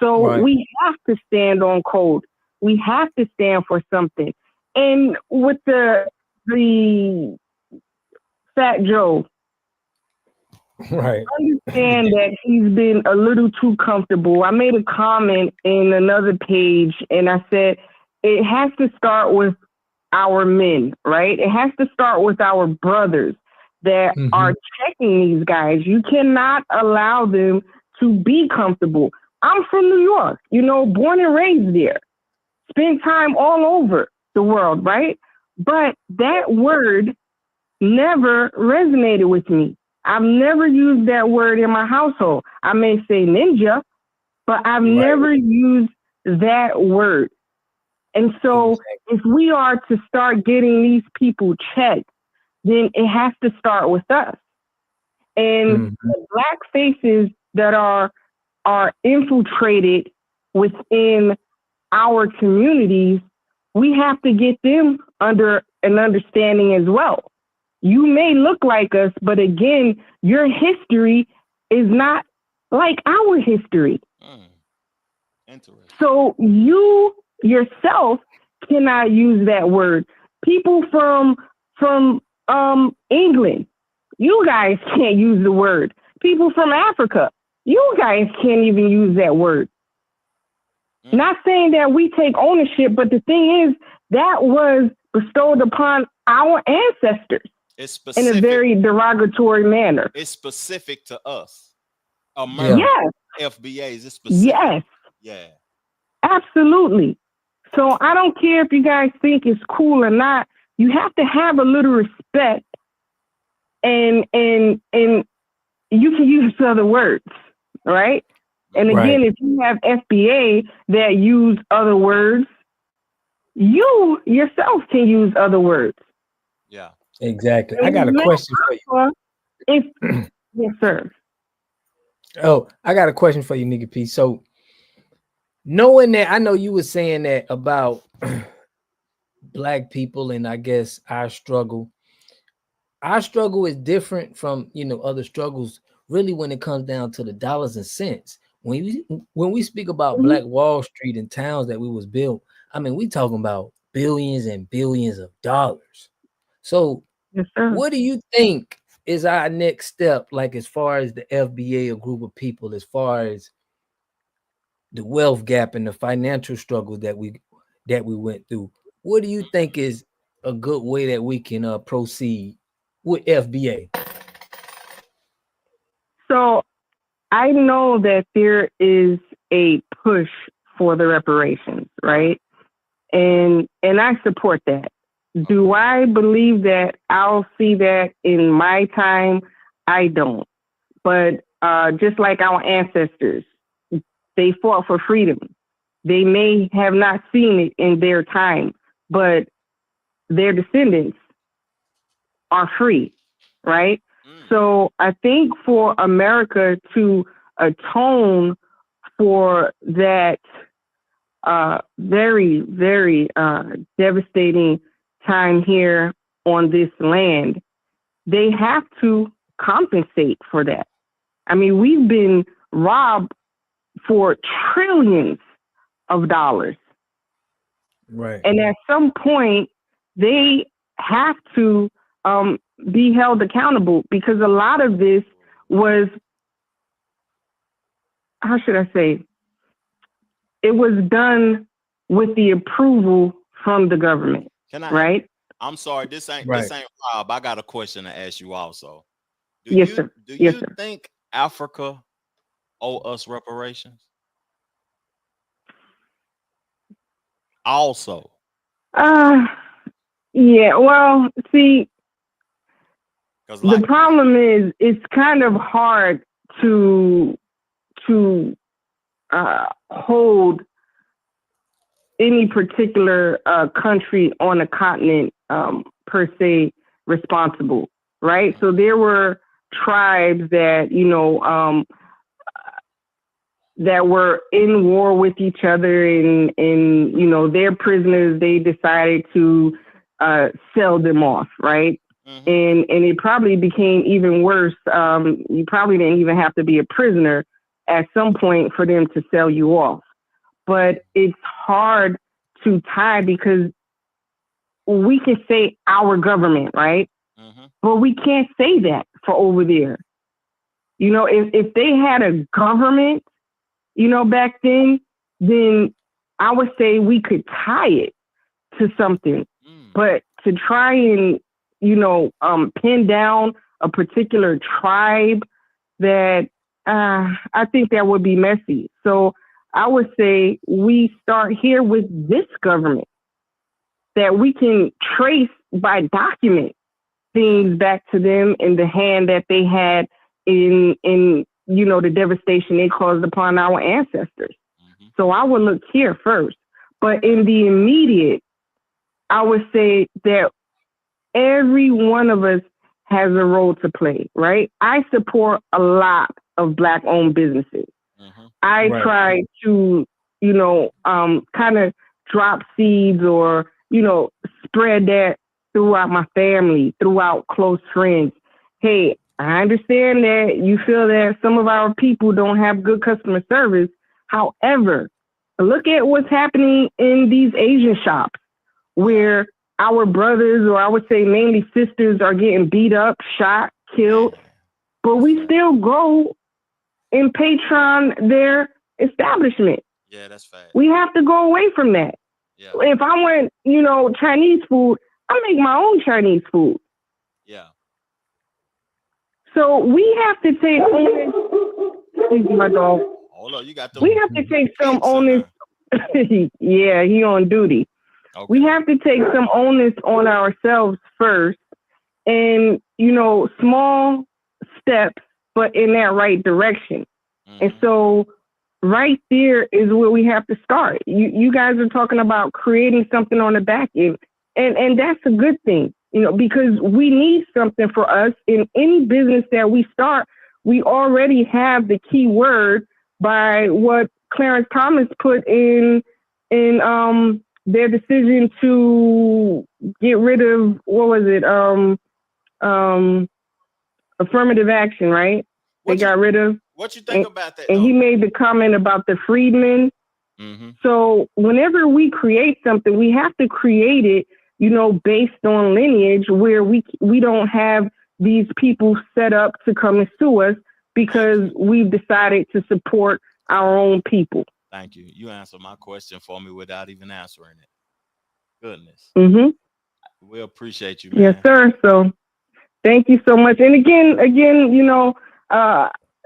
So we have to stand on code. We have to stand for something. And with the Fat Joe, right, understand that he's been a little too comfortable. I made a comment in another page and I said, it has to start with our men, right? It has to start with our brothers that are checking these guys. You cannot allow them to be comfortable. I'm from New York, you know, born and raised there, spent time all over the world, right? But that word never resonated with me. I've never used that word in my household. I may say ninja, but I've never used that word. And so if we are to start getting these people checked, then it has to start with us. And the Black faces that are infiltrated within our communities, we have to get them under an understanding as well. You may look like us, but again, your history is not like our history. So you yourself cannot use that word. People from England, you guys can't use the word. People from Africa, you guys can't even use that word. Not saying that we take ownership, but the thing is that was bestowed upon our ancestors in a very derogatory manner. It's specific to us. America, yes. FBAs, it's specific. Yes. Yeah. Absolutely. So I don't care if you guys think it's cool or not. You have to have a little respect, and you can use other words, right? And again, if you have FBA that use other words, you yourself can use other words. Yeah. Exactly. I got a question for you. Yes, sir. Oh, I got a question for you, Nikki P. So, knowing that, I know you were saying that about Black people, and I guess our struggle. Our struggle is different from, you know, other struggles. Really, when it comes down to the dollars and cents, when we speak about Black Wall Street and towns that we was built, I mean, we talking about billions and billions of dollars. So, what do you think is our next step, like as far as the FBA, a group of people, as far as the wealth gap and the financial struggle that we went through? What do you think is a good way that we can proceed with FBA? So I know that there is a push for the reparations, right? And I support that. Do I believe that I'll see that in my time? I don't. But just like our ancestors, they fought for freedom. They may have not seen it in their time, but their descendants are free, right? So I think for America to atone for that very, very devastating time here on this land, they have to compensate for that. I mean, we've been robbed for trillions of dollars. Right. And at some point, they have to be held accountable, because a lot of this was, how should I say, it was done with the approval from the government, right? I'm sorry, this ain't Rob. I got a question to ask you also. Do you think Africa owe us reparations? Also. Yeah, well, see, the problem is it's kind of hard to hold any particular country on a continent per se responsible, right? So there were tribes that, that were in war with each other, and their prisoners, they decided to sell them off, right? And it probably became even worse. You probably didn't even have to be a prisoner at some point for them to sell you off. But it's hard to tie, because we can say our government, right? But we can't say that for over there. If they had a government, back then I would say we could tie it to something. But to try and, pin down a particular tribe, that I think that would be messy. So I would say we start here with this government, that we can trace by document things back to them in the hand that they had in the devastation they caused upon our ancestors. So I would look here first. But in the immediate, I would say that every one of us has a role to play, right? I support a lot of Black-owned businesses. I try to, kind of drop seeds or, spread that throughout my family, throughout close friends. Hey, I understand that you feel that some of our people don't have good customer service. However, look at what's happening in these Asian shops, where our brothers, or I would say mainly sisters, are getting beat up, shot, killed, but we still go and patron their establishment. Yeah, that's fact. We have to go away from that. Yeah. If I want, Chinese food, I make my own Chinese food. Yeah. So we have to take onus. My dog. Hold on, you got we have to take some onus. Yeah, he on duty. Okay. We have to take some onus on ourselves first, and small steps, but in that right direction. And so right there is where we have to start. You guys are talking about creating something on the back end, and that's a good thing, because we need something for us in any business that we start. We already have the key word by what Clarence Thomas put in their decision to get rid of, what was it? Affirmative action, right? They got rid of. What you think about that? And he made the comment about the freedmen. So whenever we create something, we have to create it, based on lineage, where we don't have these people set up to come and sue us because we've decided to support our own people. Thank you. You answered my question for me without even answering it. Goodness. We appreciate you, man. Yes, sir. So thank you so much. And again,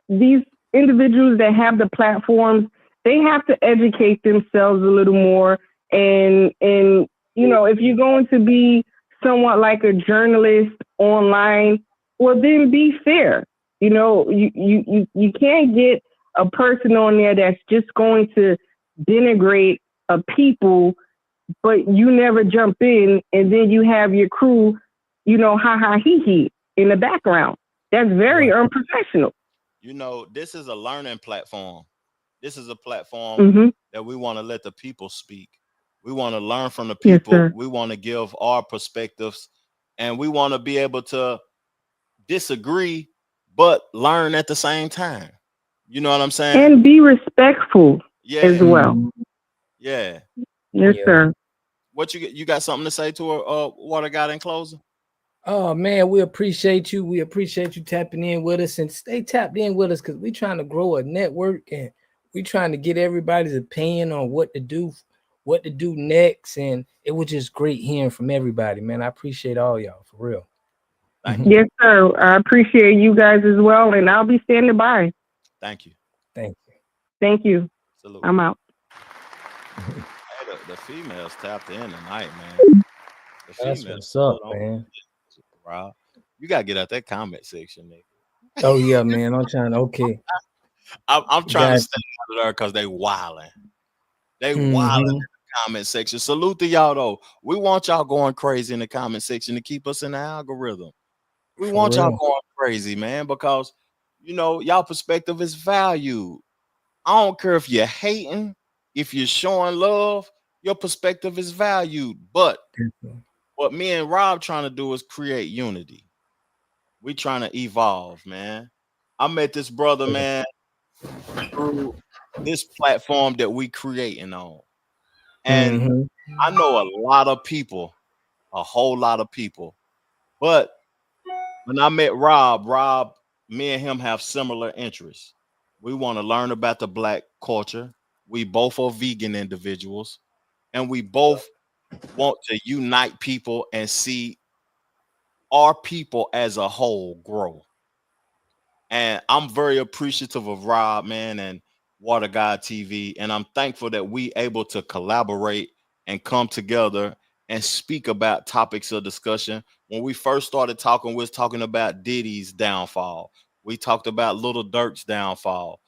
these individuals that have the platforms, they have to educate themselves a little more. And if you're going to be somewhat like a journalist online, well, then be fair. You can't get a person on there that's just going to denigrate a people, but you never jump in, and then you have your crew, ha ha he he in the background. That's very unprofessional. This is a learning platform. This is a platform that we want to let the people speak. We want to learn from the people. Yes, we want to give our perspectives, and we want to be able to disagree, but learn at the same time. You know what I'm saying? And be respectful as well. Yeah. Yes, sir. What you got something to say to her, Water God, in closing? Oh man, we appreciate you. We appreciate you tapping in with us, and stay tapped in with us, because we're trying to grow a network, and we're trying to get everybody's opinion on what to do what to do next. And it was just great hearing from everybody, man. I appreciate all y'all, for real. Yes, sir. I appreciate you guys as well, and I'll be standing by. Thank you. Thank you. Thank you. Salute. I'm out. Hey, the females tapped in tonight, man. The That's females. what's up, man. Rob, you gotta get out that comment section, nigga. Oh yeah, man. I'm trying to, okay. I'm trying to Guys. stay out of there because they wilding. They Mhm. wilding in the comment section. Salute to y'all though. We want y'all going crazy in the comment section to keep us in the algorithm. We want y'all going crazy, man, because you know y'all perspective is valued. I don't care if you're hating, if you're showing love, your perspective is valued. But what me and Rob trying to do is create unity. We trying to evolve, man. I met this brother, man, through this platform that we creating on. And I know a lot of people, a whole lot of people. But when I met Rob, me and him have similar interests. We want to learn about the Black culture. We both are vegan individuals, and we both want to unite people and see our people as a whole grow. And I'm very appreciative of Rob, man, and Water God TV. And I'm thankful that we able to collaborate and come together and speak about topics of discussion. When we first started talking, we was talking about Diddy's downfall. We talked about Little Durk's downfall.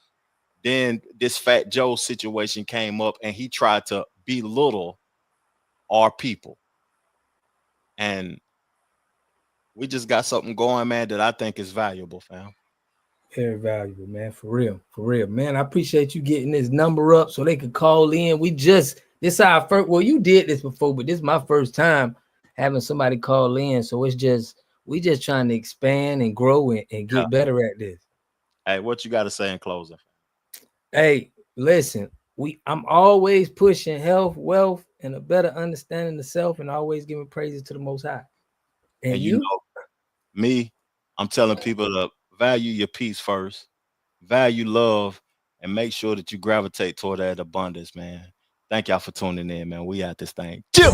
Then this Fat Joe situation came up and he tried to belittle our people. And we just got something going, man, that I think is valuable, fam. Very valuable, man. For real, man. I appreciate you getting this number up so they could call in. This is our first, well, you did this before, but this is my first time having somebody call in. So we just trying to expand and grow and get better at this. Hey, what you got to say in closing? Hey, listen, I'm always pushing health, wealth, and a better understanding of self, and always giving praises to the Most High. And you know, me, I'm telling people to value your peace first, value love, and make sure that you gravitate toward that abundance, man. Thank y'all for tuning in, man. We out this thing. Chill.